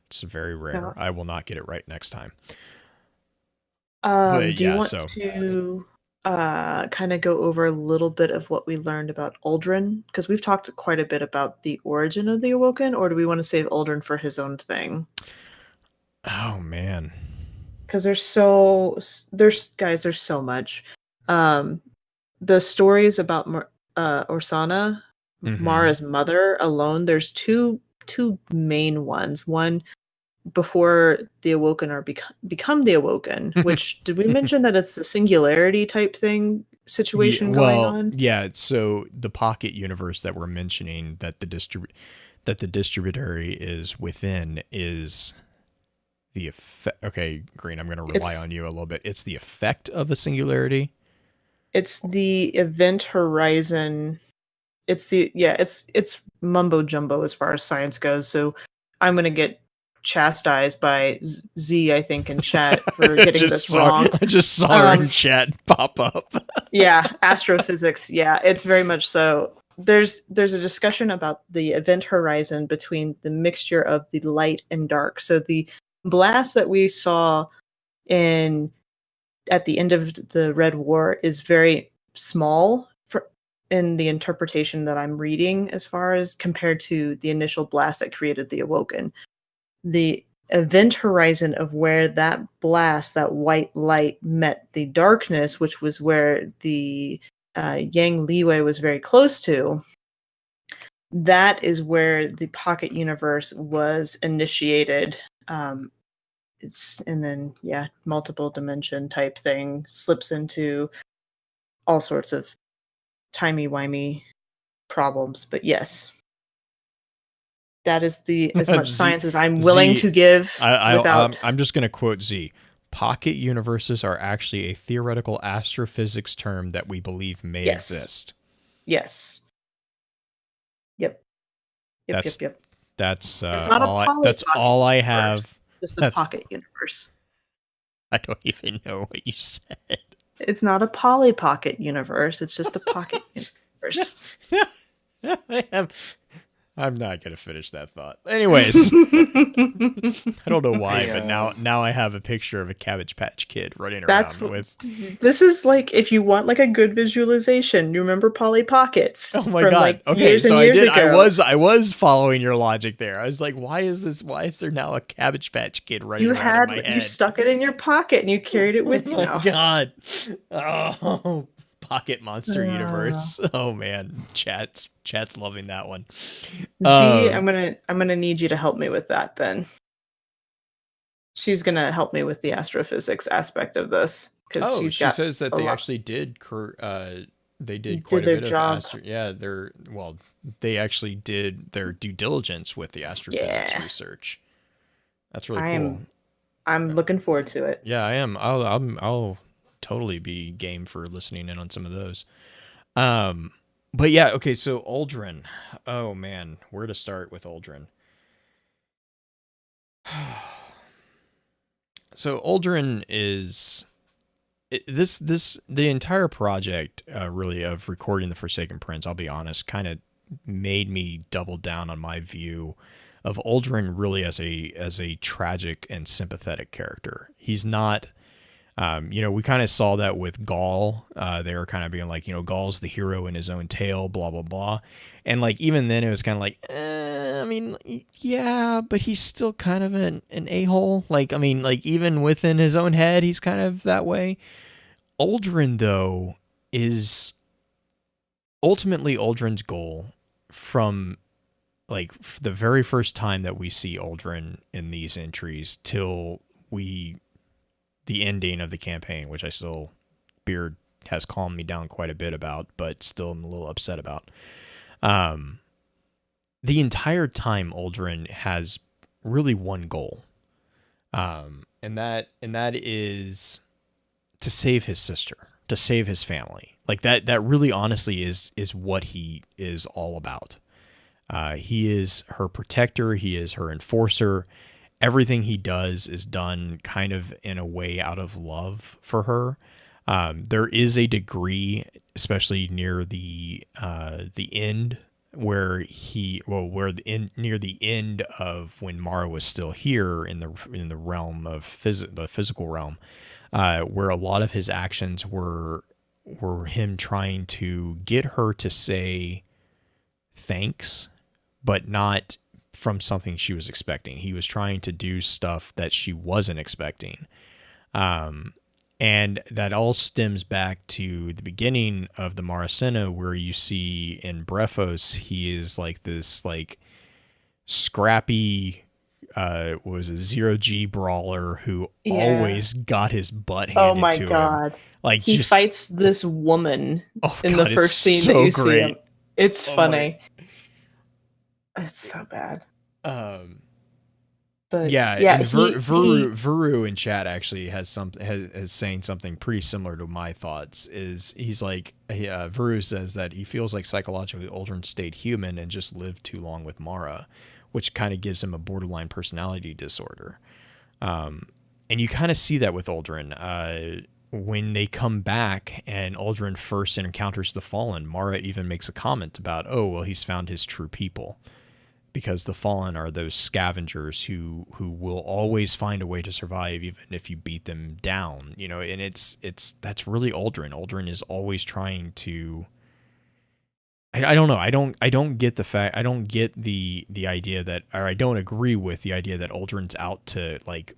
It's very rare. Yeah. I will not get it right next time. Do you want to kind of go over a little bit of what we learned about Aldrin? Because we've talked quite a bit about the origin of the Awoken, or do we want to save Aldrin for his own thing? Oh, man. Because there's so much. The stories about Orsana, Mara's mother alone, there's two main ones. One, before the Awoken are become the Awoken. Which did we mention that it's a singularity type thing situation going on? Yeah. So the pocket universe that we're mentioning that the distributary is within is the effect. Okay, Green, I'm going to rely on you a little bit. It's the effect of a singularity. It's the event horizon. It's mumbo jumbo as far as science goes. So I'm gonna get chastised by Z, I think, in chat for getting this wrong. I just saw her in chat pop up. Yeah, astrophysics. Yeah, it's very much so. There's a discussion about the event horizon between the mixture of the light and dark. So the blast that we saw at the end of the Red War is very small in the interpretation that I'm reading, as far as compared to the initial blast that created the Awoken. The event horizon of where that blast, that white light, met the darkness, which was where the Yang Liwei was very close to, that is where the pocket universe was initiated. And then, multiple dimension type thing slips into all sorts of timey-wimey problems. But yes, that is as much science as I'm willing to give. I'm just going to quote Z. Pocket universes are actually a theoretical astrophysics term that we believe may exist. Yes. Yep. That's that's all I have. Just a pocket universe. I don't even know what you said. It's not a Polly Pocket universe. It's just a pocket universe. I'm not gonna finish that thought. Anyways, I don't know why, but now I have a picture of a Cabbage Patch Kid running around with. This is like, if you want like a good visualization. You remember Polly Pockets? Oh my god! Okay, so I did. I was following your logic there. I was like, why is there now a Cabbage Patch Kid running around in my head? You stuck it in your pocket and you carried it with you. Oh god! Oh. Pocket Monster Universe. Oh man, chat's loving that one. Z, I'm gonna need you to help me with that then. She's gonna help me with the astrophysics aspect of this, because she says that they actually did. They did quite a bit of they actually did their due diligence with the astrophysics research. That's really cool. I'm looking forward to it. Yeah, I am. I'll totally be game for listening in on some of those. But yeah, okay, so Uldren. Oh man, where to start with Uldren? So Uldren is the entire project really of recording the Forsaken Prince, I'll be honest, kind of made me double down on my view of Uldren really as a tragic and sympathetic character. He's not we kind of saw that with Gaul. They were kind of being like, Gaul's the hero in his own tale, blah, blah, blah. And like, even then it was kind of like, yeah, but he's still kind of an a-hole. Like, even within his own head, he's kind of that way. Uldren, though, is ultimately Uldren's goal from like the very first time that we see Uldren in these entries till the ending of the campaign, which Beard has calmed me down quite a bit about, but still I'm a little upset about. The entire time Uldren has really one goal. And that is to save his sister, to save his family. Like that really honestly is what he is all about. He is her protector. He is her enforcer. Everything he does is done kind of in a way out of love for her. There is a degree, especially near the end, near the end of when Mara was still here in the realm of the physical realm, where a lot of his actions were him trying to get her to say thanks, but not from something she was expecting. He was trying to do stuff that she wasn't expecting. And that all stems back to the beginning of the Maracena, where you see in Brephos, he is like this like scrappy was a 0G brawler who Yeah. always got his butt handed Oh my to him. god. Like He just fights this woman oh in god, the first it's scene that so you see him. great. It's Oh my- funny. It's so bad. But Yeah, yeah, and he Vuru in chat actually has saying something pretty similar to my thoughts. He's like Vuru says that he feels like psychologically Aldrin stayed human and just lived too long with Mara, which kind of gives him a borderline personality disorder. And you kind of see that with Aldrin. When they come back and Aldrin first encounters the Fallen, Mara even makes a comment about, oh, well, he's found his true people. Because the Fallen are those scavengers who will always find a way to survive even if you beat them down, you know, and that's really Aldrin. Aldrin is always trying to I don't know. I don't get the fact I don't get the idea that, or I don't agree with the idea that Aldrin's out to, like,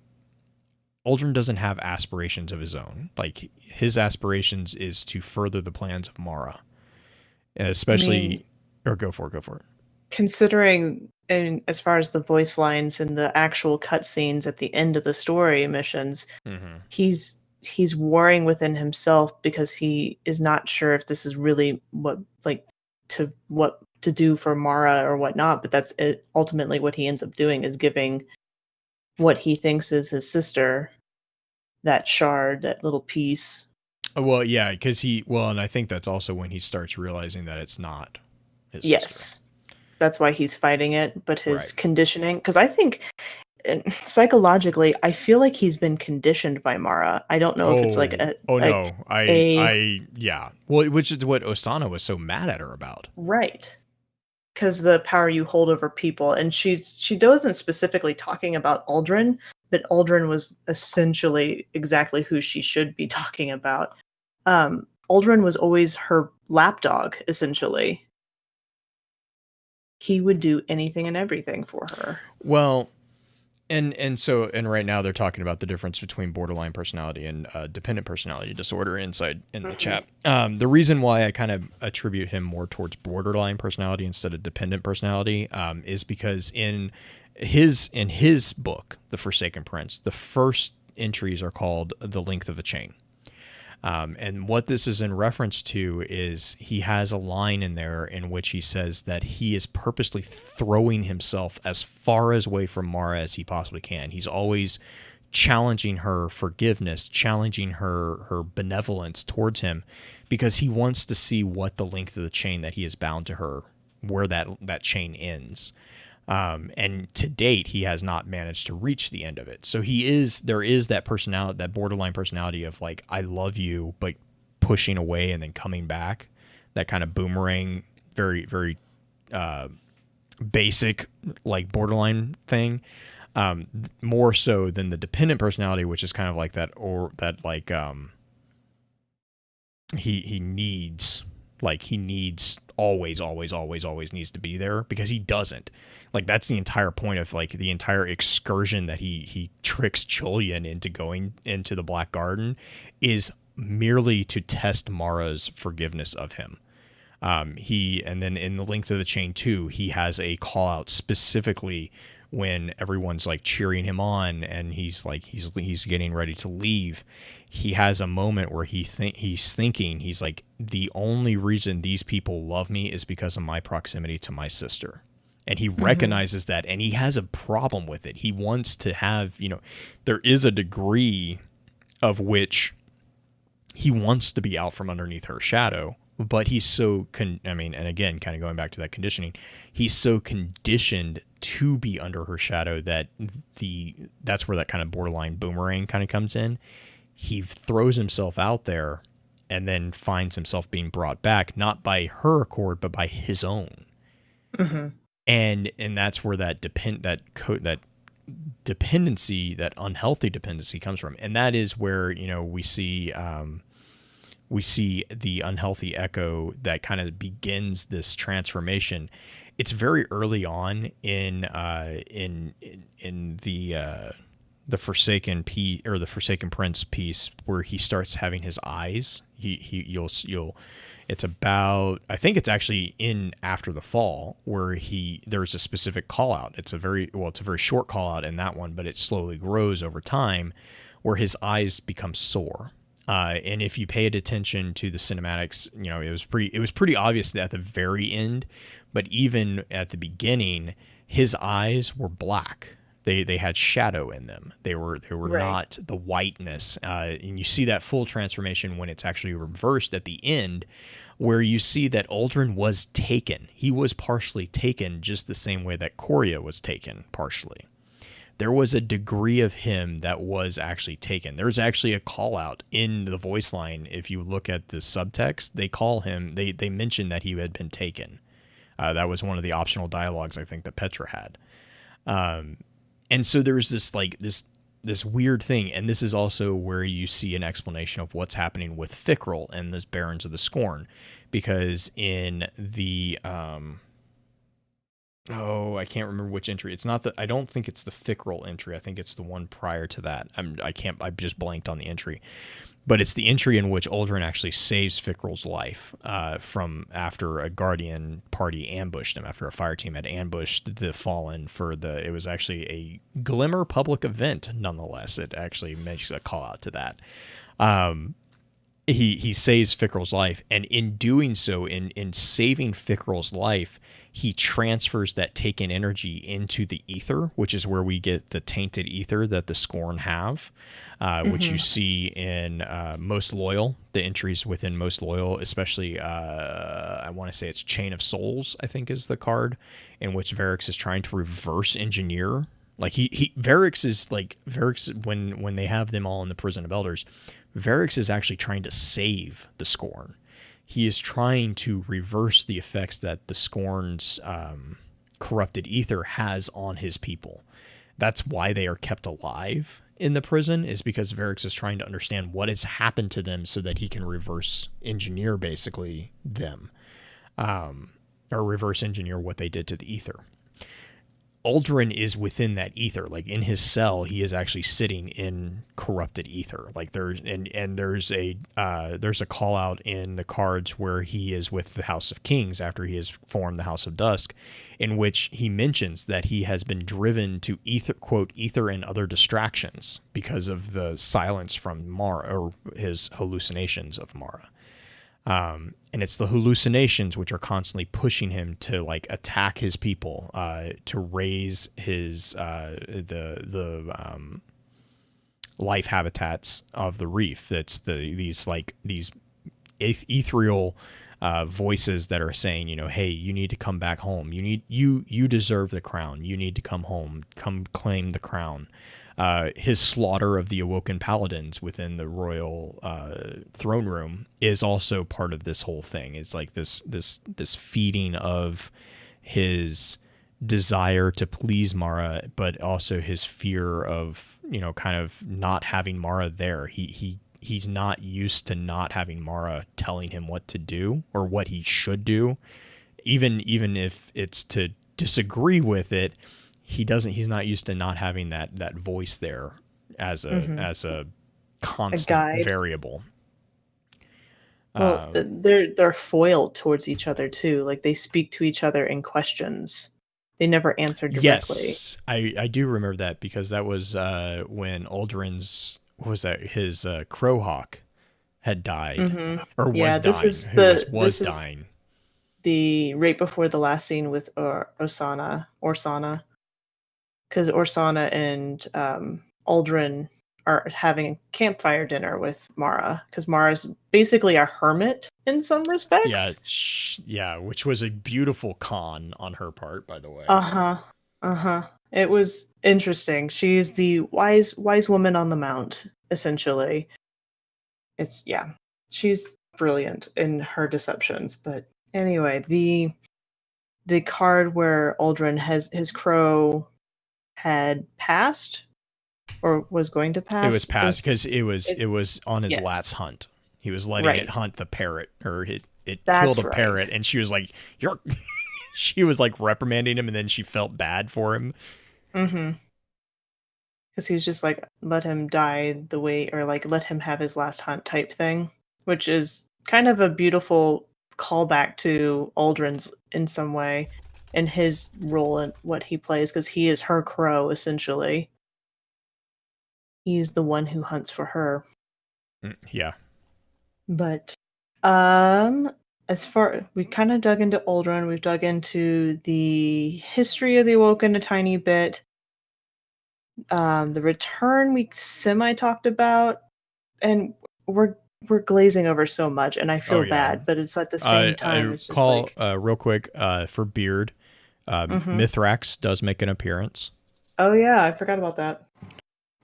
Aldrin doesn't have aspirations of his own. Like, his aspirations is to further the plans of Mara. Especially or go for it. Considering, and as far as the voice lines and the actual cutscenes at the end of the story missions, he's warring within himself because he is not sure if this is really what to do for Mara or whatnot. But that's it, ultimately what he ends up doing is giving what he thinks is his sister that shard, that little piece. Well, yeah, because and I think that's also when he starts realizing that it's not his Yes. sister. That's why he's fighting it, but his Right. conditioning, because I think psychologically, I feel like he's been conditioned by Mara. I don't know if it's like a yeah. Well, which is what Osana was so mad at her about. Right. Because the power you hold over people, and she doesn't specifically talking about Aldrin, but Aldrin was essentially exactly who she should be talking about. Aldrin was always her lapdog, essentially. He would do anything and everything for her. Well, and right now they're talking about the difference between borderline personality and dependent personality disorder inside in the chat. The reason why I kind of attribute him more towards borderline personality instead of dependent personality is because in his book, The Forsaken Prince, the first entries are called The Length of a Chain. And what this is in reference to is he has a line in there in which he says that he is purposely throwing himself as far away from Mara as he possibly can. He's always challenging her forgiveness, challenging her benevolence towards him, because he wants to see what the length of the chain that he is bound to her, where that chain ends. And to date, he has not managed to reach the end of it. So there is that personality, that borderline personality of like, I love you, but pushing away and then coming back, that kind of boomerang, very, very, basic, like borderline thing, more so than the dependent personality, which is kind of like that, or that like, he needs always needs to be there, because he doesn't. Like, that's the entire point of like the entire excursion that he tricks Julian into going into the Black Garden, is merely to test Mara's forgiveness of him. And then in the Length of the Chain 2, he has a call out specifically when everyone's like cheering him on and he's getting ready to leave. He has a moment where he's thinking, he's like, the only reason these people love me is because of my proximity to my sister. And he recognizes that, and he has a problem with it. He wants to have, there is a degree of which he wants to be out from underneath her shadow, but he's so, and again, kind of going back to that conditioning, he's so conditioned to be under her shadow that that's where that kind of borderline boomerang kind of comes in. He throws himself out there and then finds himself being brought back, not by her accord, but by his own. Mm-hmm. And that's where that dependency, that unhealthy dependency comes from. And that is where, we see the unhealthy Echo that kind of begins this transformation. It's very early on in the the Forsaken piece or the Forsaken Prince piece where he starts having his eyes. You'll it's about, I think it's actually in After the Fall where there's a specific call out. It's a very short call out in that one, but it slowly grows over time where his eyes become sore. And if you paid attention to the cinematics, it was pretty obvious at the very end, but even at the beginning, his eyes were black. They had shadow in them. They were Right. not the whiteness. And you see that full transformation when it's actually reversed at the end, where you see that Aldrin was taken. He was partially taken just the same way that Korea was taken partially. There was a degree of him that was actually taken. There's actually a call out in the voice line. If you look at the subtext, they call him, they mention that he had been taken. That was one of the optional dialogues I think that Petra had. And so there's this weird thing, and this is also where you see an explanation of what's happening with Fickrell and this Barons of the Scorn, because in the I can't remember which entry. It's not I don't think it's the Fickrell entry. I think it's the one prior to that. I just blanked on the entry. But it's the entry in which Aldrin actually saves Fickrell's life from after a Guardian party ambushed him, after a fire team had ambushed the Fallen it was actually a Glimmer public event, nonetheless. It actually makes a call out to that. He saves Fickrell's life, and in doing so, in saving Fickrell's life, he transfers that taken energy into the ether, which is where we get the tainted ether that the Scorn have, which you see in Most Loyal, the entries within Most Loyal, especially, I want to say it's Chain of Souls, I think is the card, in which Varix is trying to reverse engineer. Like Varix, when they have them all in the Prison of Elders, Varix is actually trying to save the Scorn. He is trying to reverse the effects that the Scorn's corrupted ether has on his people. That's why they are kept alive in the prison, is because Varix is trying to understand what has happened to them so that he can reverse engineer basically them, or reverse engineer what they did to the ether. Aldrin is within that ether. Like in his cell, he is actually sitting in corrupted ether. Like there's a call out in the cards where he is with the House of Kings after he has formed the House of Dusk, in which he mentions that he has been driven to ether, quote, ether and other distractions because of the silence from Mara, or his hallucinations of Mara. And it's the hallucinations which are constantly pushing him to like attack his people, to raise his life habitats of the reef. That's these ethereal voices that are saying, hey, you need to come back home. You deserve the crown. You need to come home. Come claim the crown. His slaughter of the Awoken Paladins within the royal throne room is also part of this whole thing. It's like this feeding of his desire to please Mara, but also his fear of, kind of not having Mara there. He's not used to not having Mara telling him what to do or what he should do, even if it's to disagree with it. He's not used to not having that voice there as a constant variable. Well, they're foiled towards each other too. Like they speak to each other in questions. They never answer directly. Yes, I do remember that, because that was when Aldrin's, his Crowhawk had died, or was dying. Dying. The right before the last scene with Orsana, because Orsana and Aldrin are having a campfire dinner with Mara, because Mara's basically a hermit in some respects. Yeah, which was a beautiful con on her part, by the way. It was interesting. She's the wise woman on the mount, essentially. She's brilliant in her deceptions. But anyway, the card where Aldrin his crow had passed or was going to pass. It was passed because it was on his last hunt. He was letting it hunt the parrot, or it killed a parrot, and she was like, she was like reprimanding him, and then she felt bad for him. because he's just like, let him die the way, or like let him have his last hunt type thing, which is kind of a beautiful callback to Aldrin's in some way, and his role in what he plays, because he is her crow essentially. He's the one who hunts for her. Yeah. But as far, we kind of dug into Aldrin, we've dug into the history of the Awoken a tiny bit. The return we semi talked about, and we're glazing over so much, and I feel bad, but it's at the same time, it's just call like, real quick for Beard. Mithrax does make an appearance. Oh yeah, I forgot about that.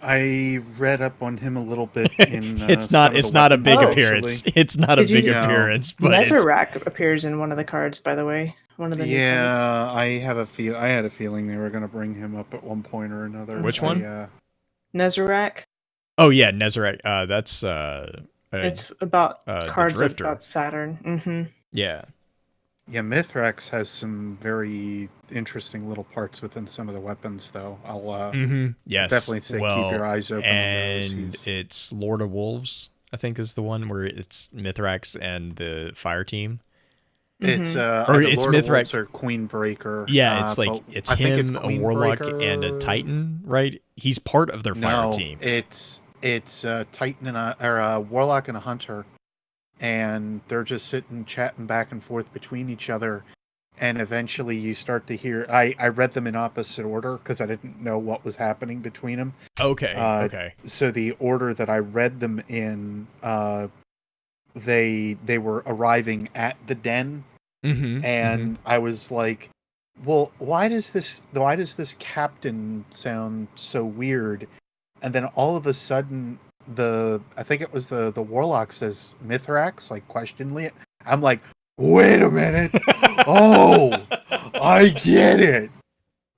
I read up on him a little bit in it's not a big appearance. It's not a big appearance, but Nezarec appears in one of the cards, by the way. One of the new cards. I had a feeling they were going to bring him up at one point or another. Which one? Nezarec. Oh yeah, Nezarec. That's it's about cards Drifter. about Saturn. Mm-hmm. Yeah. Yeah, Mithrax has some very interesting little parts within some of the weapons, though. I'll yes, definitely say keep your eyes open and on those. It's Lord of Wolves, I think, is the one where it's Mithrax and the fire team. It's or it's Lord Mithrax or Queenbreaker. Yeah, it's like it's him, a warlock, and a titan, right? He's part of their fire team. It's a titan and a warlock and a hunter, and they're just sitting chatting back and forth between each other, and eventually you start to hear. I read them in opposite order because I didn't know what was happening between them. Okay. So the order that I read them in, they were arriving at the den. And I was like, well, why does this captain sound so weird? And then all of a sudden I think it was the warlock says Mithrax, like questioningly. I'm like, wait a minute. Oh, I get it.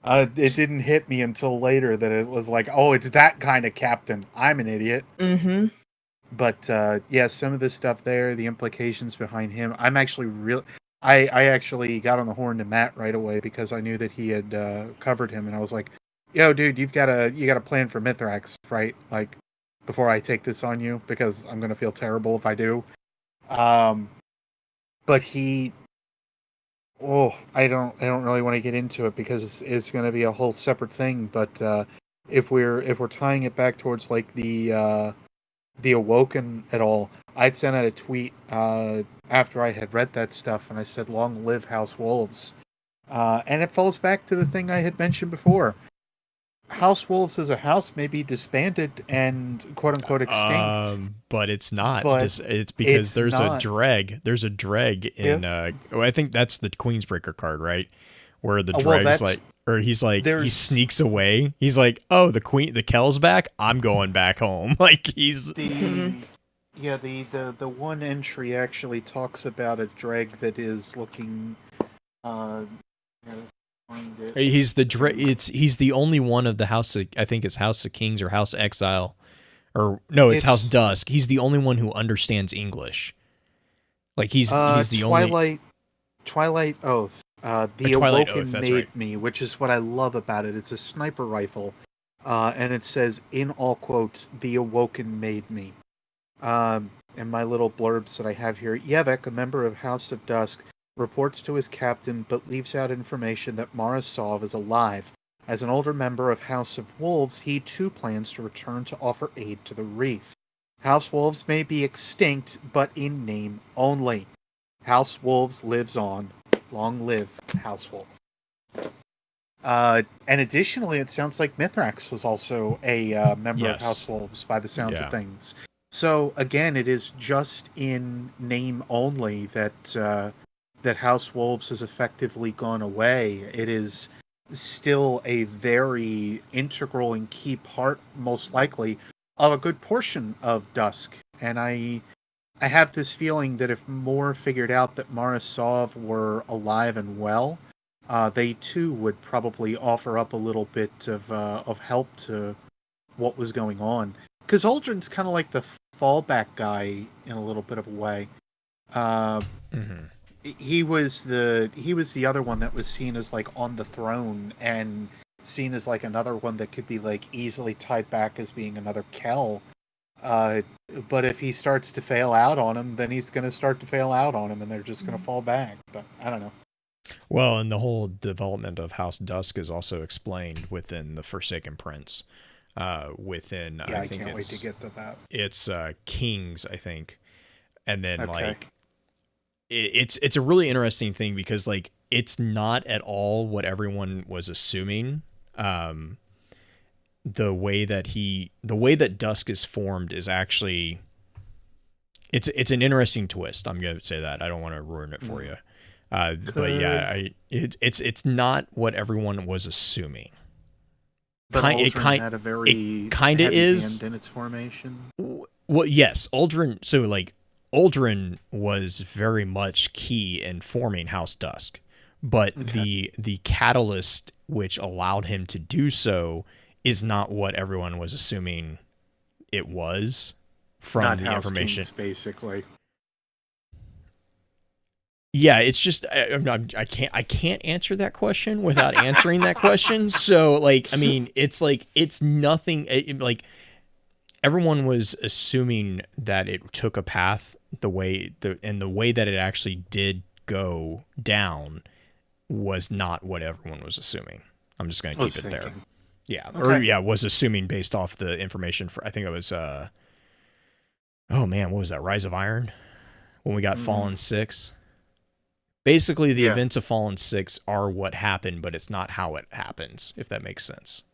It didn't hit me until later that it was like, oh, it's that kind of captain. I'm an idiot. But yeah, some of the stuff there, the implications behind him, I'm actually I actually got on the horn to Matt right away because I knew that he had covered him, and I was like, "Yo, dude, you got a plan for Mithrax, right? Like, before I take this on you, because I'm gonna feel terrible if I do." But I don't really want to get into it because it's going to be a whole separate thing. But if we're tying it back towards like the Awoken at all, I'd sent out a tweet after I had read that stuff, and I said, "Long live House Wolves," and it falls back to the thing I had mentioned before. House Wolves as a house may be disbanded and quote unquote extinct, but it's not. But it's because there's not. a dreg. There's a dreg in. I think that's the Queensbreaker card, right? Where the dreg's like, or he's like, he sneaks away. He's like, oh, the Kel's back. I'm going back home. Like he's Yeah, the one entry actually talks about a dreg that is looking. He's the he's the only one of the house. I think it's House of Kings or House Exile, or no, it's House Dusk. He's the only one who understands English. Like he's the only Twilight Oath. The Twilight Awoken Oath, made me, which is what I love about it. It's a sniper rifle, and it says in all quotes, "The Awoken made me." And my little blurbs that I have here: Yevek, a member of House of Dusk, reports to his captain but leaves out information that Morozov is alive. As an older member of House of Wolves, he too plans to return to offer aid to the Reef. House Wolves may be extinct, but in name only. House Wolves lives on. Long live House Wolves. And additionally, it sounds like Mithrax was also a member of House Wolves by the sounds of things. So again, it is just in name only that House Wolves has effectively gone away. It is still a very integral and key part, most likely, of a good portion of Dusk. And I have this feeling that if more figured out that Morozov were alive and well, they too would probably offer up a little bit of help to what was going on. Because Aldrin's kind of like the fallback guy in a little bit of a way. He was the other one that was seen as like on the throne and seen as like another one that could be like easily tied back as being another Kel. But if he starts to fail out on him, then he's going to start to fail out on him, and they're just going to fall back. But I don't know. Well, and the whole development of House Dusk is also explained within the Forsaken Prince. Within I can't wait to get to that. It's Kings, I think, and then Okay. like it's a really interesting thing because like it's not at all what everyone was assuming. The way that Dusk is formed is actually it's an interesting twist. I'm gonna say that. I don't want to ruin it for you. But yeah, it's not what everyone was assuming. But Aldrin had a very it kind of is in its formation. Well, yes, Aldrin. So like Aldrin was very much key in forming House Dusk, but the catalyst which allowed him to do so is not what everyone was assuming it was from Not the House information. Kings, basically. Yeah, it's just I can't answer that question without answering that question. So like, I mean, it's nothing. Like everyone was assuming that it took a path the way that it actually did go down was not what everyone was assuming. I'm just gonna keep it there. Yeah, Okay. or was assuming based off the information for I think it was oh man, what was that? Rise of Iron when we got Fallen 6. Basically, the events of Fallen 6 are what happened, but it's not how it happens, if that makes sense.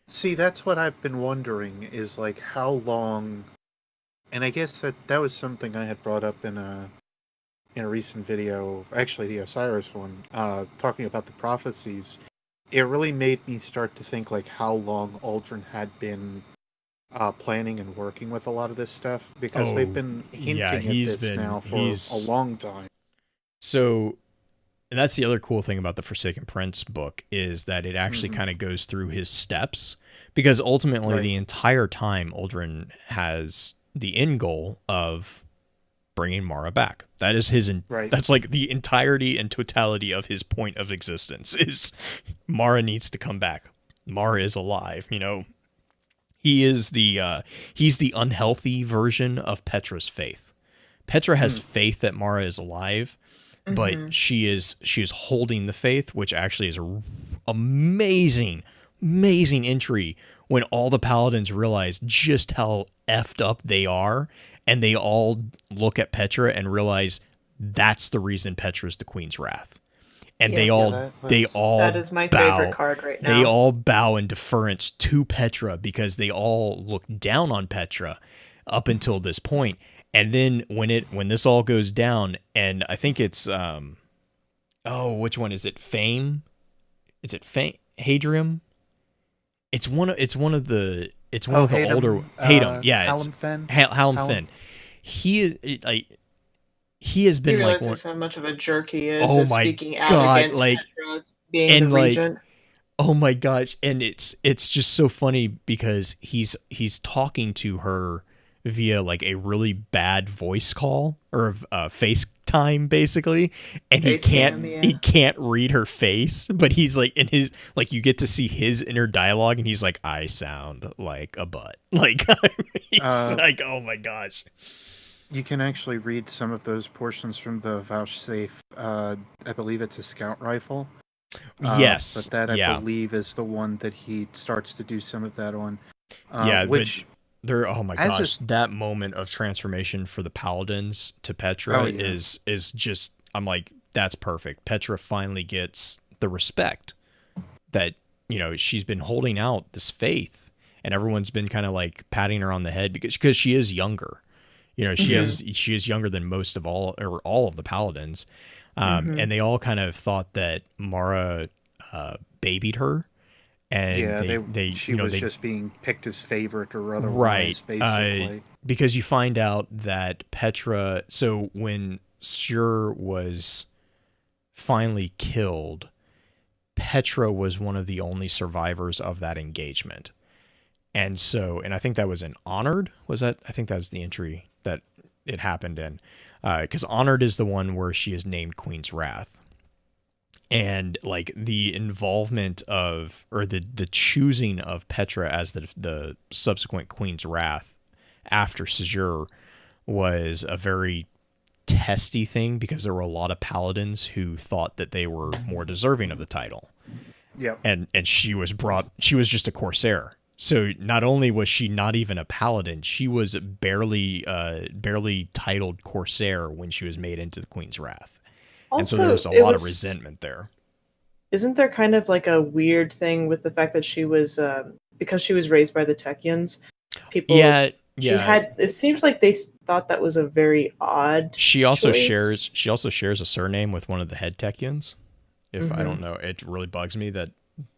See, that's what I've been wondering is like how long, and I guess that was something I had brought up in a recent video, actually the Osiris one, talking about the prophecies. It really made me start to think like how long Aldrin had been planning and working with a lot of this stuff, because they've been hinting at this now for a long time. So, and that's the other cool thing about the Forsaken Prince book is that it actually kind of goes through his steps, because ultimately the entire time Aldrin has the end goal of bringing Mara back. That is his, that's like the entirety and totality of his point of existence is Mara needs to come back. Mara is alive, you know. He is he's the unhealthy version of Petra's faith. Petra has faith that Mara is alive, but she is holding the faith, which actually is a amazing entry when all the paladins realize just how effed up they are, and they all look at Petra and realize that's the reason Petra's the Queen's Wrath. And they all that is my favorite card right now. They all bow in deference to Petra because they all look down on Petra up until this point. And then when this all goes down, and I think it's which one is it? Fame? Is it Fame? Hadrium? It's one of the Hadam, older Hadam. Yeah, Hallam Fen. Hallam Fen. He has been like how much of a jerk he is. Oh my speaking out god! against Like Petra being and the like regent. oh my gosh! And it's just so funny because he's talking to her via like a really bad voice call or FaceTime basically, and he can't read her face, but he's like in his like you get to see his inner dialogue, and he's like, I sound like a butt. Like he's like, oh my gosh. You can actually read some of those portions from the Vouchsafe. I believe it's a scout rifle. Yes, but that I believe is the one that he starts to do some of that on. Which there, oh my gosh, that moment of transformation for the paladins to Petra is just, I'm like, that's perfect. Petra finally gets the respect that, you know, she's been holding out this faith, and everyone's been kind of like patting her on the head because she is younger. You know, she is younger than most of all of the paladins, and they all kind of thought that Mara babied her, and she was just being picked as favorite or otherwise, basically. Because you find out that Petra. So when Sjur was finally killed, Petra was one of the only survivors of that engagement. And so, and I think that was in Honored. I think that was the entry that it happened in. Because Honored is the one where she is named Queen's Wrath. and like the involvement of, or the choosing of Petra as the subsequent Queen's Wrath after Séjour was a very testy thing, because there were a lot of paladins who thought that they were more deserving of the title. Yep. And she was just a Corsair. So not only was she not even a paladin, she was barely titled Corsair when she was made into the Queen's Wrath. And so there was a lot of resentment there. Isn't there kind of like a weird thing with the fact that she was, because she was raised by the Techians, people... Yeah. She had. It seems like they thought that was a very odd. She also choice. shares a surname with one of the head Techians. If I don't know, it really bugs me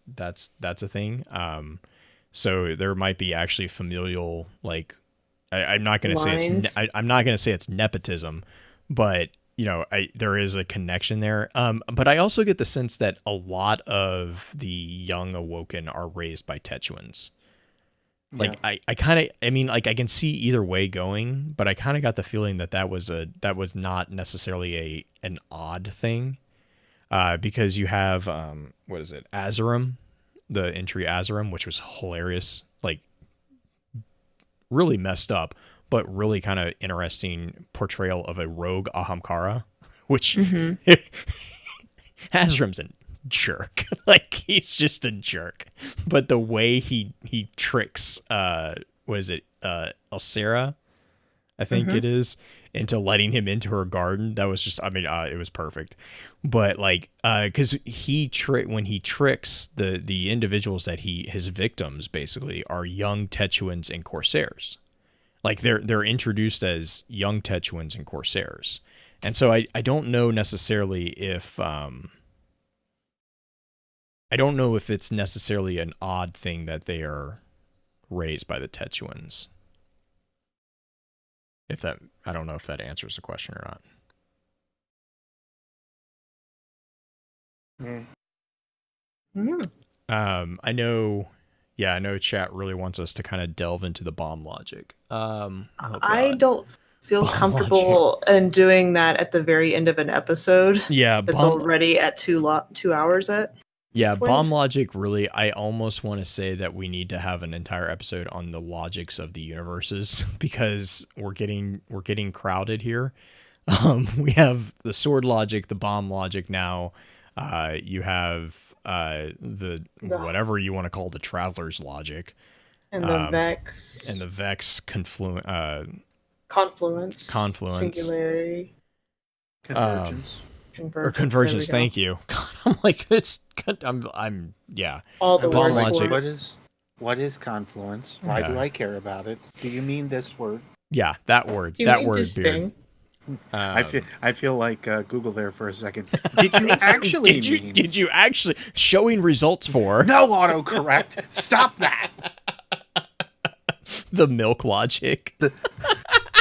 that's a thing. So there might be actually familial, like, I'm not going to say I'm not going to say it's nepotism, but there is a connection there. But I also get the sense that a lot of the young Awoken are raised by Techuans. Like, yeah. I can see either way going, but I kind of got the feeling that was not necessarily an odd thing, because you have what is it, Azurim, the entry Azurim, which was hilarious, like really messed up, but really kind of interesting portrayal of a rogue Ahamkara, which Azurim's a jerk. Like, he's just a jerk, but the way he tricks what is it, Elsera, I think it is, into letting him into her garden, that was just, it was perfect. But like, because when he tricks the individuals that his victims basically are young Techuans and Corsairs, like they're introduced as young Techuans and Corsairs, and so I don't know necessarily if I don't know if it's necessarily an odd thing that they are raised by the Techuans. I don't know if that answers the question or not. I know chat really wants us to kind of delve into the bomb logic. I don't feel comfortable in doing that at the very end of an episode. Yeah, that's already at 2 hours at. Yeah, bomb logic, really, I almost want to say that we need to have an entire episode on the logics of the universes, because we're getting crowded here. We have the sword logic, the bomb logic now. You have the whatever you want to call the traveler's logic. And the Vex. And the Vex confluence. Singularity. Convergence. Convergence, thank you. God, I'm like, I'm yeah. All the bomb words logic. What is confluence? Why do I care about it? Do you mean this word? Yeah, that word. That word, dude. I feel like Google there for a second. Did you actually did you actually showing results for no autocorrect? Stop that. The milk logic. The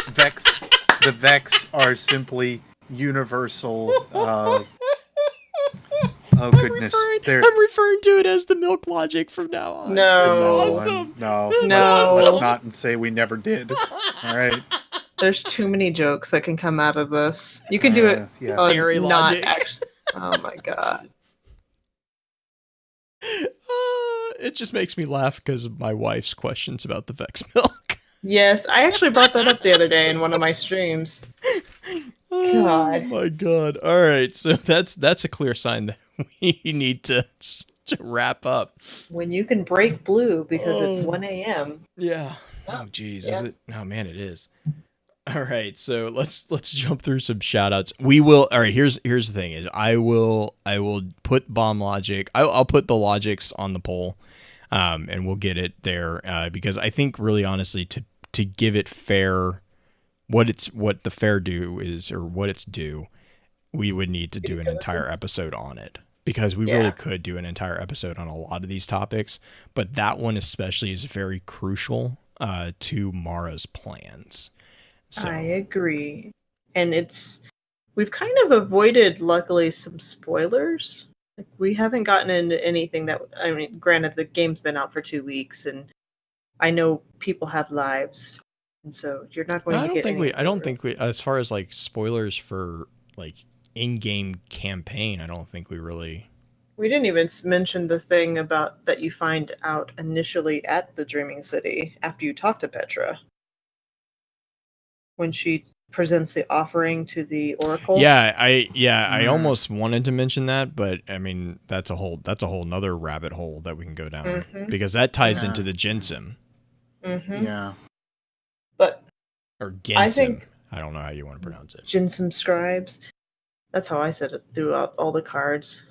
Vex are simply universal. Oh goodness! I'm referring to it as the milk logic from now on. No, it's awesome. No. Let's not say we never did. All right. There's too many jokes that can come out of this. You can do it. Yeah. Dairy logic. Oh my god. It just makes me laugh because of my wife's questions about the Vex milk. Yes, I actually brought that up the other day in one of my streams. God. Oh my god. All right, so that's a clear sign that we need to wrap up. When you can break blue because it's 1 a.m. Yeah. Oh geez, is it? Oh man, it is. All right, so let's jump through some shout outs. We will. All right, here's the thing is I will put bomb logic. I'll put the logics on the poll, and we'll get it there, because I think really honestly to give it fair, what the fair due is, or what it's due, we would need to do an entire episode on it, because we really could do an entire episode on a lot of these topics, but that one especially is very crucial to Mara's plans. So. I agree. And we've kind of avoided, luckily, some spoilers. Like, we haven't gotten into anything that, granted, the game's been out for 2 weeks, and I know people have lives, and so you're not going to get I don't think we, as far as like spoilers for like in-game campaign, I don't think we really. We didn't even mention the thing about that you find out initially at the Dreaming City after you talk to Petra. When she presents the offering to the Oracle. Yeah, I almost wanted to mention that, but I mean that's a whole nother rabbit hole that we can go down because that ties into the Jinsim. Yeah. But or Gensim. I think I don't know how you want to pronounce it. Jinsim scribes. That's how I said it throughout all the cards.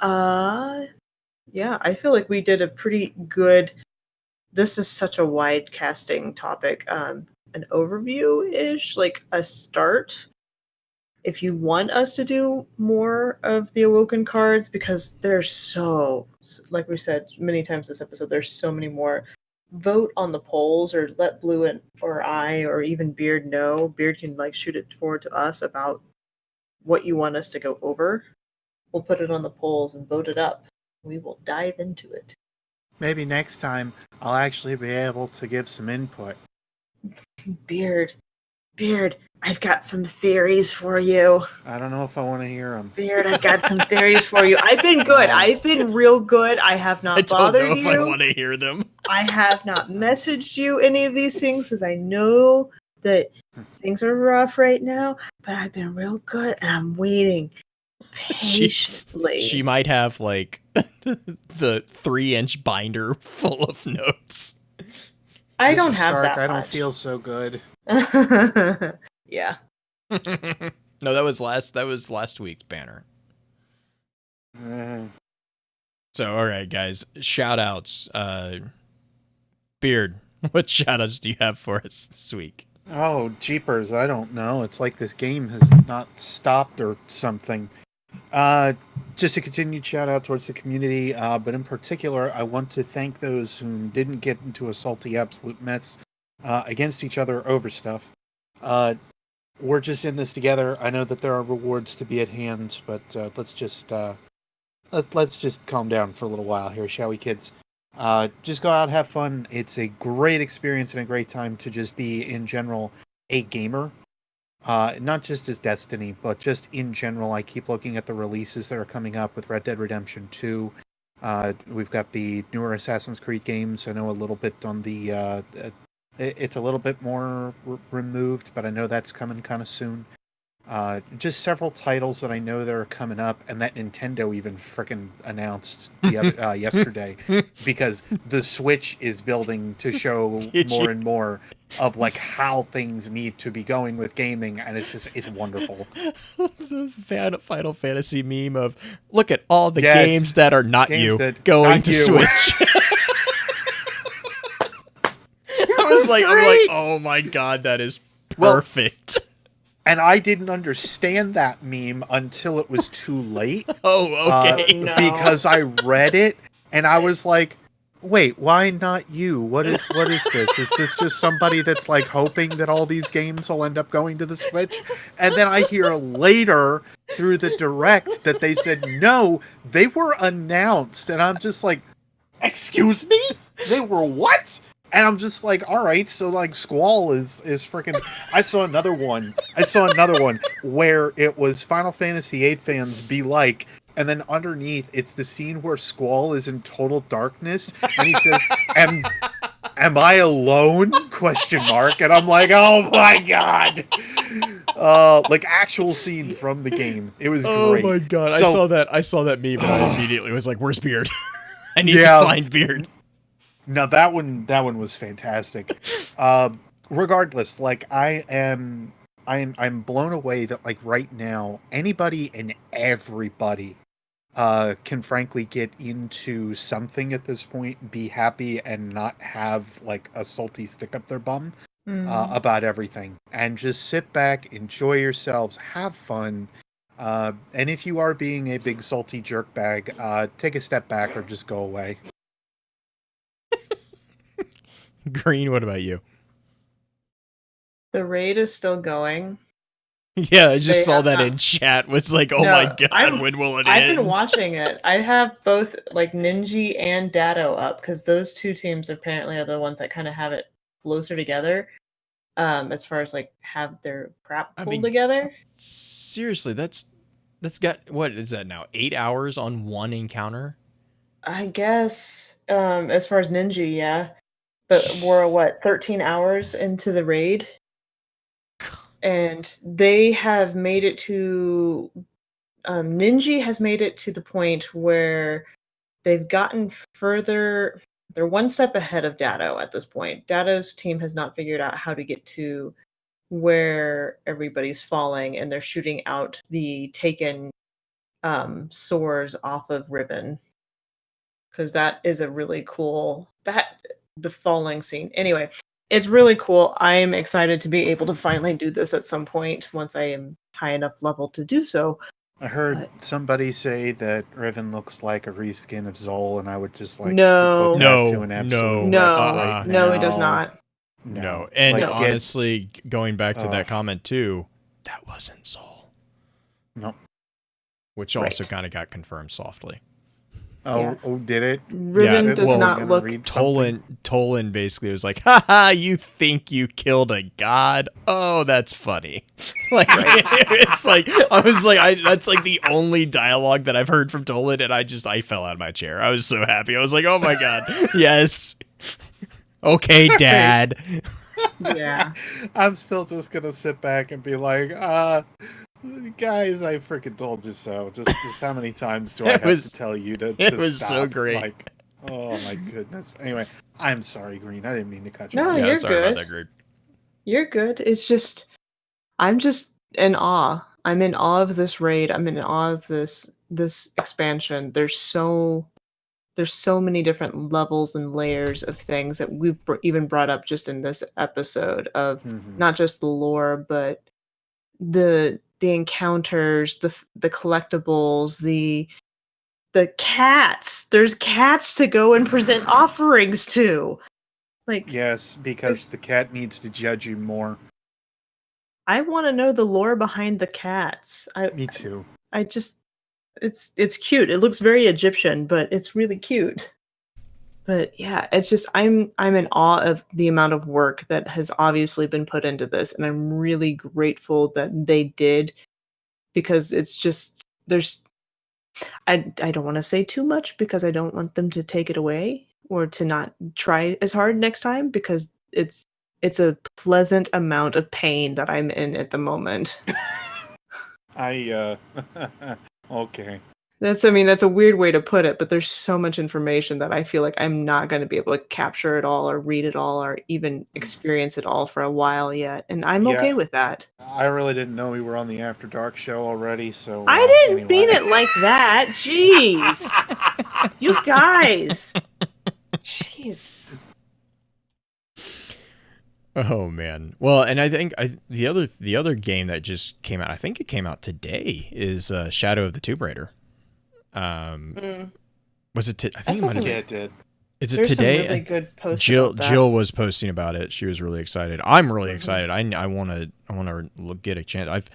Yeah, I feel like we did a pretty good. This is such a wide casting topic. An overview-ish, like a start. If you want us to do more of the Awoken cards, because there's so, like we said many times this episode, there's so many more. Vote on the polls, or let Blue and or I or even Beard know. Beard can like shoot it forward to us about what you want us to go over. We'll put it on the polls and vote it up. We will dive into it. Maybe next time I'll actually be able to give some input. Beard, I've got some theories for you. I don't know if I want to hear them. Beard, I've got some theories for you. I've been good. I've been real good. I have not bothered you. I don't know if I want to hear them. I have not messaged you any of these things because I know that things are rough right now, but I've been real good and I'm waiting patiently. She might have like the 3-inch binder full of notes. I don't Mr. have Stark, that I don't much. feel so good. Yeah. No, that was last week's banner. So, all right, guys, shout outs. Beard, what shout outs do you have for us this week? Oh, jeepers, I don't know. It's like this game has not stopped or something. Just a continued shout out towards the community, but in particular, I want to thank those who didn't get into a salty absolute mess against each other over stuff. We're just in this together. I know that there are rewards to be at hand, but let's just calm down for a little while here, shall we, kids? Just go out, have fun. It's a great experience and a great time to just be, in general, a gamer. Not just as Destiny, but just in general. I keep looking at the releases that are coming up with Red Dead Redemption 2. We've got the newer Assassin's Creed games. I know a little bit on the... it's a little bit more removed, but I know that's coming kind of soon. Just several titles that I know that are coming up, and that Nintendo even frickin' announced the other, yesterday, because the Switch is building to show more and more of like how things need to be going with gaming, and it's wonderful. The Final Fantasy meme of look at all the games that are not games you that going not to you. Switch. I'm like, oh my god, that is perfect. Well, and I didn't understand that meme until it was too late. Oh, okay. No. Because I read it and I was like, wait, why not you? What is this? Is this just somebody that's like hoping that all these games will end up going to the Switch? And then I hear later through the direct that they said, no, they were announced. And I'm just like, excuse me? They were what? And I'm just like, all right, so like Squall is freaking. I saw another one where it was Final Fantasy VIII fans be like, and then underneath it's the scene where Squall is in total darkness, and he says, "Am I alone?" ? And I'm like, oh my god, like actual scene from the game. It was great. Oh my god, So, I saw that meme, and I immediately was like, "Where's Beard? I need to find Beard." No, that one was fantastic. Regardless, like I'm blown away that like right now anybody and everybody can frankly get into something at this point, be happy and not have like a salty stick up their bum about everything, and just sit back, enjoy yourselves, have fun. And if you are being a big salty jerkbag, take a step back or just go away. Green, what about you? The raid is still going. Yeah, I just They saw have that not- in chat. Was like, oh No, my god, I'm- when will it I've end? been watching it. I have both like Ninja and Datto up because those two teams apparently are the ones that kind of have it closer together. as far as like have their crap I pulled mean, together. Seriously, that's got, what is that now? 8 hours on one encounter? I guess as far as Ninja, yeah. But we're what, 13 hours into the raid? And they have made it to Ninja has made it to the point where they've gotten further. They're one step ahead of Datto at this point. Datto's team has not figured out how to get to where everybody's falling, and they're shooting out the taken swords off of Ribbon, because that is a really cool, that the falling scene. Anyway, it's really cool. I'm excited to be able to finally do this at some point once I am high enough level to do so. I heard somebody say that Riven looks like a reskin of Zol, and I would just like No. to put that to an absolute No. rest No, right no, it does now. not. No. And Like, honestly, going back to that Ugh. comment too, that wasn't Soul. No. Which also Right. kind of got confirmed softly. Oh, Yeah. oh, did it? Ribbon Yeah, does well, not gonna look. read something? Tolan basically was like, haha, you think you killed a god? Oh, that's funny. Like, it's like, I was like, that's like the only dialogue that I've heard from Tolan, and I fell out of my chair. I was so happy. I was like, oh my god, yes. Okay, Dad. Yeah. I'm still just gonna sit back and be like, guys, I freaking told you so. Just how many times do I It have was- to tell you to it to was so stop? great. Like, oh my goodness. Anyway, I'm sorry, Green. I didn't mean to cut you No, off. Yeah, you're sorry about good. that, Greg. You're good. It's just, I'm just in awe. I'm in awe of this raid. I'm in awe of this expansion. There's so many different levels and layers of things that we've even brought up just in this episode of Mhm. not just the lore, but the encounters, the collectibles, the cats. There's cats to go and present offerings to. Like, Yes, because the cat needs to judge you more. I want to know the lore behind the cats. Me too. I just, it's cute. It looks very Egyptian, but it's really cute. But yeah, it's just I'm in awe of the amount of work that has obviously been put into this, and I'm really grateful that they did, because it's just I don't want to say too much because I don't want them to take it away or to not try as hard next time, because it's a pleasant amount of pain that I'm in at the moment. Okay. That's a weird way to put it, but there's so much information that I feel like I'm not going to be able to capture it all or read it all or even experience it all for a while yet, and I'm Yeah. okay with that. I really didn't know we were on the After Dark show already, so I didn't anyway. mean it like that. Jeez. You guys. Jeez. Oh man. Well, and I think the other game that just came out, I think it came out today, is Shadow of the Tomb Raider. Was it? I think it might have Yeah, been. it did. Is it There's today? some really good posts Jill about that. Jill was posting about it. She was really excited. I'm really excited. I want to get a chance.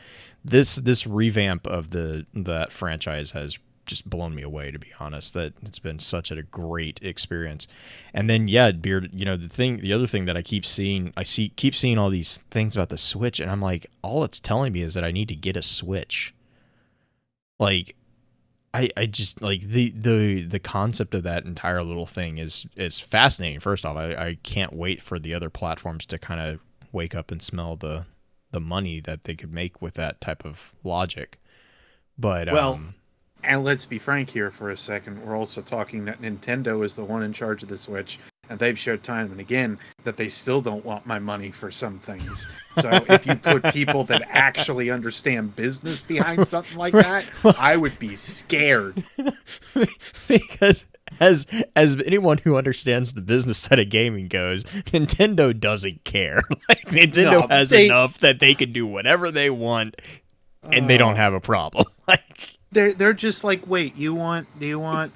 This revamp of that franchise has just blown me away, to be honest. That it's been such a great experience. And then Beard, the other thing that I keep seeing all these things about the Switch, and I'm like, all it's telling me is that I need to get a Switch. Like, I just like the concept of that entire little thing is fascinating. First off, I can't wait for the other platforms to kind of wake up and smell the money that they could make with that type of logic. But Well, and let's be frank here for a second. We're also talking that Nintendo is the one in charge of the Switch, and they've showed time and again that they still don't want my money for some things. So if you put people that actually understand business behind something like that, I would be scared. because as anyone who understands the business side of gaming goes, Nintendo doesn't care. Like, Nintendo has enough that they can do whatever they want, and they don't have a problem. Like, They're just like, wait, do you want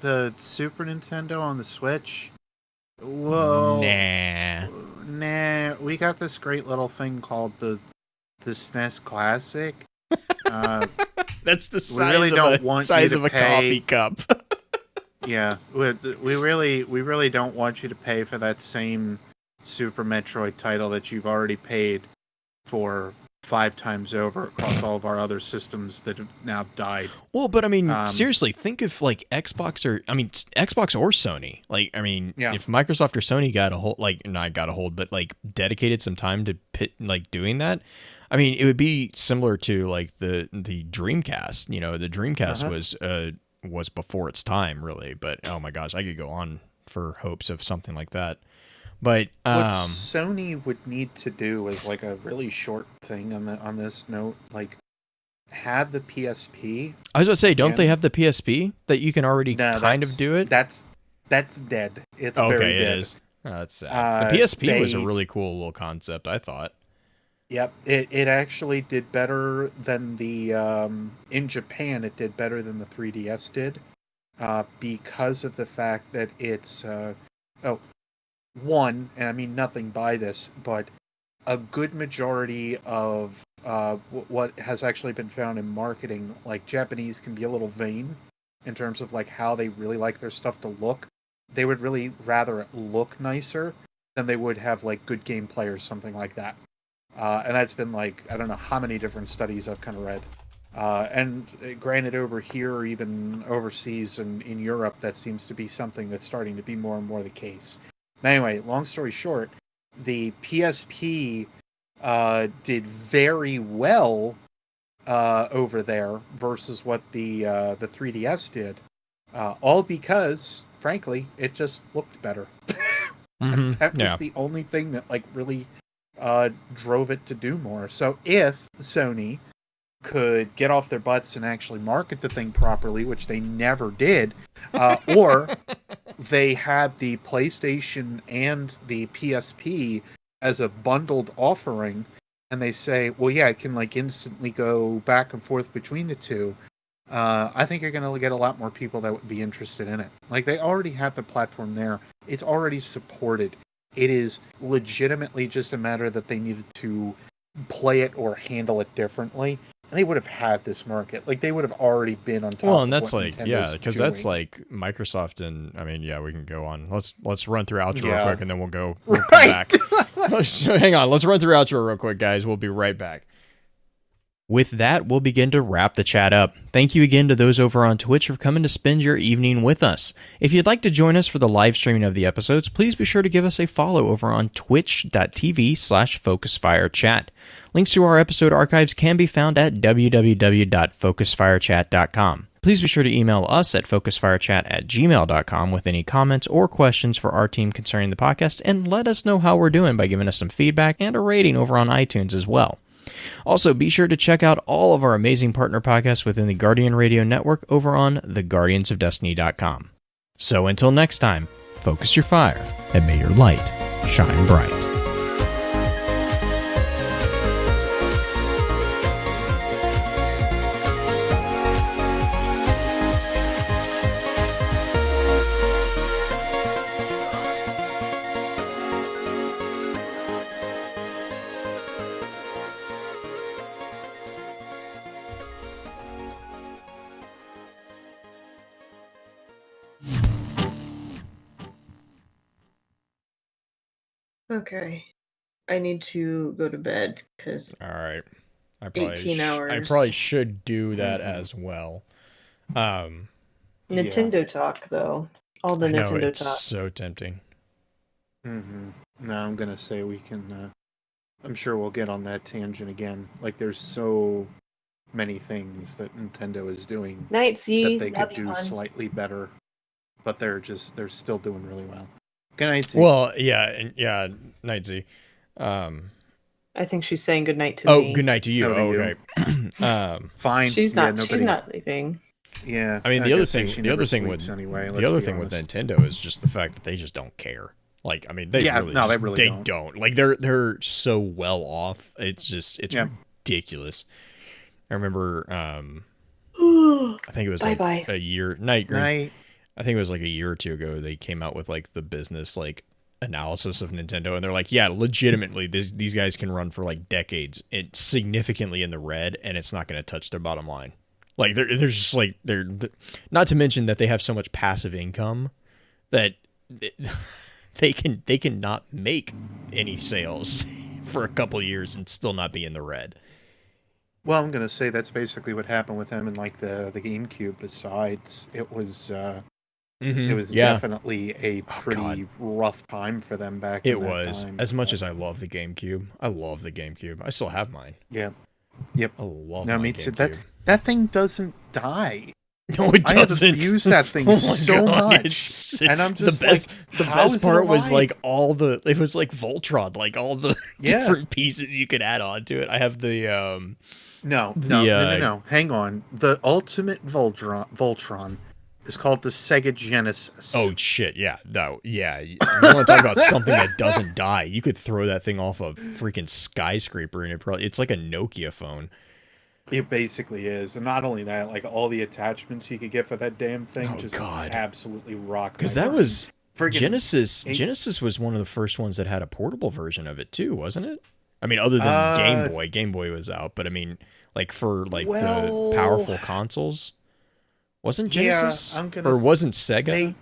the Super Nintendo on the Switch? Whoa. Nah, we got this great little thing called the SNES Classic. that's the size really of don't a want you size to of a pay- coffee cup. Yeah, we really don't want you to pay for that same Super Metroid title that you've already paid for 5 times over across all of our other systems that have now died. Well, but I mean, seriously, think if like Xbox or Sony. Like, I mean, Yeah. if Microsoft or Sony got a hold, like not got a hold, but like dedicated some time to doing that. I mean, it would be similar to like the Dreamcast. You know, the Dreamcast was before its time, really. But oh my gosh, I could go on for hopes of something like that. But what Sony would need to do is like a really short thing on this note, like have the PSP. I was about to say, don't they have the PSP that you can already kind of do it? That's dead. It's okay, very dead. It is. Oh, that's sad. The PSP was a really cool little concept, I thought. Yep, it actually did better than the in Japan. It did better than the 3DS did, because of the fact that it's one, and I mean nothing by this, but a good majority of what has actually been found in marketing, like Japanese can be a little vain in terms of like how they really like their stuff to look. They would really rather it look nicer than they would have like good gameplay or something like that. And that's been like, I don't know how many different studies I've kind of read. And granted, over here or even overseas and in Europe, that seems to be something that's starting to be more and more the case. Anyway, long story short, the PSP did very well over there versus what the 3DS did. All because, frankly, it just looked better. That was the only thing that like really drove it to do more. So if Sony could get off their butts and actually market the thing properly, which they never did, or they had the PlayStation and the PSP as a bundled offering, and they say, well, yeah, it can like instantly go back and forth between the two, I think you're going to get a lot more people that would be interested in it. Like, they already have the platform there. It's already supported. It is legitimately just a matter that they needed to play it or handle it differently. And they would have had this market. Like, they would have already been on top. Well, and that's what like, Nintendo's yeah, because doing. that's like Microsoft and, I mean, yeah, we can go on. Let's run through outro real Yeah. quick, and then we'll come back. Hang on, let's run through outro real quick, guys. We'll be right back. With that, we'll begin to wrap the chat up. Thank you again to those over on Twitch for coming to spend your evening with us. If you'd like to join us for the live streaming of the episodes, please be sure to give us a follow over on twitch.tv/FocusFireChat. Links to our episode archives can be found at www.focusfirechat.com. Please be sure to email us at focusfirechat@gmail.com with any comments or questions for our team concerning the podcast, and let us know how we're doing by giving us some feedback and a rating over on iTunes as well. Also, be sure to check out all of our amazing partner podcasts within the Guardian Radio Network over on theguardiansofdestiny.com. So until next time, focus your fire and may your light shine bright. Okay. I need to go to bed because All right. I 18 hours. I probably should do that as well. Nintendo talk, though. All the I know, Nintendo it's talk. so tempting. Mm-hmm. No, I'm gonna say we can. I'm sure we'll get on that tangent again. Like, there's so many things that Nintendo is doing Night, that Z. they Love could you, do hon. slightly better, but they're still doing really well. Good night, Z. Well, yeah, Night Z. I think she's saying good night to me. Oh, good night to you. No, to Oh, you. okay. Fine. She's Yeah, not. She's not leaving. Yeah. I mean, the I other guess she thing never with sleeps anyway, the let's other be thing with honest. Nintendo is just the fact that they just don't care. Like, I mean, they really don't. Like, they're so well off. It's ridiculous. I remember, I think it was Bye-bye. a year. Night. Night. I think it was like a year or two ago. They came out with like the business like analysis of Nintendo, and they're like, yeah, legitimately, these guys can run for like decades. It's significantly in the red, and it's not going to touch their bottom line. Like, they're just like they're not to mention that they have so much passive income that they can not make any sales for a couple years and still not be in the red. Well, I'm gonna say that's basically what happened with them in like the GameCube. Besides, it was definitely a pretty rough time for them back. It in that was. time. As much as I love the GameCube, I love the GameCube. I still have mine. Yeah. Yep. I love No, my me too. That GameCube. that thing doesn't die. No, it I have doesn't. abused that thing Oh my so God, much, and I'm just the best. like, The how best is it part was alive? like all the. It was like Voltron, like all the Yeah. different pieces you could add on to it. I have the. No. Hang on. The ultimate Voltron is called the Sega Genesis. Oh shit! Yeah, no, yeah. You want to talk about something that doesn't die? You could throw that thing off a freaking skyscraper, and it's like a Nokia phone. It basically is, and not only that, like all the attachments you could get for that damn thing, absolutely rock. Because my that brain. was Friggin' Genesis. eight- Genesis was one of the first ones that had a portable version of it too, wasn't it? I mean, other than Game Boy. Game Boy was out, but I mean, like for the powerful consoles, wasn't Genesis or wasn't Sega?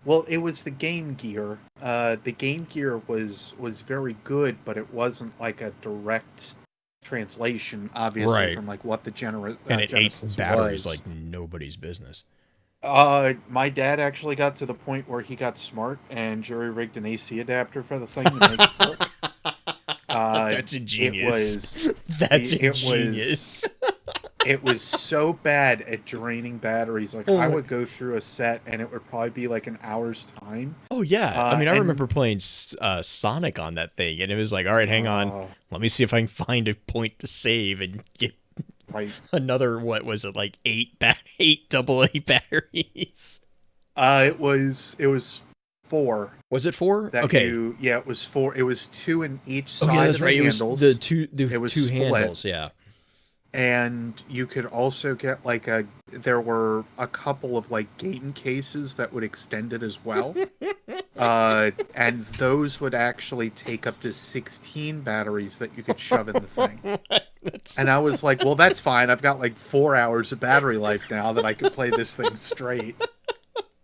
Well, it was the Game Gear. The Game Gear was very good, but it wasn't like a direct translation, obviously, from like what the and it Genesis ate batteries was. like nobody's business. My dad actually got to the point where he got smart and jury-rigged an AC adapter for the thing to make it work. That's ingenious. Ingenious. It was so bad at draining batteries. Like I would go through a set and it would probably be like an hour's time. Oh yeah, I mean I remember playing Sonic on that thing, and it was like, all right, hang on, let me see if I can find a point to save and get another. What was it, like eight AA batteries? It was 4. Was it 4? That Okay. It was 4. It was 2 in each side that's of the right. handles. It was the It was two split. handles, yeah. And you could also get like there were a couple of like game cases that would extend it as well. And those would actually take up to 16 batteries that you could shove in the thing. And I was like, well, that's fine. I've got like 4 hours of battery life now that I could play this thing straight.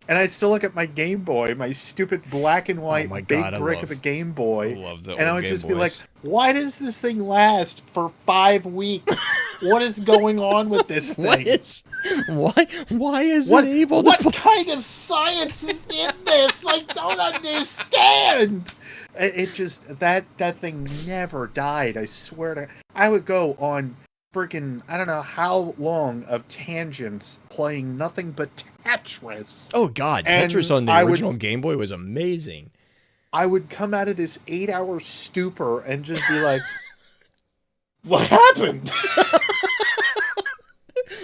And I'd still look at my Game Boy, my stupid black and white brick of a Game Boy, and I would just be like, why does this thing last for 5 weeks? What is going on with this thing? Why is it able to... What kind of science is in this? I don't understand! It just, that thing never died, I swear to... I would go on freaking, I don't know how long of tangents playing nothing but Tetris. Oh god, Tetris on the original Game Boy was amazing. I would come out of this 8-hour stupor and just be like, what happened?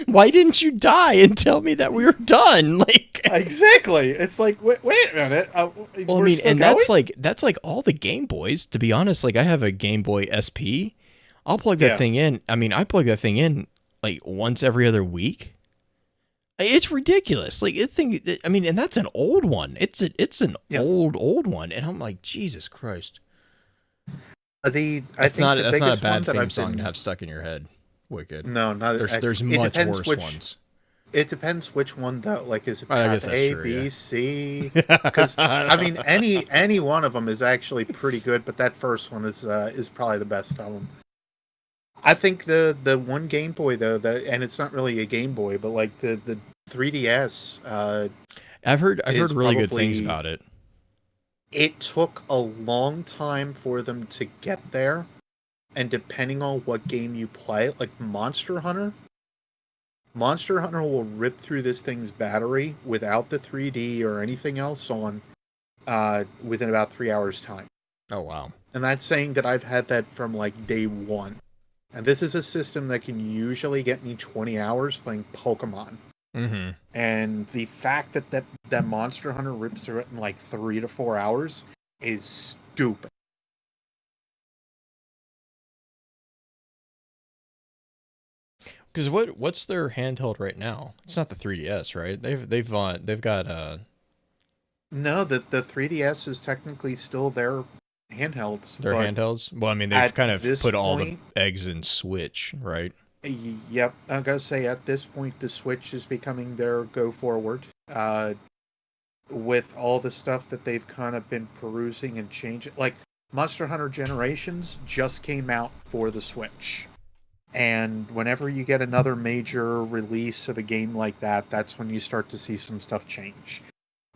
Why didn't you die and tell me that we were done? Like exactly. It's like, wait a minute. Well, I mean, and that's like all the Game Boys. To be honest, like I have a Game Boy SP. I'll plug that thing in. I mean, I plug that thing in like once every other week. It's ridiculous. Like I mean, and that's an old one. It's an old one, and I'm like, Jesus Christ. That's not a bad theme song to have stuck in your head. Wicked. No, not there's much worse ones. It depends which one though. Like, is it path A, B, C? Because I mean, any one of them is actually pretty good, but that first one is probably the best of them. I think the one Game Boy though, and it's not really a Game Boy, but like the 3DS. I've heard really good things about it. It took a long time for them to get there, and depending on what game you play, like Monster Hunter will rip through this thing's battery without the 3D or anything else on within about 3 hours time. Oh wow. And that's saying that I've had that from like day one. And this is a system that can usually get me 20 hours playing Pokemon. Mm-hmm. And the fact that Monster Hunter rips through it in like 3 to 4 hours is stupid. Because what's their handheld right now? It's not the 3DS, right? They've got No, the 3DS is technically still their handhelds. Their handhelds? Well, I mean, they've kind of put all the eggs in Switch, right? Yep. I gotta say, at this point, the Switch is becoming their go forward. With all the stuff that they've kind of been perusing and changing. Like, Monster Hunter Generations just came out for the Switch. And whenever you get another major release of a game like that, that's when you start to see some stuff change.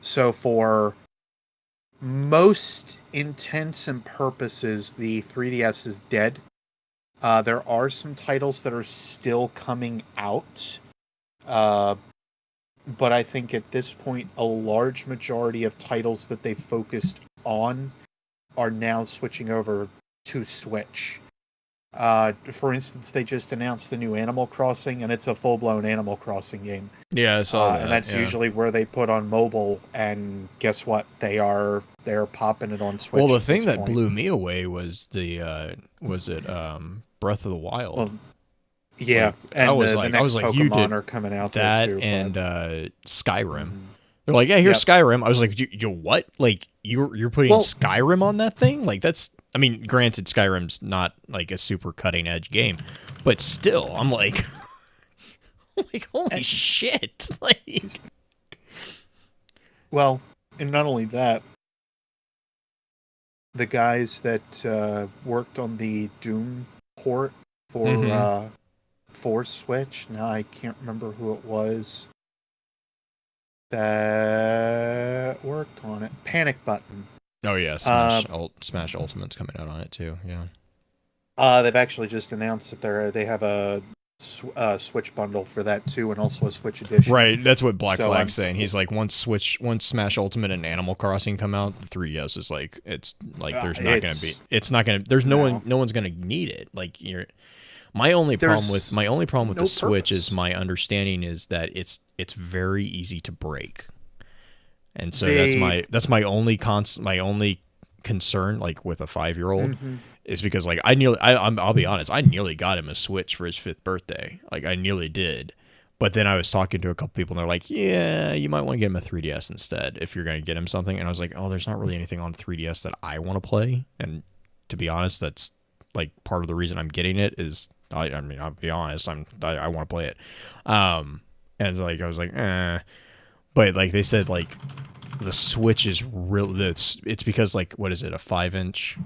So for most intents and purposes, the 3DS is dead. There are some titles that are still coming out. But I think at this point, a large majority of titles that they focused on are now switching over to Switch. For instance, they just announced the new Animal Crossing, and it's a full-blown Animal Crossing game. Yeah, I saw that. And that's yeah. usually where they put on mobile. And guess what? They're popping it on Switch. Well, the at thing this that point. blew me away was the Breath of the Wild. Well, yeah, Like, and I was the like, next you Pokemon did are coming out that there too. and Skyrim. Mhm. They're like, yeah, here's Yep. Skyrim. I was like, you what? Like you're putting Well- Skyrim on that thing? Like that's. I mean, granted, Skyrim's not like a super cutting edge game, but still, I'm like, like holy shit! Like, Well, and not only that, the guys that worked on the Doom port for Mhm. for Switch. Now I can't remember who it was that worked on it. Panic Button. oh yeah, Smash Ultimate's coming out on it too. Yeah. They've actually just announced that they have a Switch bundle for that too, and also a Switch edition. Right, that's what Black So Flag's saying. He's like, once Smash Ultimate and Animal Crossing come out, the 3DS is like, it's like there's not gonna be, it's not gonna, there's no one's gonna need it. Like my only problem with no the Switch purpose. is my understanding is that it's very easy to break, and so that's my only concern, like with a 5-year-old. Mhm. Is because like I'll be honest, I nearly got him a Switch for his 5th birthday. Like I nearly did. But then I was talking to a couple people and they're like, yeah, you might want to get him a 3DS instead if you're going to get him something. And I was like, oh, there's not really anything on 3DS that I want to play. And to be honest, that's like part of the reason I'm getting it is I mean, I'll be honest, I want to play it. And like I was like, but like they said like the Switch is real. It's because like what is it, a 5-inch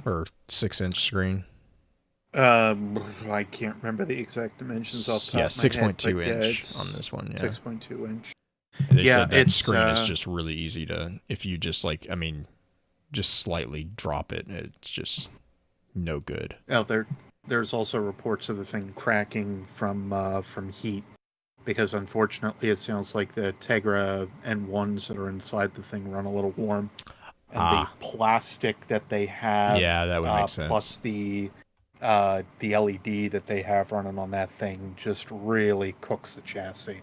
or 6-inch screen? I can't remember the exact dimensions off the top Yeah, of my head, 6.2 but yeah, inch it's on this one. Yeah, 6.2 inch. and they Yeah, said that it's, screen is just really easy to, if you just like, I mean, just slightly drop it, it's just no good. There's also reports of the thing cracking from heat, because unfortunately it sounds like the Tegra N1s that are inside the thing run a little warm, and the plastic that they have, Yeah, that would make sense. plus the LED that they have running on that thing just really cooks the chassis.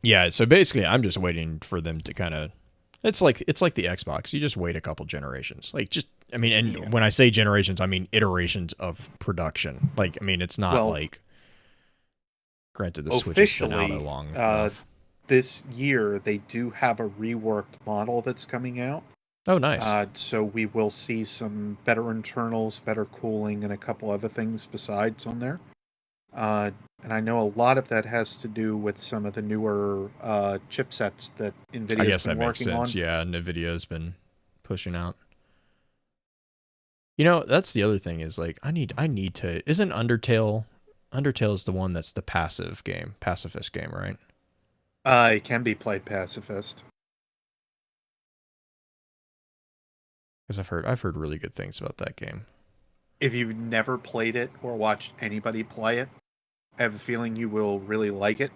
Yeah, so basically, I'm just waiting for them to kind of. It's like the Xbox. You just wait a couple generations. Like just, I mean, and when I say generations, I mean iterations of production. Like, I mean, it's not like. Granted, the Switch has been out a long enough. This year they do have a reworked model that's coming out. Oh, nice. So we will see some better internals, better cooling, and a couple other things besides on there. And I know a lot of that has to do with some of the newer chipsets that NVIDIA's I guess that been makes working sense. on. Yeah, NVIDIA's been pushing out. You know, that's the other thing is like I need to. Isn't Undertale's the one that's the pacifist game, right? It can be played pacifist. Because I've heard really good things about that game. If you've never played it or watched anybody play it, I have a feeling you will really like it.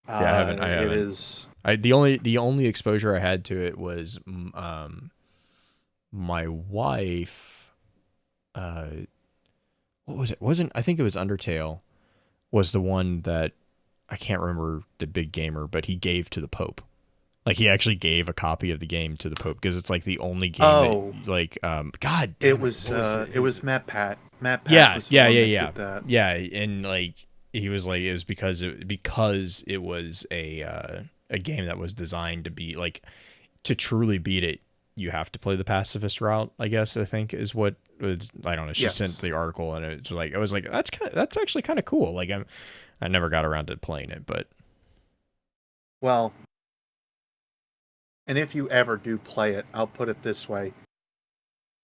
Yeah, I haven't. It is. The only exposure I had to it was my wife. What was it? I think it was Undertale. Was the one that I can't remember the big gamer, but he gave to the Pope. Like he actually gave a copy of the game to the Pope because it's like the only game that, like God. It was Matt Pat. Matt Pat. Yeah, was the one that yeah. did that. Yeah, and like he was like it was because it was a game that was designed to be like to truly beat it. You have to play the pacifist route, I guess. I think is what was. I don't know. She sent the article, and it was like that's actually kind of cool. Like I never got around to playing it, but Well, and if you ever do play it, I'll put it this way: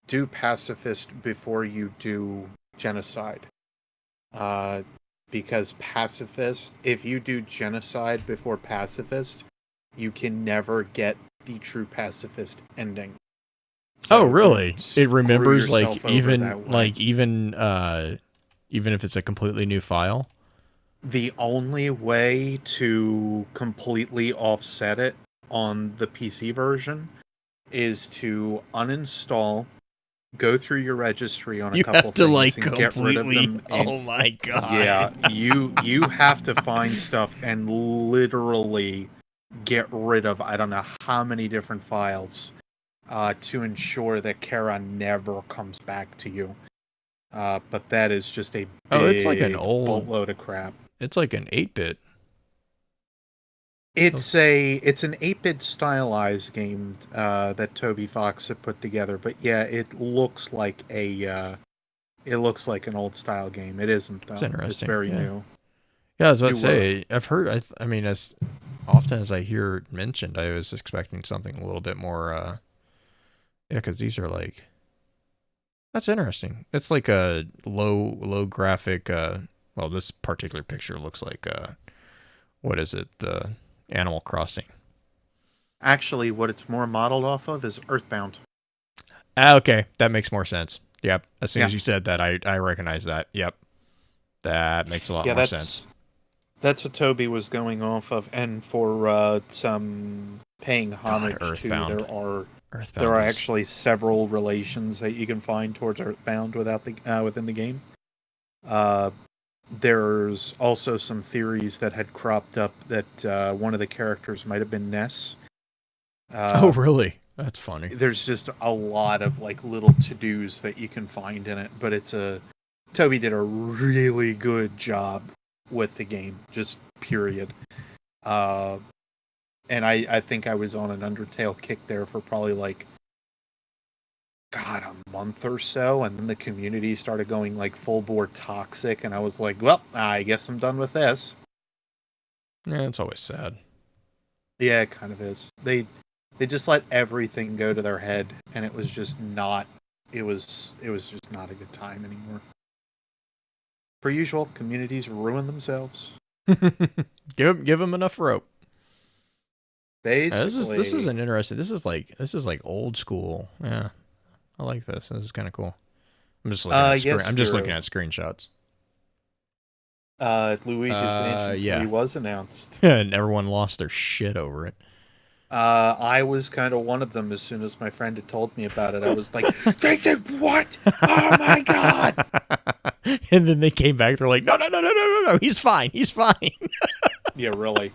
do pacifist before you do genocide. Because pacifist, if you do genocide before pacifist, you can never get the true pacifist ending. Oh, So really? you It remembers screw yourself over that way. even if it's a completely new file. The only way to completely offset it on the PC version is to uninstall, go through your registry on a You couple have to things like and get rid of completely. them. And Oh my god. yeah, you have to find stuff and literally get rid of I don't know how many different files to ensure that Kara never comes back to you. But that is just a big It's like an old. boatload of crap. It's like an 8-bit. It's an 8-bit stylized game that Toby Fox had put together, but yeah, it looks like an old style game. It isn't though. It's interesting. It's very yeah. new. Yeah, I was about to New say. I've heard. I mean, as often as I hear it mentioned, I was expecting something a little bit more. Yeah, because these are like. That's interesting. It's like a low graphic. Well, this particular picture looks like what is it? Animal Crossing. Actually, what it's more modeled off of is Earthbound. Okay, that makes more sense. Yep. As soon Yeah. as you said that, I recognize that. Yep. That makes a lot more sense. That's what Toby was going off of, and for some paying homage to, Earthbound. there are actually several relations that you can find towards Earthbound within the game. There's also some theories that had cropped up that one of the characters might have been Ness. Oh, really? That's funny. There's just a lot of like little to-dos that you can find in it, but Toby did a really good job with the game, just period. And I think I was on an Undertale kick there for probably like a month or so, and then the community started going like full bore toxic, and I was like, well, I guess I'm done with this. Yeah, it's always sad. Yeah, it kind of is. They just let everything go to their head, and it was just not. It was just not a good time anymore. Per usual, communities ruin themselves. give them enough rope. Basically, this is an interesting. This is like old school. Yeah, I like this. This is kind of cool. I'm just looking at looking at screenshots. Luigi's Mansion 3 was announced. And everyone lost their shit over it. I was kind of one of them. As soon as my friend had told me about it, I was like, "They did what? Oh my god!" And then they came back. They're like, "No, he's fine. He's fine." Yeah, really.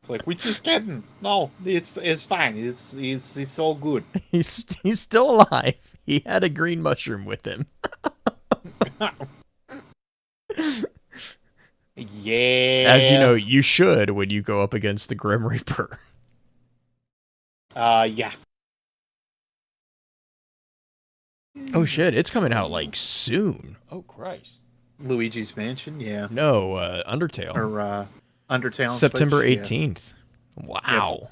It's like, we just kidding. No, it's fine. It's all good. He's still alive. He had a green mushroom with him. Yeah. As you know, you should when you go up against the Grim Reaper. Yeah. Oh shit, it's coming out like soon. Oh Christ. Luigi's Mansion, yeah. No, Undertale. Or Undertale on September Switch, 18th. Yeah. Wow.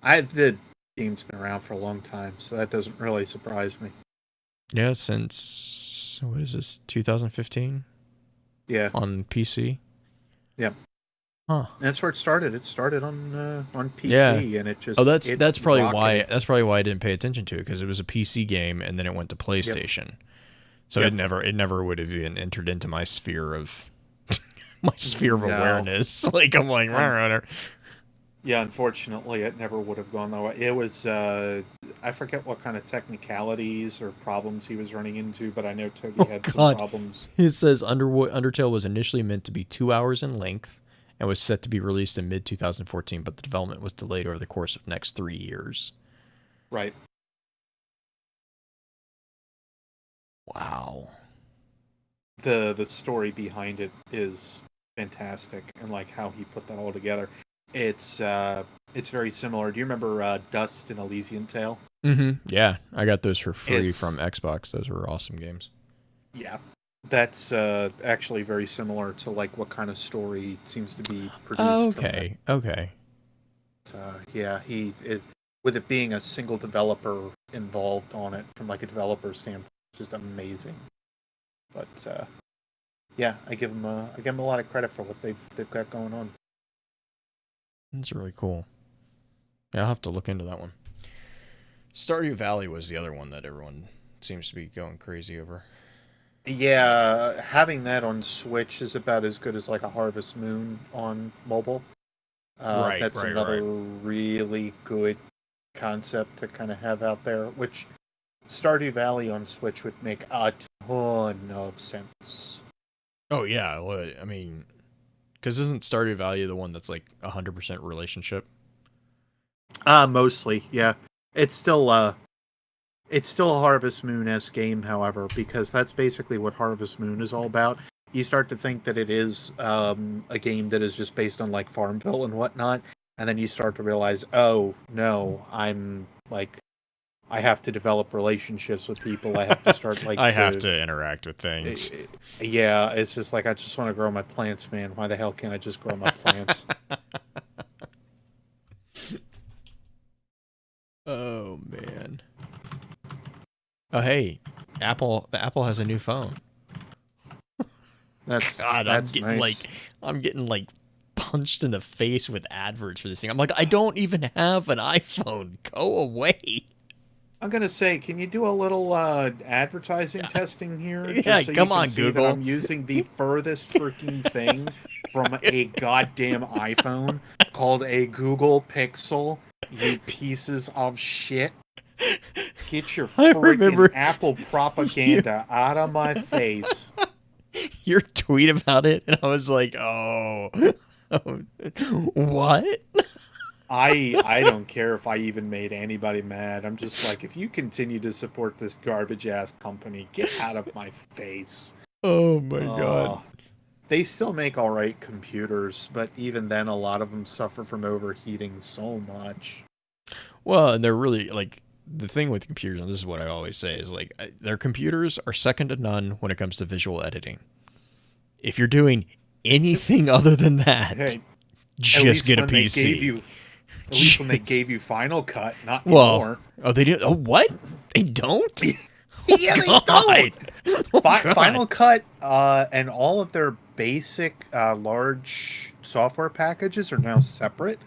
The game's been around for a long time, so that doesn't really surprise me. Yeah, since what is this? 2015? Yeah. On PC? Yeah. Huh. That's where it started. It started on PC, yeah. and it just that's probably why I didn't pay attention to it, because it was a PC game and then it went to PlayStation. Yep. So it never would have even entered into my sphere of awareness. Like I'm like, yeah, unfortunately, it never would have gone that way. It was I forget what kind of technicalities or problems he was running into, but I know Toby had some problems. It says Undertale was initially meant to be 2 hours in length and was set to be released in mid-2014, but the development was delayed over the course of the next 3 years. Right. Wow. The story behind it is fantastic, and like how he put that all together. It's very similar. Do you remember Dust and Elysian Tale? Mm-hmm. Yeah, I got those for free from Xbox. Those were awesome games. Yeah. That's actually very similar to like what kind of story seems to be produced. Okay. Yeah, with it being a single developer involved on it from like a developer standpoint. It's just amazing. But yeah, I give them a lot of credit for what they've got going on. That's really cool. Yeah, I'll have to look into that one. Stardew Valley was the other one that everyone seems to be going crazy over. Yeah, having that on Switch is about as good as like a Harvest Moon on mobile. That's another really good concept to kind of have out there, which Stardew Valley on Switch would make a ton of sense. Oh, yeah. I mean, because isn't Stardew Valley the one that's like 100% relationship? Mostly, yeah. It's still a Harvest Moon-esque game, however, because that's basically what Harvest Moon is all about. You start to think that it is a game that is just based on like Farmville and whatnot, and then you start to realize, oh no, I have to develop relationships with people. I have to start like I have to interact with things. Yeah, it's just like I just want to grow my plants, man. Why the hell can't I just grow my plants? Oh man. Oh hey, Apple has a new phone. That's I'm getting nice. I'm getting like punched in the face with adverts for this thing. I'm like, I don't even have an iPhone. Go away. I'm gonna say, can you do a little advertising testing here? Yeah, So come you can on, see Google. that I'm using the furthest freaking thing from a goddamn iPhone called a Google Pixel. You pieces of shit. Get your freaking Apple propaganda out of my face. Your tweet about it, and I was like, oh what? I don't care if I even made anybody mad. I'm just like, if you continue to support this garbage ass company, get out of my face. Oh my god. They still make alright computers, but even then a lot of them suffer from overheating so much. Well, and they're really like, the thing with computers, and this is what I always say, is like their computers are second to none when it comes to visual editing. If you're doing anything other than that, Hey, just get a PC. At least when they gave you Final Cut, not anymore. Oh, they do. Oh, what? They don't? Yeah, they don't. Oh, God. Final Cut and all of their basic large software packages are now separate.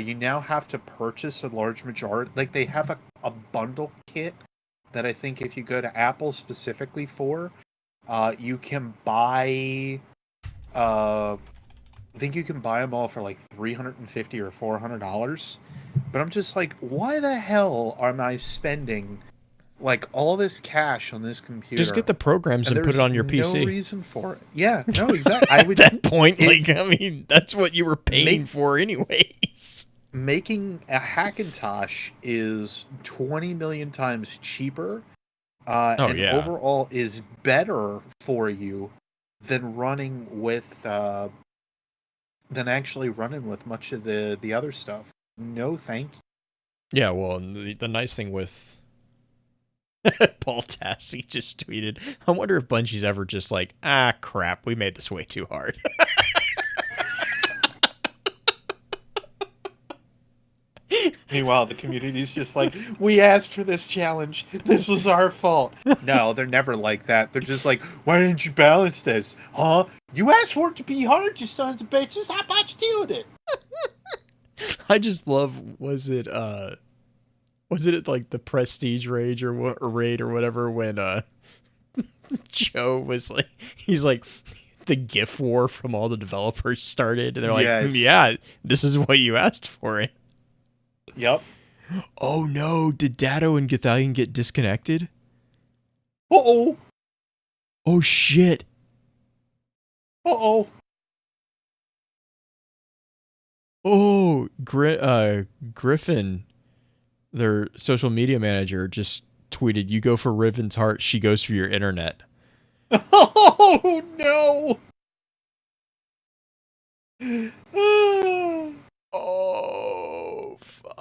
You now have to purchase a large majority. Like, they have a bundle kit that I think if you go to Apple specifically for, you can buy... I think you can buy them all for like $350 or $400. But I'm just like, why the hell am I spending like all this cash on this computer? Just get the programs and put it on your PC. No reason for it. Yeah, no, exactly. I would, at that point, I mean, that's what you were paying for anyways. Making a Hackintosh is 20 million times cheaper. And overall is better for you than running with than actually running with much of the other stuff. No, thank you. Yeah, well, the nice thing with Paul Tassi just tweeted, I wonder if Bungie's ever just like, crap, we made this way too hard. Meanwhile, the community's just like, we asked for this challenge. This was our fault. No, they're never like that. They're just like, why didn't you balance this? Huh? You asked for it to be hard, you sons of bitches. How about you doing it? I just love, was it like the Prestige Raid or whatever when Joe was like, he's like, the GIF war from all the developers started, and they're like, yeah, this is what you asked for it. Yep. Oh no, did Datto and Gothalion get disconnected? Uh-oh. Oh shit. Uh-oh. Oh, Griffin, their social media manager, just tweeted, you go for Riven's heart, she goes for your internet. Oh no. Oh, fuck.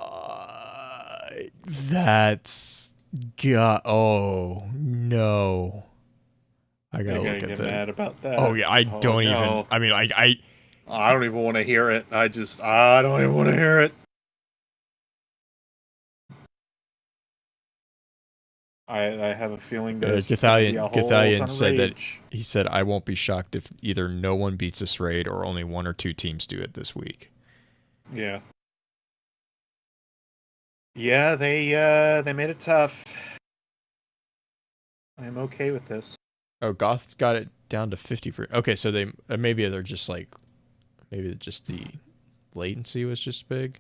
That's... God. Oh, no. I gotta look at that. Mad about that. Oh, yeah, I don't even... I mean, I don't even want to hear it. I don't even want to hear it. I have a feeling there's gonna be a whole ton Githalion of said that rage. he said, I won't be shocked if either no one beats this raid or only 1 or 2 teams do it this week. Yeah. Yeah, they made it tough. I'm okay with this. Oh, Goth's got it down to 50%. Okay, so they maybe they're just like, maybe just the latency was just big.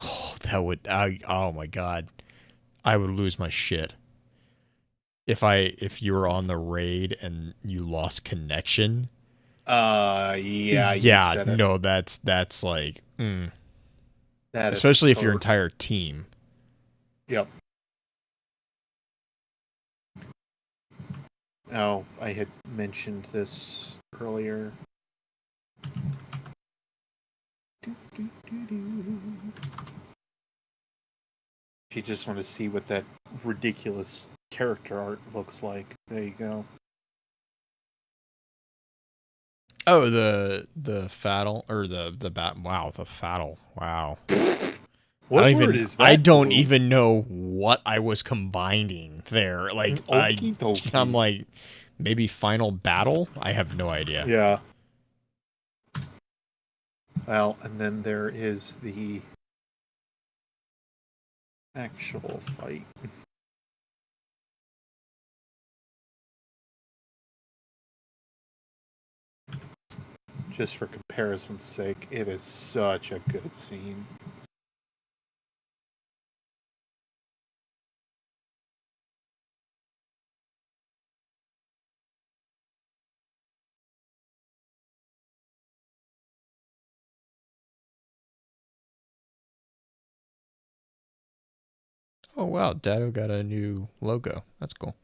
Oh, that would, oh my god, I would lose my shit if you were on the raid and you lost connection. Yeah, you said it. No, that's like, That is especially if your perfect. entire team. Yep. Oh, I had mentioned this earlier. If you just want to see what that ridiculous character art looks like, there you go. Oh, the faddle or the bat. Wow, the faddle. Wow. What I don't word even, is that? I don't Blue? even know what I was combining there. Like Okie dokie. I'm like, maybe final battle. I have no idea. Yeah. Well, and then there is the actual fight. Just for comparison's sake, it is such a good scene. Oh wow, Dado got a new logo. That's cool.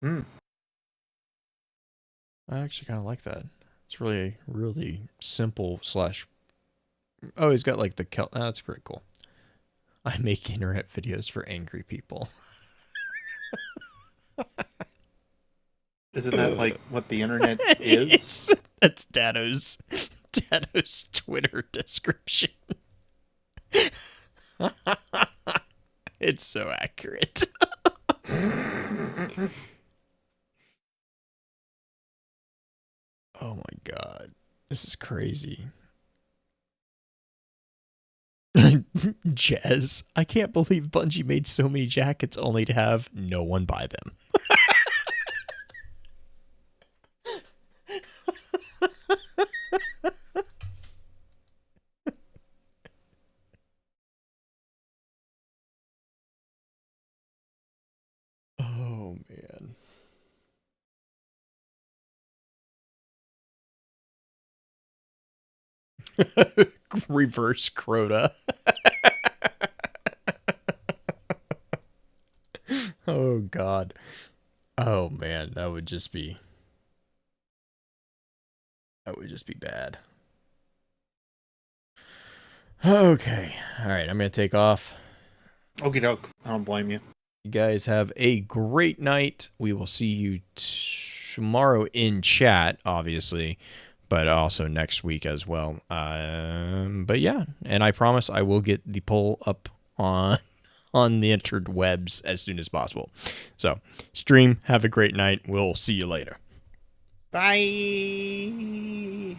Hmm. I actually kind of like that. It's really, really simple slash. Oh, he's got like the Kel. Oh, that's pretty cool. I make internet videos for angry people. Isn't that like what the internet is? That's Dado's Twitter description. It's so accurate. Oh my god. This is crazy. Jez, I can't believe Bungie made so many jackets only to have no one buy them. Oh man. Reverse Crota. Oh god. Oh man, that would just be bad. Okay. All right, I'm going to take off. Okie doke. I don't blame you. You guys have a great night. We will see you tomorrow in chat, obviously, but also next week as well. But yeah, and I promise I will get the poll up on the interwebs as soon as possible. So, stream, have a great night. We'll see you later. Bye.